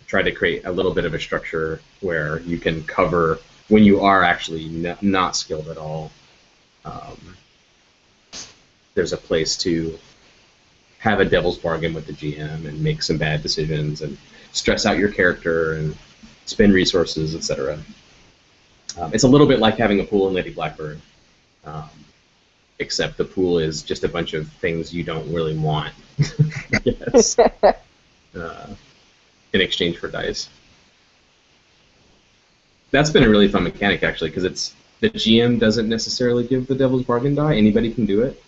Try to create a little bit of a structure where you can cover when you are actually not skilled at all. There's a place to have a devil's bargain with the GM and make some bad decisions and stress out your character and spend resources, etc. It's a little bit like having a pool in Lady Blackbird, except the pool is just a bunch of things you don't really want, yes, in exchange for dice. That's been a really fun mechanic, actually, because the GM doesn't necessarily give the devil's bargain die. Anybody can do it.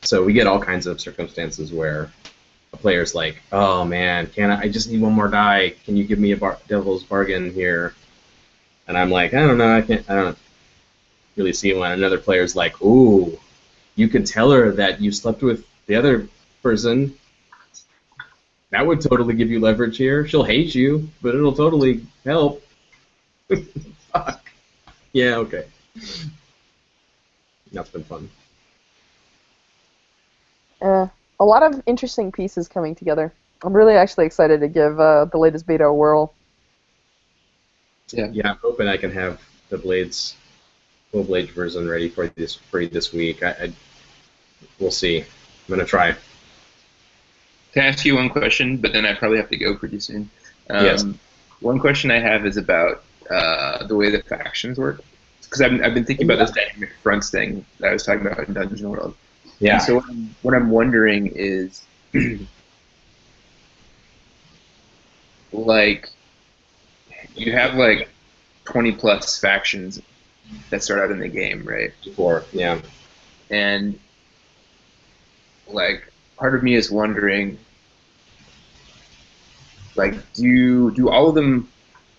So we get all kinds of circumstances where a player's like, "Oh man, I just need one more die. Can you give me a devil's bargain here?" And I'm like, "I don't know. I don't really see one." Another player's like, "Ooh, you could tell her that you slept with the other person. That would totally give you leverage here. She'll hate you, but it'll totally help." Fuck. Yeah. Okay. That's been fun.
A lot of interesting pieces coming together. I'm really actually excited to give the latest beta a whirl.
Yeah, I'm hoping I can have the full Blades version ready for you this week. We'll see. I'm gonna try.
to ask you one question, but then I probably have to go pretty soon.
Yes.
One question I have is about the way the factions work, because I've been thinking about this dynamic fronts thing that I was talking about in Dungeon World.
Yeah.
And so what I'm wondering is, like, you have like 20 plus factions that start out in the game, right?
Before, yeah.
And like, part of me is wondering, like, do all of them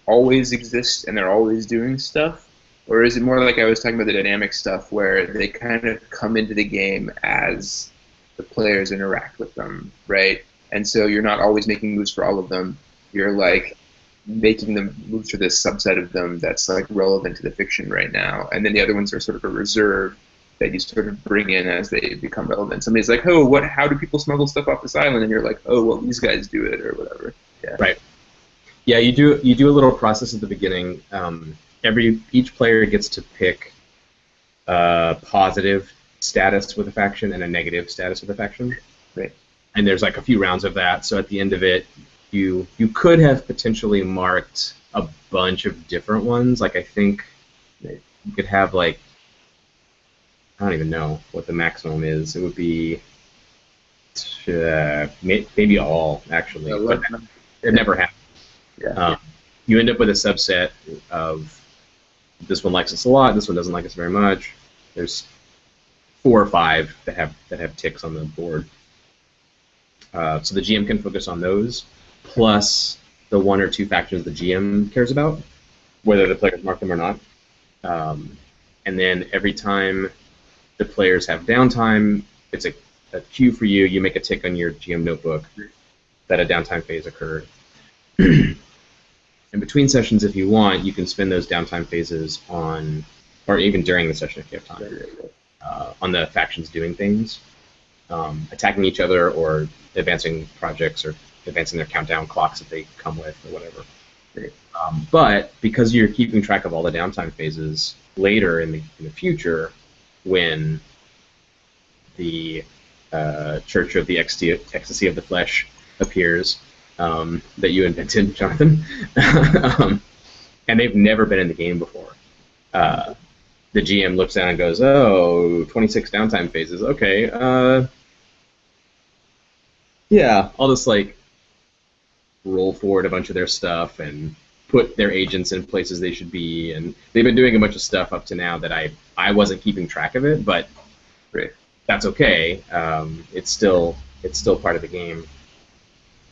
always exist and they're always doing stuff? Or is it more like I was talking about the dynamic stuff where they kind of come into the game as the players interact with them, right? And so you're not always making moves for all of them. You're like making them move to this subset of them that's like relevant to the fiction right now. And then the other ones are sort of a reserve that you sort of bring in as they become relevant. Somebody's like, oh, how do people smuggle stuff off this island? And you're like, oh, well, these guys do it or whatever. Yeah.
Right. Yeah, you do a little process at the beginning. Each player gets to pick a positive status with a faction and a negative status with a faction.
Right.
And there's like a few rounds of that. So at the end of it, you could have potentially marked a bunch of different ones. Like I think you could have like, I don't even know what the maximum is. It would be maybe all actually, but it never happens.
Yeah.
You end up with a subset of this one likes us a lot, this one doesn't like us very much. There's 4 or 5 that have ticks on the board. So the GM can focus on those, plus the 1 or 2 factions the GM cares about, whether the players mark them or not. And then every time the players have downtime, it's a cue for you. You make a tick on your GM notebook that a downtime phase occurred. In between sessions, if you want, you can spend those downtime phases on, or even during the session if you have time, on the factions doing things, attacking each other or advancing projects or advancing their countdown clocks that they come with or whatever. But because you're keeping track of all the downtime phases later in the future, when the Church of the Ecstasy of the Flesh appears, that you invented, Jonathan, and they've never been in the game before. The GM looks down and goes, oh, 26 downtime phases, okay, yeah, I'll just like roll forward a bunch of their stuff and put their agents in places they should be, and they've been doing a bunch of stuff up to now that I wasn't keeping track of it, but that's okay. It's still part of the game.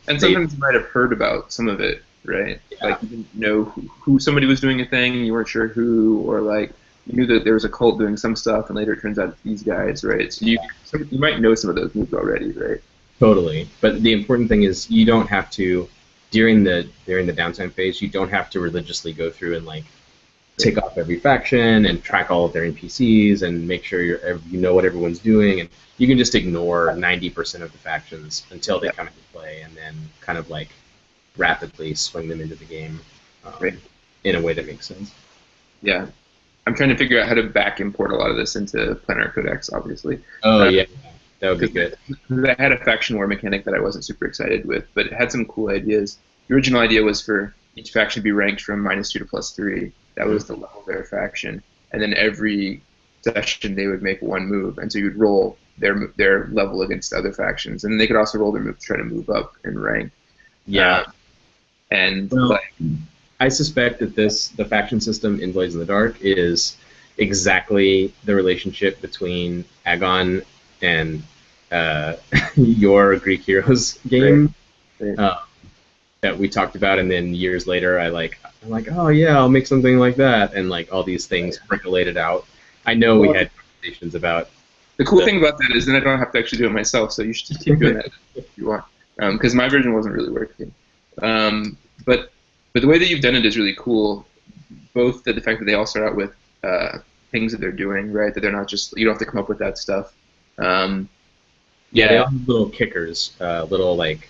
And sometimes you might have heard about some of it, right? Yeah. Like you didn't know who somebody was doing a thing, you weren't sure who, or like you knew that there was a cult doing some stuff, and later it turns out it's these guys, right? So you might know some of those moves already, right?
Totally. But the important thing is you don't have to, during the downtime phase, you don't have to religiously go through and like tick off every faction and track all of their NPCs and make sure you know what everyone's doing, and you can just ignore 90% of the factions until they come into play, and then kind of like rapidly swing them into the game in a way that makes sense.
Yeah, I'm trying to figure out how to back import a lot of this into Planar Codex, obviously.
Oh yeah, that would be good.
I had a faction war mechanic that I wasn't super excited with, but it had some cool ideas. The original idea was for each faction to be ranked from -2 to +3. That was the level of their faction, and then every session they would make one move, and so you'd roll their level against other factions, and they could also roll their move to try to move up in rank.
Yeah,
and
well, I suspect that the faction system in Blades in the Dark is exactly the relationship between Agon and your Greek Heroes game.
Right.
That we talked about, and then years later I'm like, oh yeah, I'll make something like that, and like all these things percolated out. I know we had conversations about.
The cool thing about that is then I don't have to actually do it myself, so you should just keep doing that if you want, because my version wasn't really working. But the way that you've done it is really cool. Both the fact that they all start out with things that they're doing, right? That they're not just, you don't have to come up with that stuff.
Yeah, they all have little kickers, little like.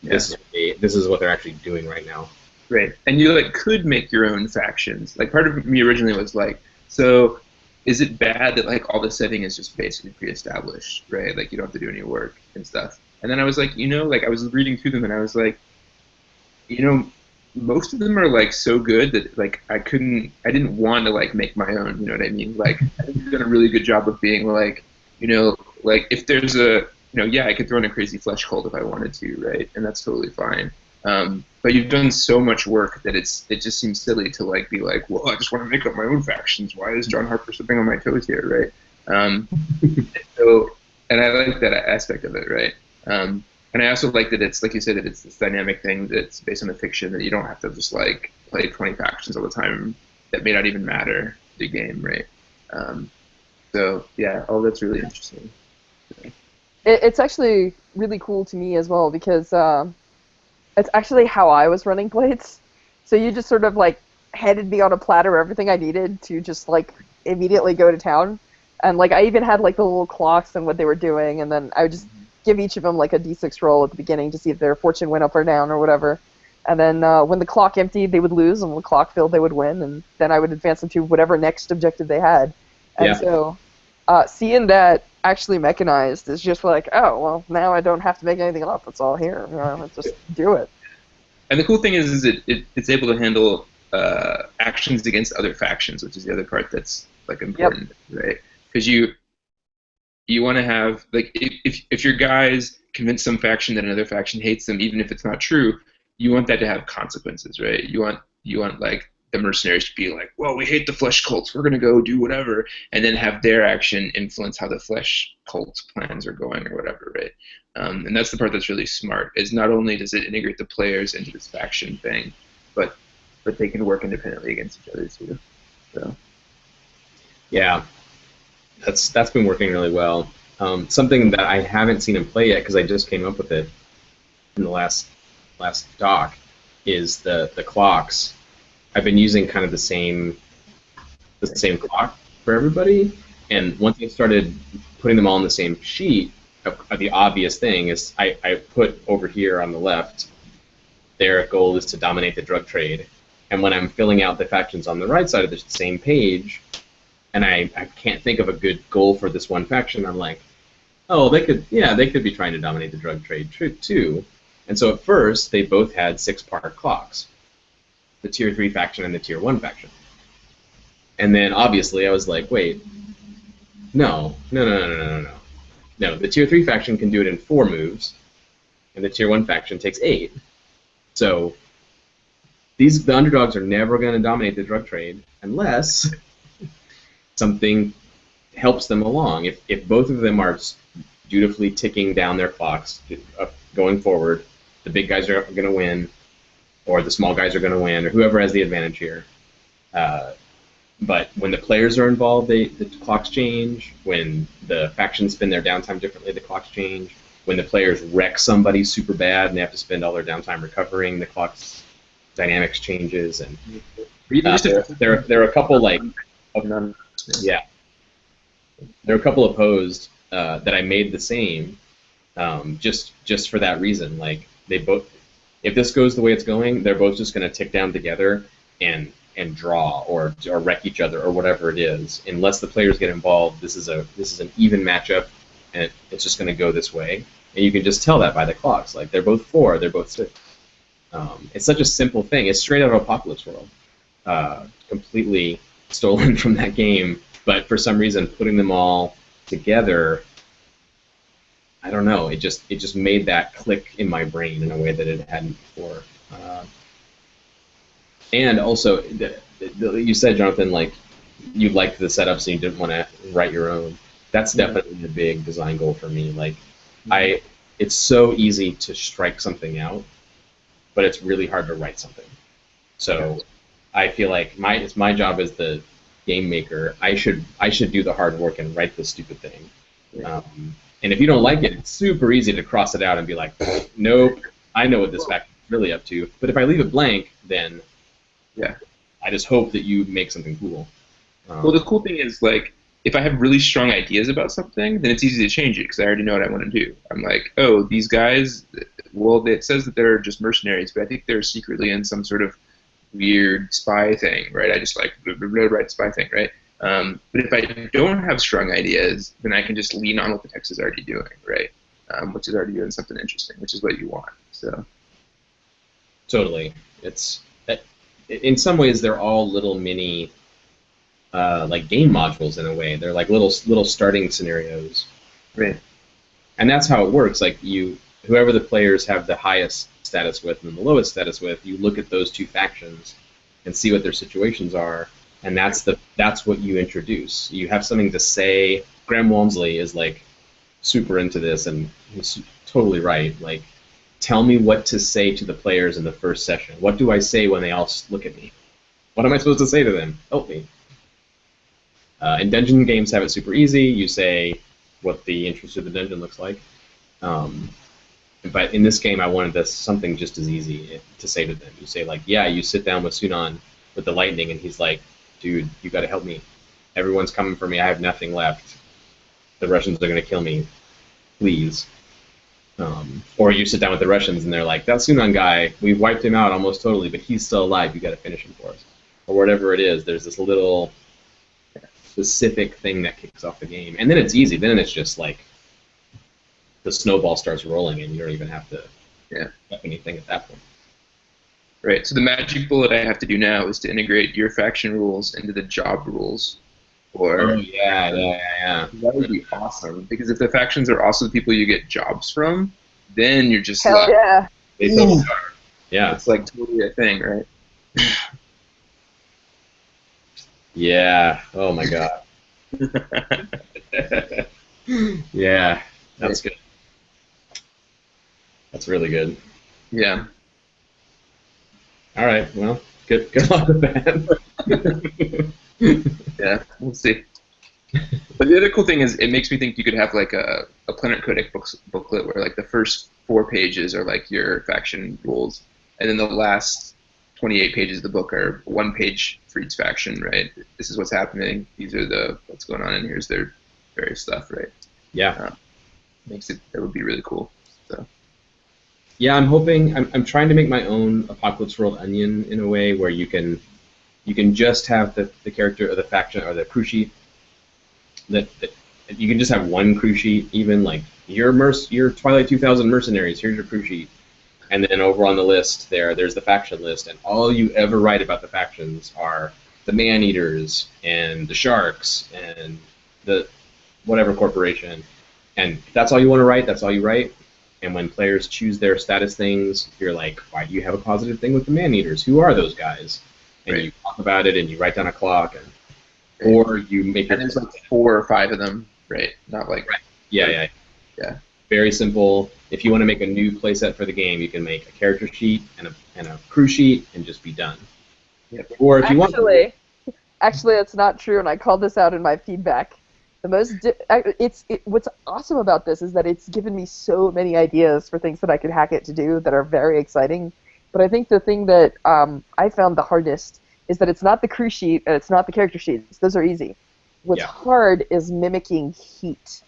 This is what they're actually doing right now.
Right, and you like could make your own factions. Like part of me originally was like, so is it bad that like all the setting is just basically pre-established, right? Like you don't have to do any work and stuff. And then I was like, like I was reading through them and I was like, you know, most of them are like so good that like I didn't want to like make my own. You know what I mean? Like I think you've done a really good job of being like, like if there's yeah, I could throw in a crazy flesh cult if I wanted to, right? And that's totally fine. But you've done so much work that it just seems silly to like be like, well, I just want to make up my own factions. Why is John Harper stepping on my toes here, right? So, and I like that aspect of it, right? And I also like that it's, like you said, that it's this dynamic thing that's based on a fiction that you don't have to just like play 20 factions all the time that may not even matter to the game, right? So yeah, all that's really interesting.
It's actually really cool to me as well because it's actually how I was running Blades. So you just sort of like handed me on a platter everything I needed to just like immediately go to town. And like I even had like the little clocks and what they were doing, and then I would just give each of them like a d6 roll at the beginning to see if their fortune went up or down or whatever. And then when the clock emptied, they would lose, and when the clock filled, they would win. And then I would advance them to whatever next objective they had. And so seeing that actually mechanized is just like, oh, well, now I don't have to make anything up. It's all here. Let's just do it.
And the cool thing is it's able to handle actions against other factions, which is the other part that's like important, right? Because you want to have like if your guys convince some faction that another faction hates them, even if it's not true, you want that to have consequences, right? You want like the mercenaries to be like, well, we hate the flesh cults, we're gonna go do whatever, and then have their action influence how the flesh cult's plans are going or whatever, right? And that's the part that's really smart. Is not only does it integrate the players into this faction thing, but they can work independently against each other too. So
yeah. That's been working really well. Something that I haven't seen him play yet because I just came up with it in the last doc is the clocks. I've been using kind of the same clock for everybody, and once I started putting them all on the same sheet, the obvious thing is I put over here on the left, their goal is to dominate the drug trade, and when I'm filling out the factions on the right side of the same page, and I can't think of a good goal for this one faction, I'm like, oh, they could be trying to dominate the drug trade too. And so at first, they both had 6-part clocks, the Tier 3 faction and the Tier 1 faction. And then obviously I was like, wait, no, the Tier 3 faction can do it in 4 moves, and the Tier 1 faction takes 8. So the underdogs are never going to dominate the drug trade unless something helps them along. If both of them are dutifully ticking down their clocks going forward, the big guys are going to win, or the small guys are going to win, or whoever has the advantage here. But when the players are involved, the clocks change. When the factions spend their downtime differently, the clocks change. When the players wreck somebody super bad and they have to spend all their downtime recovering, the clock's dynamics changes. And there are a couple like there are a couple opposed that I made the same, just for that reason. Like they both, if this goes the way it's going, they're both just going to tick down together and draw or wreck each other or whatever it is. Unless the players get involved, this is an even matchup, and it's just going to go this way. And you can just tell that by the clocks. Like they're both 4, they're both 6. It's such a simple thing. It's straight out of Apocalypse World, completely stolen from that game. But for some reason, putting them all together, I don't know. It just made that click in my brain in a way that it hadn't before. And also, you said, Jonathan, like you liked the setups and you didn't want to write your own. That's definitely a big design goal for me. Like, it's so easy to strike something out, but it's really hard to write something. So I feel like it's my job as the game maker. I should do the hard work and write the stupid thing. And if you don't like it, it's super easy to cross it out and be like, nope, I know what this fact is really up to. But if I leave it blank, then I just hope that you make something cool.
Well, the cool thing is, like, if I have really strong ideas about something, then it's easy to change it because I already know what I want to do. I'm like, oh, these guys, well, it says that they're just mercenaries, but I think they're secretly in some sort of weird spy thing, right? I just like write spy thing, right? But if I don't have strong ideas, then I can just lean on what the text is already doing, right? which is already doing something interesting, which is what you want. So
Totally. It's in some ways they're all little mini like game modules in a way. They're like little starting scenarios.
right.
And that's how it works. Like whoever the players have the highest status with and the lowest status with, you look at those two factions and see what their situations are, and that's what you introduce. You have something to say. Graham Walmsley is like super into this, and he's totally right. Like, tell me what to say to the players in the first session. What do I say when they all look at me? What am I supposed to say to them? Help me. And dungeon games have it super easy. You say what the interest of the dungeon looks like. But in this game, I wanted this something just as easy to say to them. You say, like, yeah, you sit down with Sunan with the lightning, and he's like, dude, you got to help me. Everyone's coming for me. I have nothing left. The Russians are going to kill me. Please. Or you sit down with the Russians, and they're like, that Sunan guy, we've wiped him out almost totally, but he's still alive. You got to finish him for us. Or whatever it is. There's this little specific thing that kicks off the game. And then it's easy. Then it's just like the snowball starts rolling, and you don't even have to do anything at that point.
Right. So the magic bullet I have to do now is to integrate your faction rules into the job rules. Or
yeah.
That would be awesome, because if the factions are also the people you get jobs from, then you're just
Hell
like,
yeah.
They totally are. Yeah.
it's like totally a thing, right?
Yeah. Oh my god. Yeah. That's good. That's really good.
Yeah.
All right. Well, good luck with that.
Yeah, we'll see. But the other cool thing is, it makes me think you could have like a Planet Codec booklet where like the first 4 pages are like your faction rules, and then the last 28 pages of the book are 1 page for each faction, right? This is what's happening. These are what's going on, and here's their various stuff, right?
Yeah.
That would be really cool. So.
Yeah, I'm trying to make my own Apocalypse World onion in a way where you can just have the character or the faction or the crew sheet. That you can just have one crew sheet, even like your Twilight 2000 mercenaries. Here's your crew sheet, and then over on the list there's the faction list, and all you ever write about the factions are the man-eaters and the sharks and the whatever corporation, and if that's all you want to write, that's all you write. And when players choose their status things, you're like, why do you have a positive thing with the man-eaters? Who are those guys? And you talk about it, and you write down a clock, or you make.
And there's like 4 or 5 of them, right? Not like.
Right. Yeah. Very simple. If you want to make a new playset for the game, you can make a character sheet and a crew sheet, and just be done.
Yep.
Or if you want.
Actually, that's not true, and I called this out in my feedback. What's awesome about this is that it's given me so many ideas for things that I could hack it to do that are very exciting. But I think the thing that I found the hardest is that it's not the crew sheet and it's not the character sheets. Those are easy. What's hard is mimicking heat.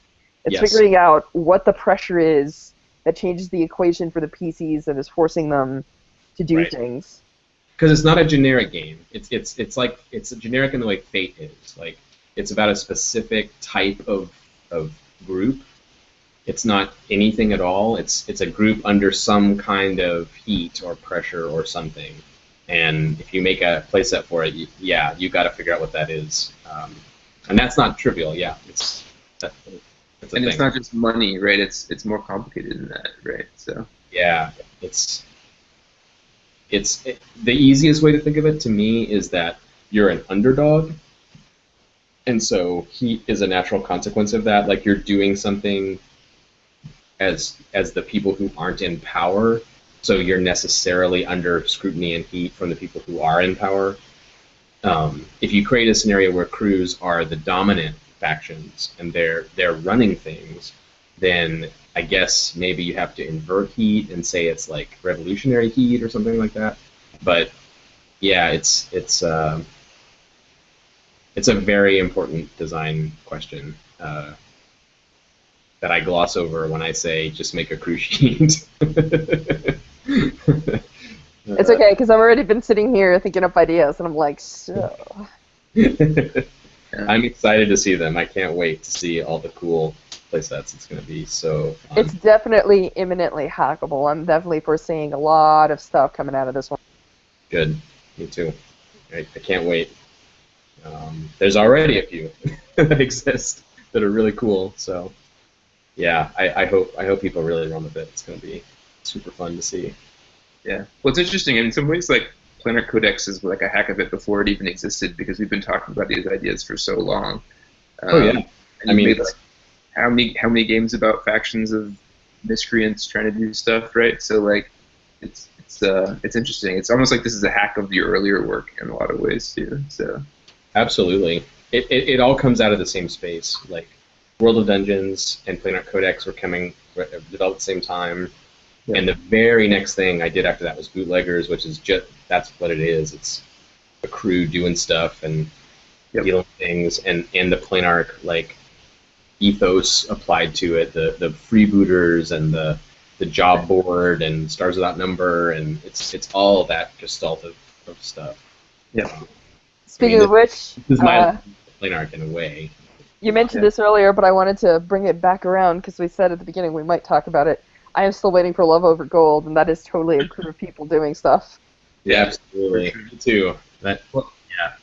It's figuring out what the pressure is that changes the equation for the PCs and is forcing them to do things.
Because it's not a generic game. It's like it's generic in the way Fate is. Like, it's about a specific type of group. It's not anything at all. It's a group under some kind of heat or pressure or something. And if you make a playset for it, you got to figure out what that is. And that's not trivial. Yeah, it's a
thing. It's not just money, right? It's more complicated than that, right? So.
Yeah, the easiest way to think of it to me is that you're an underdog. And so heat is a natural consequence of that. Like, you're doing something as the people who aren't in power, so you're necessarily under scrutiny and heat from the people who are in power. If you create a scenario where crews are the dominant factions and they're running things, then I guess maybe you have to invert heat and say it's like revolutionary heat or something like that. But yeah, it's a very important design question that I gloss over when I say just make a crew sheet.
It's okay, because I've already been sitting here thinking up ideas, and I'm like, so.
I'm excited to see them. I can't wait to see all the cool playsets. It's going to be so fun.
It's definitely imminently hackable. I'm definitely foreseeing a lot of stuff coming out of this one.
Good. Me too. I can't wait. There's already a few that exist that are really cool. So yeah, I hope people really run with it. It's going to be super fun to see.
Yeah. Well, it's interesting. In some ways, like Planar Codex is like a hack of it before it even existed, because we've been talking about these ideas for so long.
Oh yeah.
I mean, like, how many games about factions of miscreants trying to do stuff, right? So like, it's interesting. It's almost like this is a hack of your earlier work in a lot of ways too. So
absolutely, it all comes out of the same space. Like World of Dungeons and Planar Codex were developed at the same time. Yeah. And the very next thing I did after that was Bootleggers, which is that's what it is. It's a crew doing stuff and dealing with things, and the Planar like ethos applied to it, the freebooters and the job board and Stars Without Number, and it's all that gestalt of stuff.
Yeah.
Speaking of which,
this is my Planar in a way.
You mentioned this earlier, but I wanted to bring it back around because we said at the beginning we might talk about it. I am still waiting for Love Over Gold, and that is totally a crew of people doing stuff.
Yeah, absolutely. Me too.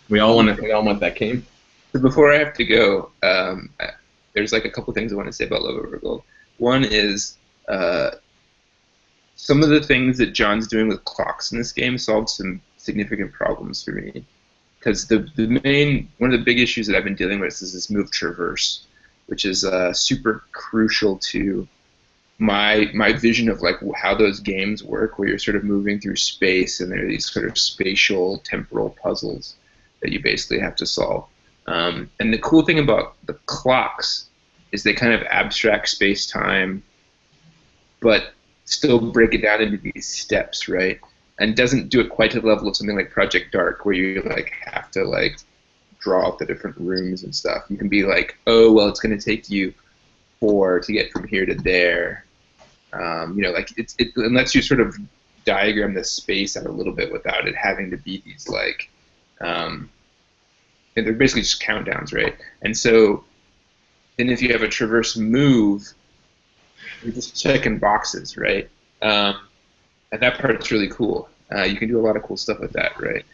We all want that game.
So before I have to go, there's like a couple things I want to say about Love Over Gold. One is some of the things that John's doing with clocks in this game solved some significant problems for me. Because one of the big issues that I've been dealing with is this move traverse, which is super crucial to my vision of like how those games work, where you're sort of moving through space and there are these sort of spatial temporal puzzles that you basically have to solve. And the cool thing about the clocks is they kind of abstract space-time, but still break it down into these steps, right? And doesn't do it quite to the level of something like Project Dark, where you like have to like draw out the different rooms and stuff. You can be like, oh well, it's going to take you 4 to get from here to there. Like it lets you sort of diagram the space out a little bit without it having to be these like, and they're basically just countdowns, right? And so then if you have a traverse move, you're just checking boxes, right? And that part's really cool. You can do a lot of cool stuff with that, right?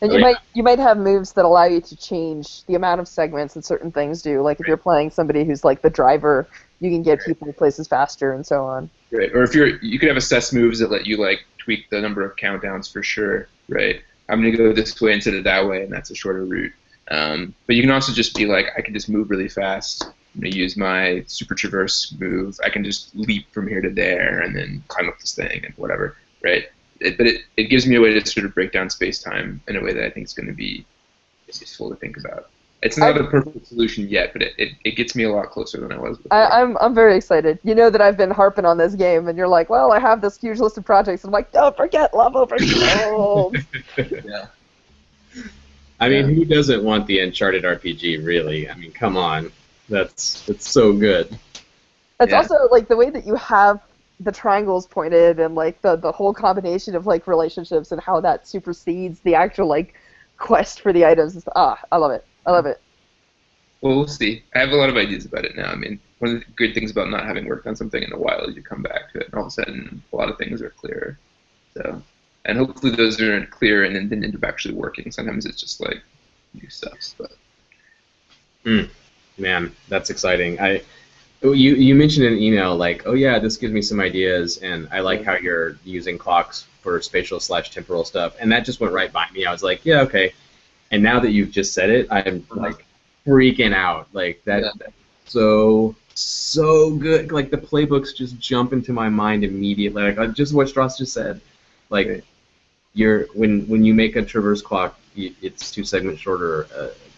And you might have moves that allow you to change the amount of segments that certain things do. Like if you're playing somebody who's like the driver, you can get people places faster and so on. Right.
Or if you could have assess moves that let you like tweak the number of countdowns for sure, right? I'm gonna go this way instead of that way, and that's a shorter route. But you can also just be like, I can just move really fast. I'm gonna use my super traverse move. I can just leap from here to there and then climb up this thing and whatever, right? But it gives me a way to sort of break down space-time in a way that I think is going to be useful to think about. It's not a perfect solution yet, but it gets me a lot closer than I was before.
I'm very excited. You know that I've been harping on this game, and you're like, well, I have this huge list of projects. I'm like, don't forget Love Over Gold.
Yeah.
I mean, who doesn't want the Uncharted RPG, really? I mean, come on. It's so good.
It's also, like, the way that you have the triangles pointed and, like, the whole combination of, like, relationships and how that supersedes the actual, like, quest for the items. I love it. I love it.
Well, we'll see. I have a lot of ideas about it now. I mean, one of the good things about not having worked on something in a while is you come back to it, and all of a sudden, a lot of things are clearer. So, and hopefully those are clear and then end up actually working. Sometimes it's just, like, new stuff. But.
Man, that's exciting. You mentioned in an email, like, oh yeah, this gives me some ideas, and I like how you're using clocks for spatial/temporal stuff, and that just went right by me. I was like, yeah, okay. And now that you've just said it, I'm like freaking out. Like that's so good. Like the playbooks just jump into my mind immediately. Like just what Stras just said. Like when you make a traverse clock, it's 2 segments shorter.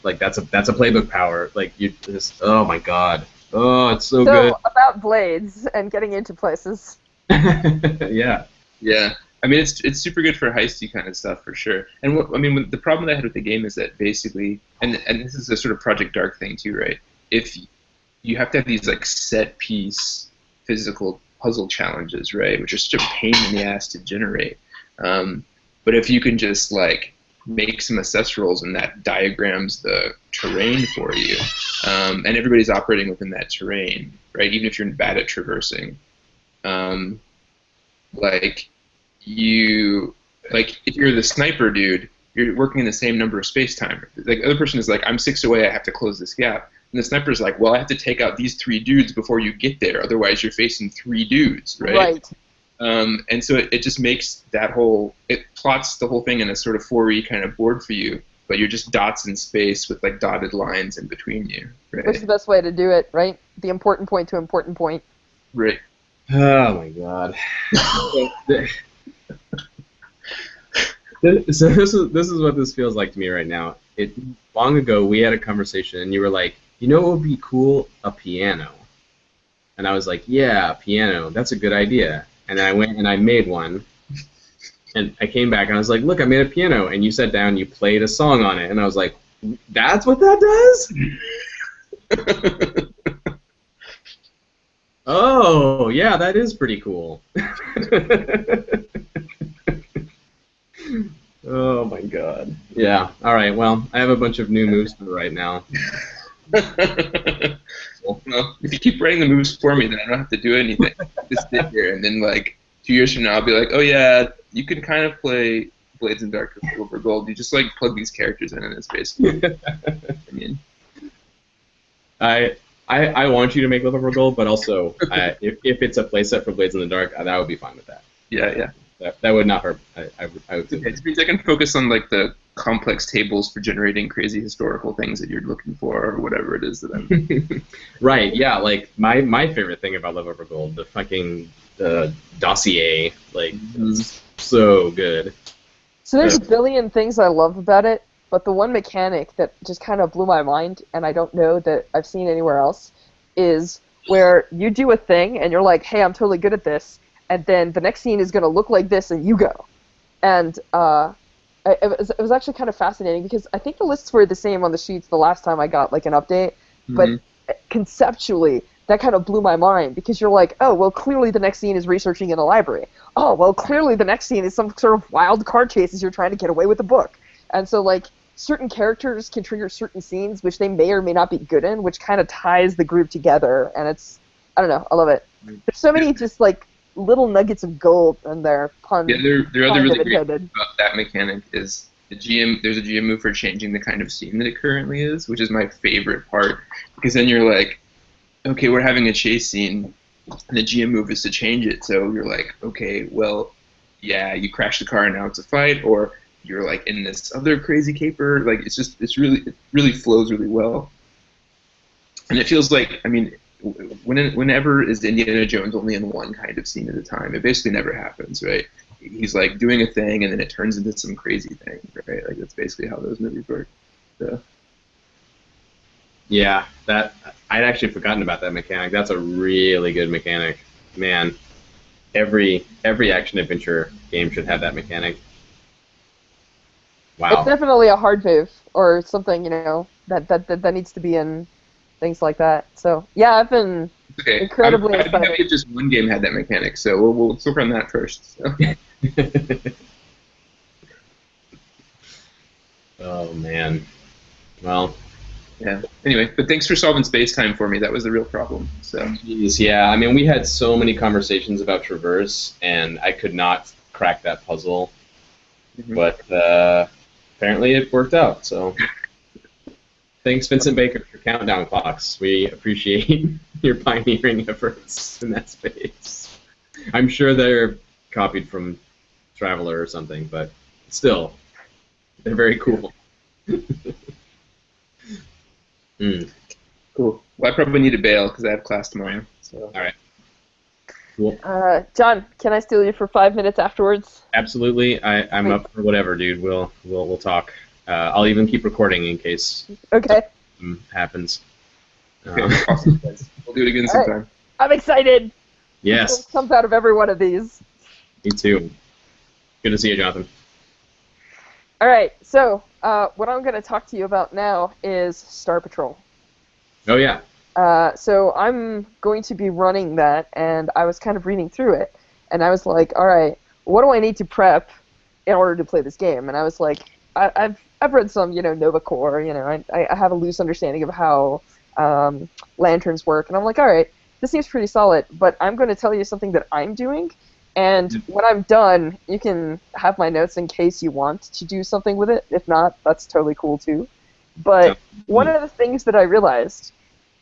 Like that's a playbook power. Like you just, oh my god. Oh, it's so good.
So about blades and getting into places.
Yeah.
Yeah. I mean, it's super good for heisty kind of stuff for sure. And the problem that I had with the game is that basically, and this is a sort of Project Dark thing too, right? If you have to have these like set piece physical puzzle challenges, right, which are such a pain in the ass to generate. But if you can just like make some assess rolls, and that diagrams the terrain for you. And everybody's operating within that terrain, right? Even if you're bad at traversing. Like if you're the sniper dude, you're working in the same number of space-time. Like the other person is like, I'm 6 away, I have to close this gap. And the sniper's like, well, I have to take out these 3 dudes before you get there, otherwise you're facing 3 dudes, right?
Right.
And so it just makes that it plots the whole thing in a sort of 4E kind of board for you, but you're just dots in space with like dotted lines in between you, right?
Which is the best way to do it, right? The important point to important point.
Right.
Oh my god. So this is what this feels like to me right now. Long ago we had a conversation and you were like, you know what would be cool? A piano. And I was like, yeah, a piano. That's a good idea. And then I went and I made one. And I came back and I was like, look, I made a piano. And you sat down and you played a song on it. And I was like, that's what that does? Oh, yeah, that is pretty cool. Oh my god. Yeah, alright, well, I have a bunch of new moves for right now.
Well, if you keep writing the moves for me, then I don't have to do anything. Just sit here, and then like 2 years from now, I'll be like, oh yeah, you can kind of play Blades in Dark or Silver Gold. You just like plug these characters in, and it's basically. I mean,
I want you to make Liverpool Gold, but also if it's a playset for Blades in the Dark, that would be fine with that.
Yeah.
That would not hurt. I would.
Okay, it means I can focus on like the complex tables for generating crazy historical things that you're looking for, or whatever it is that I'm.
Right. Yeah. Like my favorite thing about Liverpool Gold, the fucking dossier, like it's so good.
So there's a billion things I love about it, but the one mechanic that just kind of blew my mind, and I don't know that I've seen anywhere else, is where you do a thing and you're like, hey, I'm totally good at this, and then the next scene is going to look like this, and you go. And it was actually kind of fascinating, because I think the lists were the same on the sheets the last time I got like an update, but conceptually, that kind of blew my mind, because you're like, oh, well, clearly the next scene is researching in a library. Oh, well, clearly the next scene is some sort of wild card chase as you're trying to get away with the book. And so, like, certain characters can trigger certain scenes, which they may or may not be good in, which kind of ties the group together, and it's, I don't know, I love it. There's so many just, like, little nuggets of gold in there.
Yeah, the other really great thing about that mechanic is there's a GM move for changing the kind of scene that it currently is, which is my favorite part, because then you're like, okay, we're having a chase scene, and the GM move is to change it, so you're like, okay, well, yeah, you crash the car and now it's a fight, or you're like in this other crazy caper, like it really flows really well. And it feels like, I mean, whenever is Indiana Jones only in one kind of scene at a time? It basically never happens, right? He's like doing a thing and then it turns into some crazy thing, right? Like that's basically how those movies work. So.
Yeah, I'd actually forgotten about that mechanic. That's a really good mechanic. Man, every action adventure game should have that mechanic. Wow.
It's definitely a hard move, or something, you know, that needs to be in things like that. So, yeah, I've been incredibly excited.
I think just one game had that mechanic, so we'll work on that first. So.
Oh, man. Well...
Yeah. Anyway, but thanks for solving space-time for me. That was the real problem. So.
Jeez, yeah. I mean, we had so many conversations about Traverse, and I could not crack that puzzle. But apparently it worked out. So, thanks, Vincent Baker, for countdown clocks. We appreciate your pioneering efforts in that space. I'm sure they're copied from Traveler or something, but still, they're very cool.
Cool. Well, I probably need to bail because I have class tomorrow. So.
All right. Cool.
John, can I steal you for 5 minutes afterwards?
Absolutely. I'm up for whatever, dude. We'll talk. I'll even keep recording in case something happens.
Okay. Awesome. We'll do it again sometime. Right.
I'm excited.
Yes.
It comes out of every one of these.
Me too. Good to see you, Jonathan.
All right. So what I'm going to talk to you about now is Star Patrol.
Oh, yeah.
So I'm going to be running that, and I was kind of reading through it, and I was like, all right, what do I need to prep in order to play this game? And I was like, I've read some, Nova Corps. I have a loose understanding of how lanterns work, and I'm like, all right, this seems pretty solid. But I'm going to tell you something that I'm doing, and when I'm done, you can have my notes in case you want to do something with it. If not, that's totally cool too. But one of the things that I realized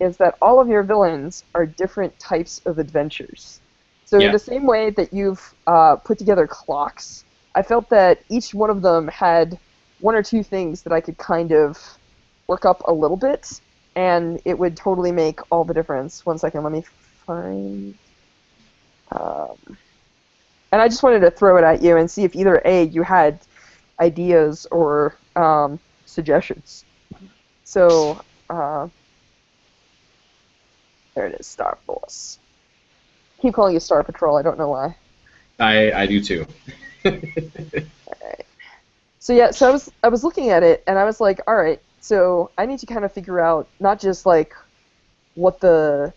is that all of your villains are different types of adventures. So in the same way that you've put together clocks, I felt that each one of them had one or two things that I could kind of work up a little bit, and it would totally make all the difference. One second, let me find... and I just wanted to throw it at you and see if either A, you had ideas or suggestions. So, there it is, Star Force. Keep calling you Star Patrol, I don't know why.
I do too.
Alright. So yeah, so I was looking at it, and I was like, alright, so I need to kind of figure out not just like what the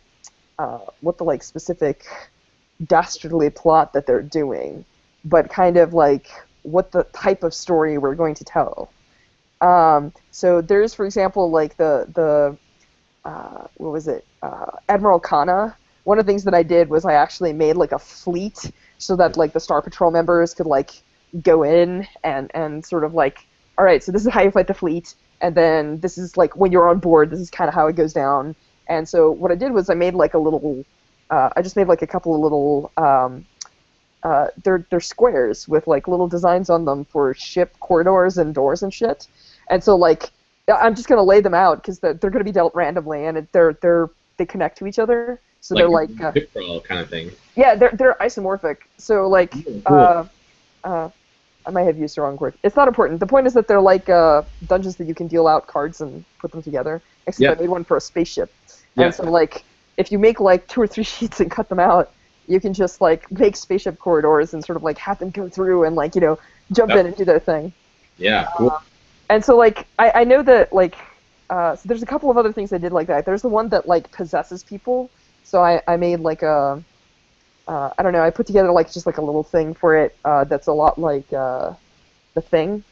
like specific dastardly plot that they're doing, but kind of like what the type of story we're going to tell. So there's, for example, like the what was it? Admiral Kana. One of the things that I did was I actually made like a fleet so that like the Star Patrol members could like go in and sort of like, all right, so this is how you fight the fleet, and then this is like when you're on board, this is kind of how it goes down. And so what I did was I made like a little, I just made like a couple of little, they're squares with like little designs on them for ship corridors and doors and shit. And so like I'm just gonna lay them out because they're gonna be dealt randomly, and they connect to each other. So they're like
crawl kind of thing.
Yeah, they're isomorphic. So like
cool.
I might have used the wrong word. It's not important. The point is that they're like dungeons that you can deal out cards and put them together. Except I made one for a spaceship. And so like if you make like 2 or 3 sheets and cut them out, you can just like make spaceship corridors and sort of like have them go through and like jump in and do their thing.
Yeah, cool.
And so like I know that like so there's a couple of other things I did like that. There's the one that like possesses people. So I made like a I don't know, I put together like just like a little thing for it that's a lot like The Thing.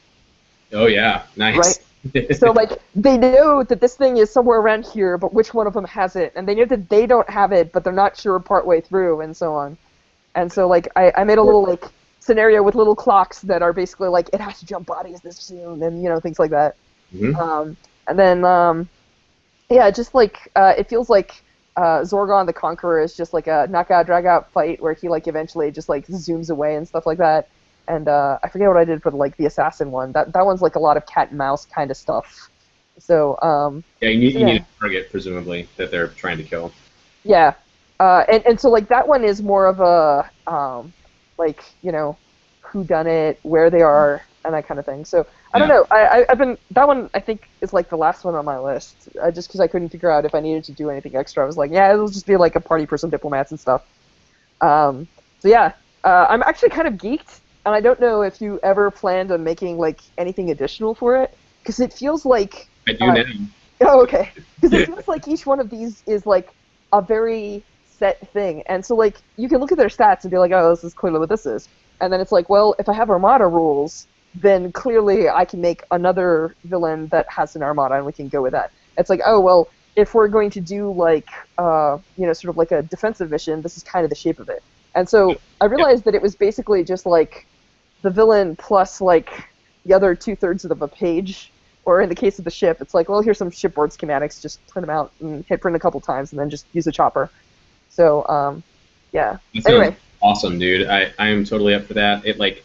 Oh yeah, nice.
Right? So like they know that this thing is somewhere around here, but which one of them has it, and they know that they don't have it, but they're not sure partway through, and so on. And so like I made a little like scenario with little clocks that are basically like it has to jump bodies this soon, and things like that.
Mm-hmm.
And then yeah, just like it feels like Zorgon the Conqueror is just like a knockout drag out fight where he like eventually just like zooms away and stuff like that. And I forget what I did for like the assassin one. That one's like a lot of cat and mouse kind of stuff. So
yeah, you need a target presumably that they're trying to kill.
Yeah, and so like that one is more of a like who done it, where they are, and that kind of thing. So I don't know. I've been that one. I think is like the last one on my list, just because I couldn't figure out if I needed to do anything extra. I was like, yeah, it'll just be like a party for some diplomats and stuff. So yeah, I'm actually kind of geeked, and I don't know if you ever planned on making like anything additional for it, because it feels like
I do now.
Oh, okay. Because it feels like each one of these is like a very set thing, and so like you can look at their stats and be like, oh, this is clearly what this is, and then it's like, well, if I have Armada rules, then clearly I can make another villain that has an Armada, and we can go with that. It's like, oh, well, if we're going to do like, sort of like a defensive mission, this is kind of the shape of it. And so I realized that it was basically just like the villain plus like the other 2/3 of a page, or in the case of the ship, it's like, well, here's some shipboard schematics, just print them out and hit print a couple times, and then just use a chopper. So, yeah. Anyway.
Awesome, dude. I am totally up for that. It like,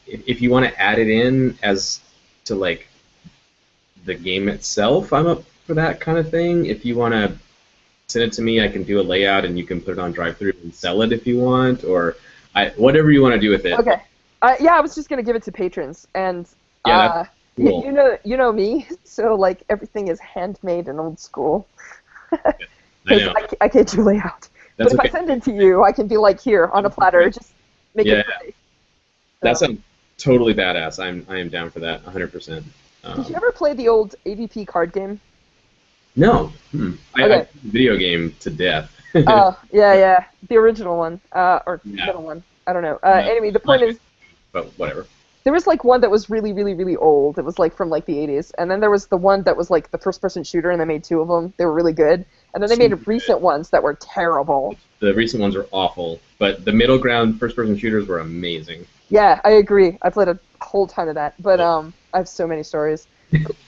if you want to add it in as to like the game itself, I'm up for that kind of thing. If you want to send it to me, I can do a layout and you can put it on drive-thru and sell it if you want, or whatever you want to do with it.
Okay. Yeah, I was just gonna give it to patrons, and
yeah, cool.
you know me, so like everything is handmade and old school.
I know.
I can't do layout.
That's
but if I send it to you, I can be like, here on a platter, just make it pretty.
That sounds totally badass. I am down for that, 100%.
Did you ever play the old AVP card game?
No. I played the video game to death.
Oh, yeah, the original one, or middle one. I don't know. Anyway, the point is.
But whatever.
there was like one that was really, really, really old. It was like from like the 80s, and then there was the one that was like the first-person shooter, and they made two of them. They were really good, and then they made recent ones that were terrible.
The recent ones are awful, but the middle ground first-person shooters were amazing.
Yeah, I agree. I played a whole ton of that, but I have so many stories.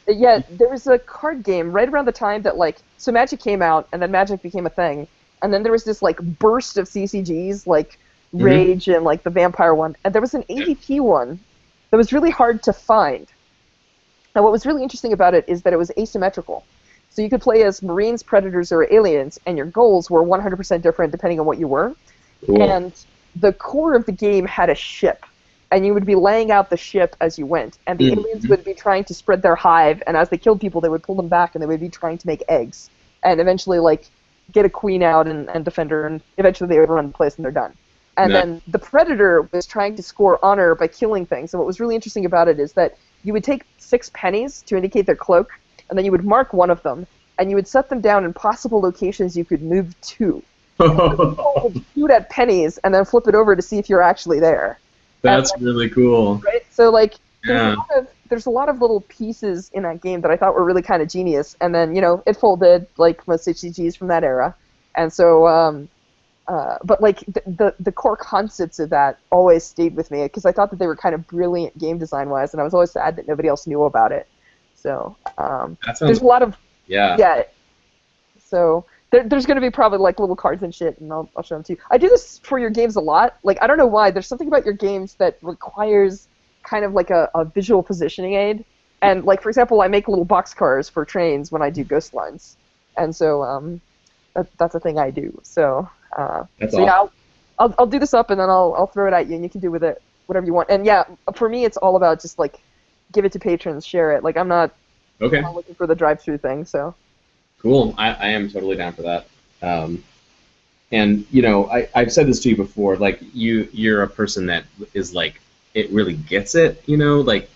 Yeah, there was a card game right around the time that like so Magic came out, and then Magic became a thing, and then there was this like burst of CCGs like Rage and like the Vampire one, and there was an AVP one that was really hard to find. And what was really interesting about it is that it was asymmetrical. So you could play as Marines, Predators, or Aliens, and your goals were 100% different depending on what you were.
Cool.
And the core of the game had a ship, and you would be laying out the ship as you went. And the aliens would be trying to spread their hive, and as they killed people, they would pull them back, and they would be trying to make eggs. And eventually, like, get a queen out and defend her, and eventually they would run the place and they're done. And then the Predator was trying to score honor by killing things. And what was really interesting about it is that you would take 6 pennies to indicate their cloak, and then you would mark one of them, and you would set them down in possible locations you could move to. Shoot at pennies, and then flip it over to see if you're actually there.
That's really cool.
Right? So, like, there's a lot of little pieces in that game that I thought were really kind of genius. And then, you know, it folded, like most CCGs from that era. And so, but like the core concepts of that always stayed with me because I thought that they were kind of brilliant game design wise, and I was always sad that nobody else knew about it. So there's a lot of So there's going to be probably like little cards and shit, and I'll show them to you. I do this for your games a lot. Like I don't know why. There's something about your games that requires kind of like a visual positioning aid. And like for example, I make little boxcars for trains when I do ghost lines, and so that's a thing I do. So. Yeah, I'll do this up and then I'll throw it at you and you can do with it whatever you want. And yeah, for me it's all about just like give it to patrons, share it. Like I'm not looking for the drive-through thing. So
cool. I am totally down for that. And you know I've said this to you before. Like you're a person that is like it really gets it. You know, like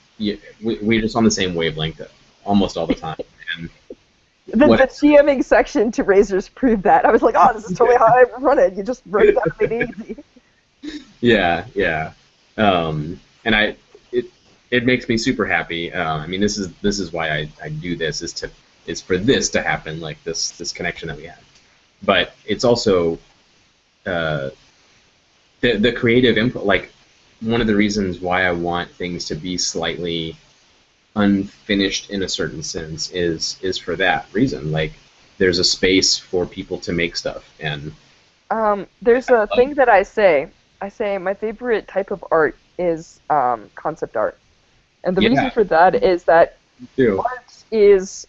we're just on the same wavelength almost all the time. And
the GMing section to Razors proved that. I was like, oh, this is totally how I run it. You just wrote it out and made it easy.
Yeah. And it makes me super happy. I mean, this is why I do this is for this to happen, like this connection that we have. But it's also the creative input. Like one of the reasons why I want things to be slightly unfinished in a certain sense is for that reason. Like there's a space for people to make stuff, and
there's a thing that I say my favorite type of art is concept art, and the reason for that is that art is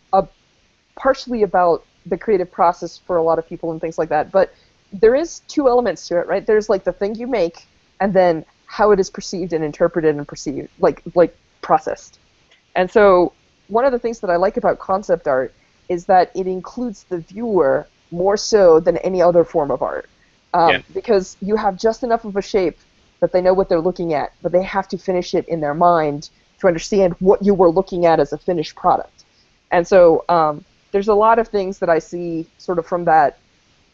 partially about the creative process for a lot of people and things like that, but there is 2 elements to it, right? There's like the thing you make and then how it is perceived and interpreted and perceived, like processed. And so one of the things that I like about concept art is that it includes the viewer more so than any other form of art. Because you have just enough of a shape that they know what they're looking at, but they have to finish it in their mind to understand what you were looking at as a finished product. And so there's a lot of things that I see sort of from that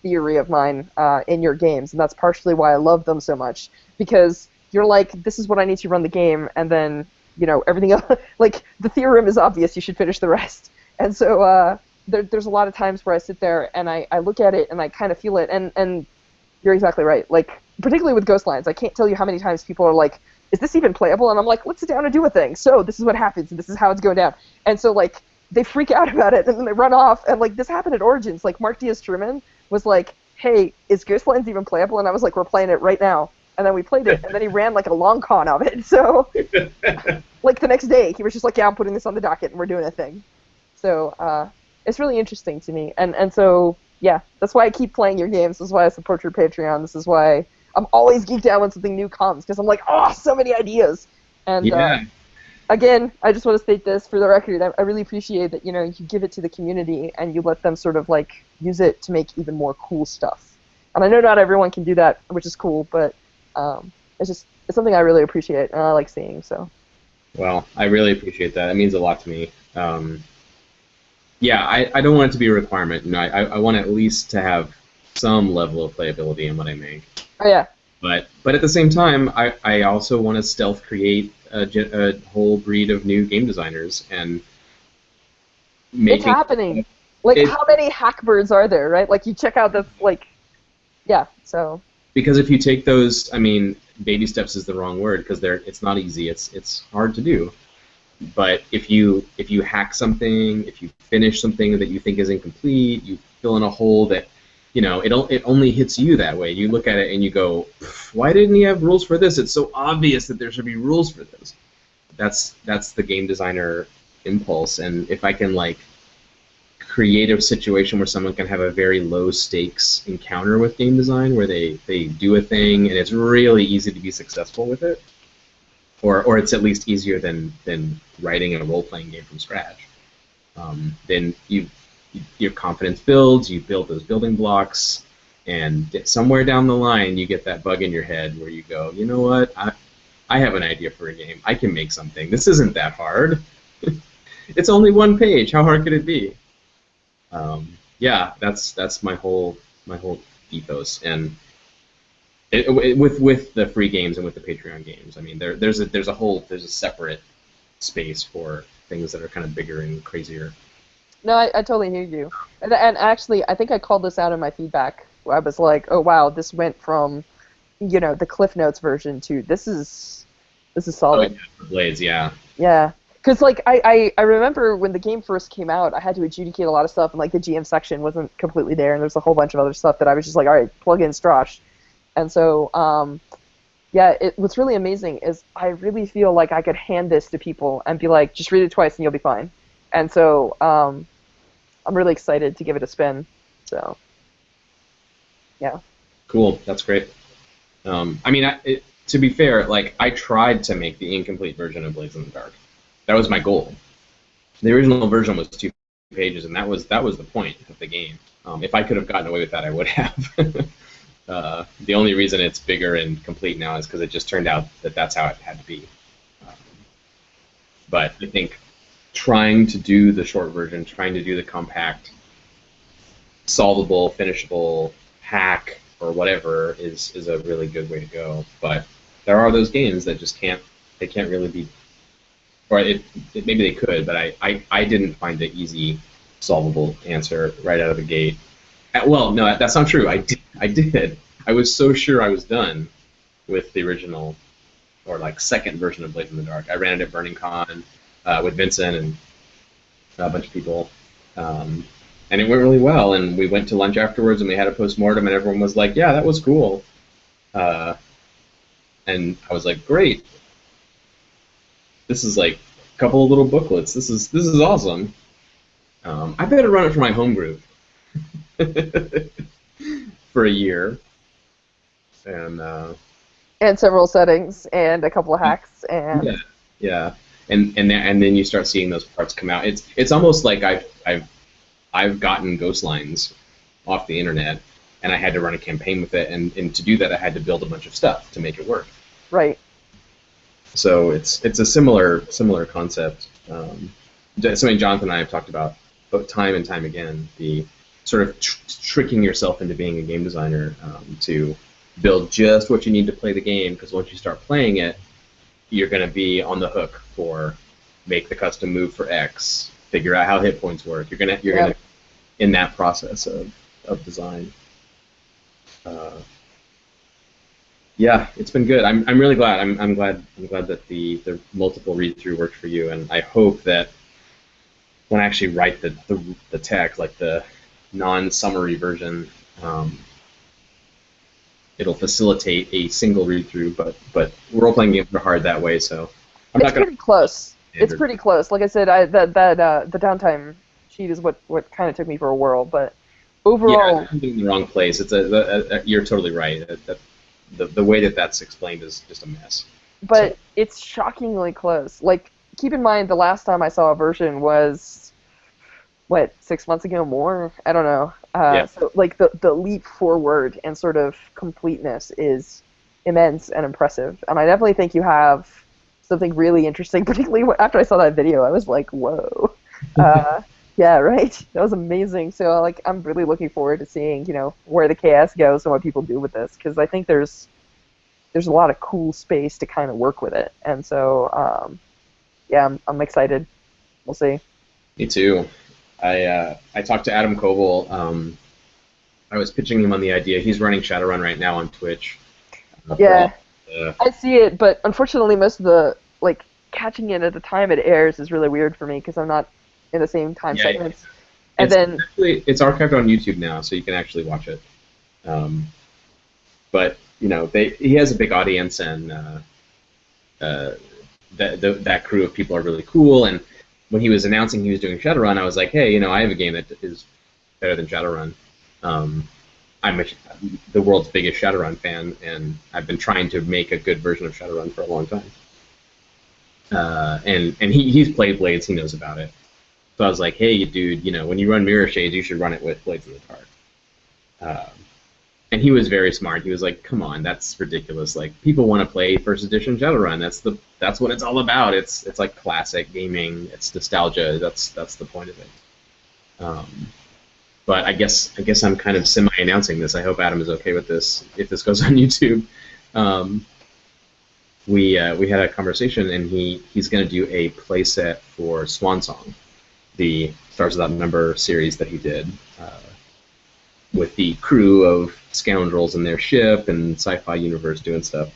theory of mine in your games, and that's partially why I love them so much, because you're like, this is what I need to run the game, and then you know, everything else, like, the theorem is obvious, you should finish the rest. And so there's a lot of times where I sit there and I look at it and I kind of feel it, and you're exactly right. Like, particularly with Ghost Lines, I can't tell you how many times people are like, is this even playable? And I'm like, let's sit down and do a thing. So this is what happens, and this is how it's going down. And so, like, they freak out about it, and then they run off, and, like, this happened at Origins. Like, Mark Diaz-Truman was like, hey, is Ghost Lines even playable? And I was like, we're playing it right now. And then we played it, and then he ran like a long con of it. So, like the next day, he was just like, yeah, I'm putting this on the docket, and we're doing a thing. So it's really interesting to me. And so, yeah, that's why I keep playing your games. This is why I support your Patreon. This is why I'm always geeked out when something new comes, because I'm like, oh, so many ideas. And again, I just want to state this for the record. I really appreciate that, you know, you give it to the community, and you let them sort of like use it to make even more cool stuff. And I know not everyone can do that, which is cool, but it's something I really appreciate and I like seeing. So,
well, I really appreciate that. It means a lot to me. Yeah, I don't want it to be a requirement. You know, I want at least to have some level of playability in what I make.
Oh yeah,
But at the same time, I also want to stealth create a whole breed of new game designers and
It's
making
happening. Like,
it,
how many hackbirds are there, right? Like, you check out this, like, yeah, so.
because if you take those, I mean, baby steps is the wrong word because it's not easy. It's hard to do. But if you hack something, if you finish something that you think is incomplete, you fill in a hole that, it only hits you that way. You look at it and you go, why didn't he have rules for this? It's so obvious that there should be rules for this. That's the game designer impulse. And if I can like create a situation where someone can have a very low stakes encounter with game design, where they do a thing and it's really easy to be successful with it, or it's at least easier than writing a role-playing game from scratch. Then your confidence builds, you build those building blocks, and somewhere down the line you get that bug in your head where you go, you know what, I have an idea for a game. I can make something. This isn't that hard. It's only one page. How hard could it be? Yeah, that's my whole ethos, and with the free games and with the Patreon games. I mean, there's a separate space for things that are kind of bigger and crazier.
No, I totally hear you. And actually, I think I called this out in my feedback. I was like, oh, wow, this went from, the Cliff Notes version to this is solid.
Oh, yeah, Blades, yeah.
Yeah. Because, like, I remember when the game first came out, I had to adjudicate a lot of stuff, and, like, the GM section wasn't completely there, and there's a whole bunch of other stuff that I was just like, all right, plug in Stras. And so, yeah, what's really amazing is I really feel like I could hand this to people and be like, just read it twice and you'll be fine. And so, I'm really excited to give it a spin. So, yeah.
Cool, that's great. I mean, to be fair, like, I tried to make the incomplete version of Blades in the Dark. That was my goal. The original version was 2 pages, and that was the point of the game. If I could have gotten away with that, I would have. The only reason it's bigger and complete now is because it just turned out that that's how it had to be. But I think trying to do the short version, trying to do the compact, solvable, finishable hack or whatever is a really good way to go. But there are those games that just can't really be, or maybe they could, but I didn't find the easy solvable answer right out of the gate. Well, no, that's not true. I did. I was so sure I was done with the original, or like second version of Blades in the Dark. I ran it at Burning Con with Vincent and a bunch of people, and it went really well. And we went to lunch afterwards, and we had a post-mortem, and everyone was like, "Yeah, that was cool." And I was like, "Great! This is like a couple of little booklets. This is awesome. I better run it for my home group." For a year, and
several settings and a couple of hacks and
yeah, and then you start seeing those parts come out. It's almost like I've gotten ghost lines off the internet, and I had to run a campaign with it, and to do that I had to build a bunch of stuff to make it work.
Right.
So it's a similar concept. Something Jonathan and I have talked about time and time again. The sort of tricking yourself into being a game designer to build just what you need to play the game, because once you start playing it, you're going to be on the hook for make the custom move for X, figure out how hit points work. You're gonna in that process of design. Yeah, it's been good. I'm really glad. I'm glad that the multiple read through worked for you, and I hope that when I actually write the tech, like the non-summary version, it'll facilitate a single read-through, but role-playing games are hard that way, so
it's pretty close. It's pretty close. Like I said, the downtime sheet is what kind of took me for a whirl, but overall,
yeah, I'm in the wrong place. It's you're totally right. The way that's explained is just a mess.
But it's shockingly close. Like, keep in mind, the last time I saw a version was 6 months ago, more? I don't know. So, like, the leap forward and sort of completeness is immense and impressive. And I definitely think you have something really interesting, particularly after I saw that video. I was like, whoa. Yeah, right? That was amazing. So, like, I'm really looking forward to seeing, where the chaos goes and what people do with this, because I think there's there's a lot of cool space to kind of work with it. And so, yeah, I'm excited. We'll see.
Me too. I talked to Adam Koval. I was pitching him on the idea. He's running Shadowrun right now on Twitch.
Yeah, I see it, but unfortunately, most of the catching it at the time it airs is really weird for me because I'm not in the same time segments. And
it's archived on YouTube now, so you can actually watch it. But he has a big audience, and that crew of people are really cool. And when he was announcing he was doing Shadowrun, I was like, hey, I have a game that is better than Shadowrun. I'm the world's biggest Shadowrun fan, and I've been trying to make a good version of Shadowrun for a long time. And he's played Blades, he knows about it. So I was like, hey, dude, when you run Mirror Shades, you should run it with Blades in the Dark. And he was very smart. He was like, come on, that's ridiculous. Like, people want to play first edition Shadowrun. That's what it's all about. It's like classic gaming. It's nostalgia. That's the point of it. But I guess I'm kind of semi-announcing this. I hope Adam is okay with this if this goes on YouTube. We had a conversation, and he's going to do a playset for Swansong, the Stars Without Number series that he did, with the crew of scoundrels in their ship and sci-fi universe doing stuff,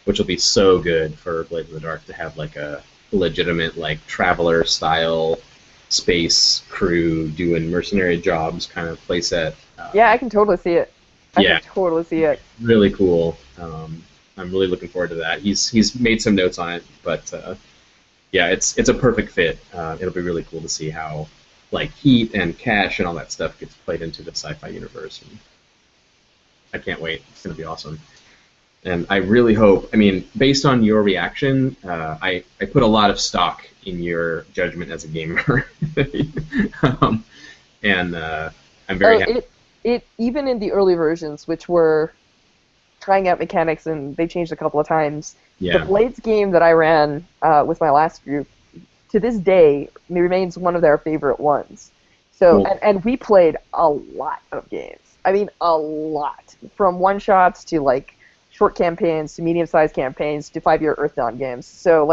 which will be so good for Blades in the Dark to have like a legitimate traveler style space crew doing mercenary jobs kind of playset.
Yeah, I can totally see it. I can totally see it.
Really cool. I'm really looking forward to that. He's made some notes on it, but yeah, it's a perfect fit. It'll be really cool to see how heat and cash and all that stuff gets played into the sci-fi universe. And I can't wait. It's going to be awesome. And I really hope, based on your reaction, I put a lot of stock in your judgment as a gamer. And I'm very happy.
It even in the early versions, which were trying out mechanics, and they changed a couple of times.
Yeah.
The Blades game that I ran with my last group, to this day, remains one of their favorite ones. So,
cool.
and we played a lot of games. A lot. From one-shots to, short campaigns to medium-sized campaigns to 5-year Earthdawn games. So,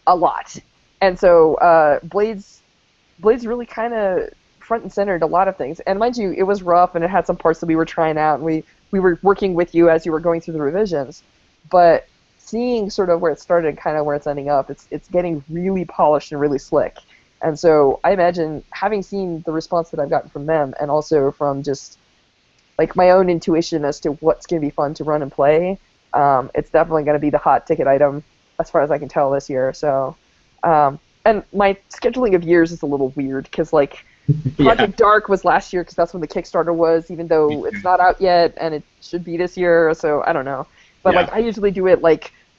a lot. And so, Blades really kind of front and centered a lot of things. And mind you, it was rough, and it had some parts that we were trying out, and we were working with you as you were going through the revisions. But seeing sort of where it started and kind of where it's ending up, it's getting really polished and really slick. And so I imagine, having seen the response that I've gotten from them, and also from just my own intuition as to what's going to be fun to run and play, it's definitely going to be the hot ticket item as far as I can tell this year. So, and my scheduling of years is a little weird because Project Dark was last year because that's when the Kickstarter was, even though it's not out yet, and it should be this year. So I don't know. But I usually do it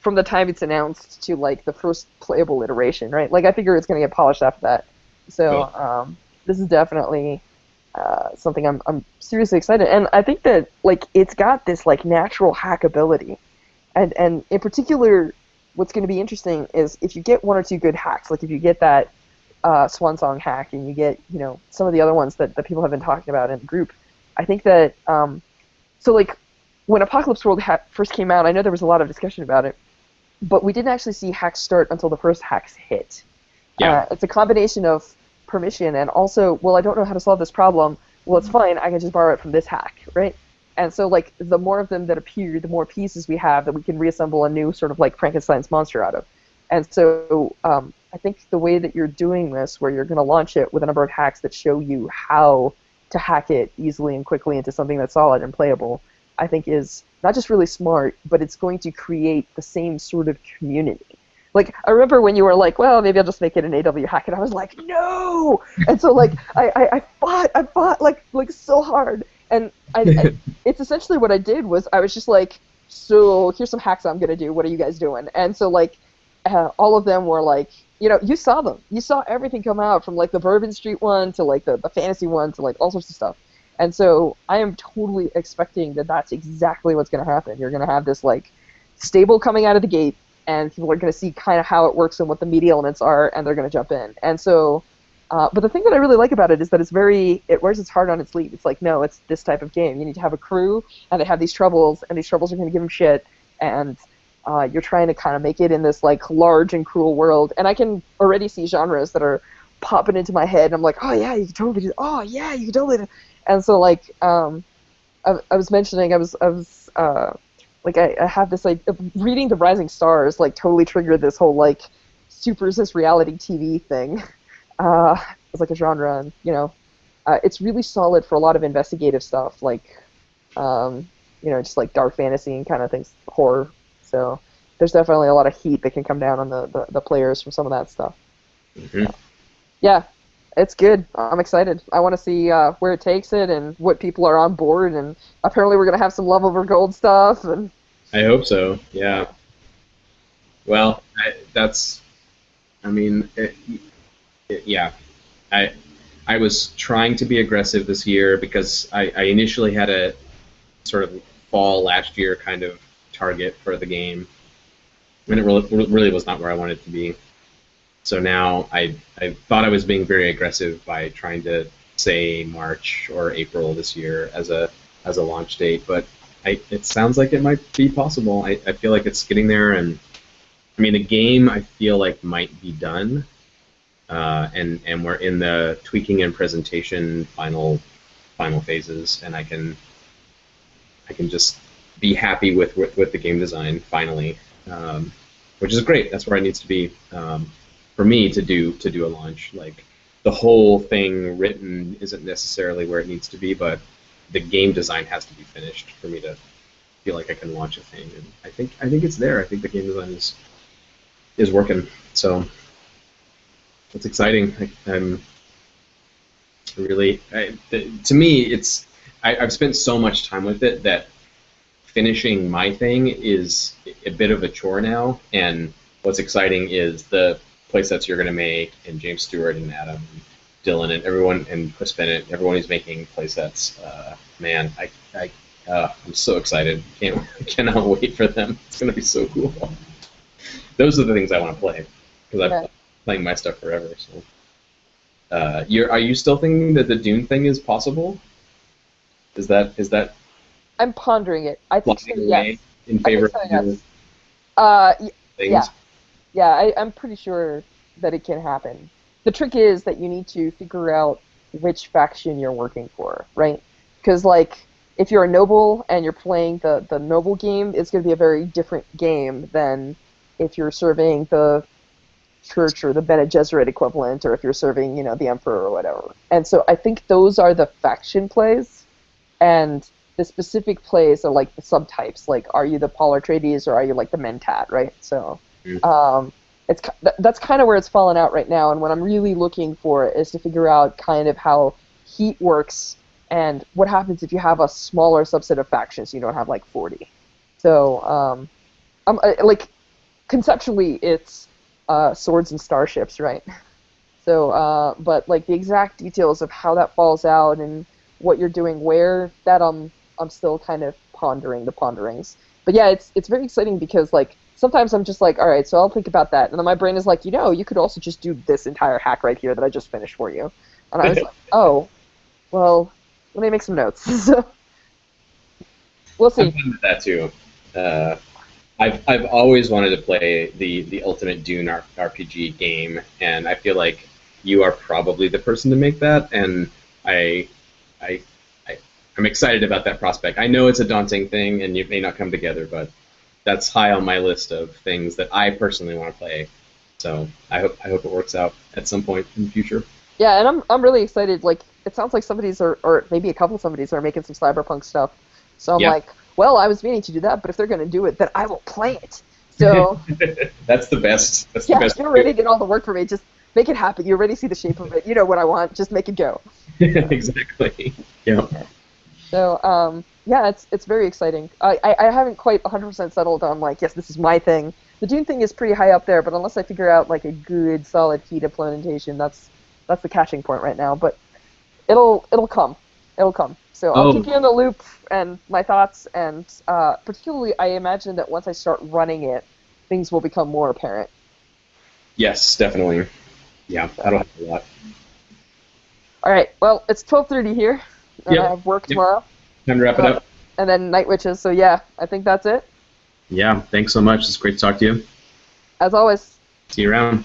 from the time it's announced to the first playable iteration, right? I figure it's going to get polished after that. So this is definitely something I'm seriously excited. And I think that it's got this natural hackability, and in particular, what's going to be interesting is if you get one or two good hacks, if you get that Swansong hack, and you get some of the other ones that people have been talking about in the group. I think that when Apocalypse World first came out, I know there was a lot of discussion about it, but we didn't actually see hacks start until the first hacks hit.
Yeah.
It's a combination of permission and also, well, I don't know how to solve this problem. Well, it's fine. I can just borrow it from this hack, right? And so the more of them that appear, the more pieces we have that we can reassemble a new sort of Frankenstein's monster out of. And so I think the way that you're doing this, where you're going to launch it with a number of hacks that show you how to hack it easily and quickly into something that's solid and playable, I think is not just really smart, but it's going to create the same sort of community. I remember when you were well, maybe I'll just make it an AW hack, and I was like, no! And so I fought so hard, and it's essentially what I did was I was just so here's some hacks I'm gonna do. What are you guys doing? And so all of them were you saw them. You saw everything come out from the Bourbon Street one to the fantasy one to all sorts of stuff. And so I am totally expecting that that's exactly what's going to happen. You're going to have this stable coming out of the gate, and people are going to see kind of how it works and what the media elements are, and they're going to jump in. And so, but the thing that I really like about it is that it wears its heart on its sleeve. It's no, it's this type of game. You need to have a crew, and they have these troubles, and these troubles are going to give them shit, and you're trying to kind of make it in this like large and cruel world. And I can already see genres that are popping into my head, and I'm like, oh yeah, you can totally do that. Oh yeah, you can totally do that. And so like I was mentioning, I have this like reading The Rising Stars like totally triggered this whole like super resist reality TV thing. It's like a genre, and it's really solid for a lot of investigative stuff, like just like dark fantasy and kind of things, horror. So there's definitely a lot of heat that can come down on the players from some of that stuff.
Mm-hmm.
Yeah, it's good. I'm excited. I want to see where it takes it and what people are on board. And apparently we're going to have some love over gold stuff. And
I hope so. Yeah. Well, yeah. I was trying to be aggressive this year because I initially had a sort of fall last year kind of target for the game, and it really was not where I wanted it to be. So now I thought I was being very aggressive by trying to say March or April this year as a launch date, but it sounds like it might be possible. I feel like it's getting there, and I mean the game I feel like might be done, and we're in the tweaking and presentation final phases, and I can just be happy with the game design finally, which is great. That's where it needs to be. For me to do a launch. Like the whole thing written isn't necessarily where it needs to be, but the game design has to be finished for me to feel like I can launch a thing. And I think it's there. I think the game design is working. So it's exciting. I'm really to me I've spent so much time with it that finishing my thing is a bit of a chore now. And what's exciting is the playsets you're going to make, and James Stewart and Adam and Dylan and everyone, and Chris Bennett, everyone who's making playsets. Man, I'm so excited. Cannot wait for them. It's going to be so cool. Those are the things I want to play, because I've been playing my stuff forever. So, are you still thinking that the Dune thing is possible? Is that?
I'm pondering it. I think so, yes.
In favor
so,
of
yes.
things?
Yeah, I'm pretty sure that it can happen. The trick is that you need to figure out which faction you're working for, right? Because, like, if you're a noble and you're playing the noble game, it's going to be a very different game than if you're serving the church or the Bene Gesserit equivalent, or if you're serving, the emperor or whatever. And so I think those are the faction plays, and the specific plays are like the subtypes. Like, are you the Paul Atreides or are you like the Mentat, right? So that's kind of where it's fallen out right now. And what I'm really looking for is to figure out kind of how heat works and what happens if you have a smaller subset of factions. You don't have like 40. So like conceptually, it's swords and starships, right? So, but like the exact details of how that falls out and what you're doing where, that I'm still kind of pondering the ponderings. But yeah, it's very exciting because like sometimes I'm just like, all right, so I'll think about that, and then my brain is like, you could also just do this entire hack right here that I just finished for you, and I was like, oh, well, let me make some notes. So we'll see.
I'm fine with that too. I've always wanted to play the ultimate Dune RPG game, and I feel like you are probably the person to make that, and I'm excited about that prospect. I know it's a daunting thing, and it may not come together, but that's high on my list of things that I personally want to play. So I hope it works out at some point in the future.
Yeah, and I'm really excited. Like, it sounds like somebody's or maybe a couple somebody's are making some cyberpunk stuff. So I'm like, well, I was meaning to do that, but if they're going to do it, then I will play it. So
that's the best. That's the best.
You're already doing all the work for me. Just make it happen. You already see the shape of it. You know what I want. Just make it go.
Exactly. Yeah.
So it's very exciting. I haven't quite 100% settled on like, yes, this is my thing. The Dune thing is pretty high up there, but unless I figure out like a good solid heat implementation, that's the catching point right now. But it'll come. It'll come. So I'll keep you in the loop and my thoughts, and particularly I imagine that once I start running it, things will become more apparent.
Yes, definitely. Yeah, that'll help a lot.
All right. Well, it's 12:30 here. And I have work tomorrow.
Time to wrap it up.
And then Night Witches. So yeah, I think that's it.
Yeah, thanks so much. It's great to talk to you.
As always.
See you around.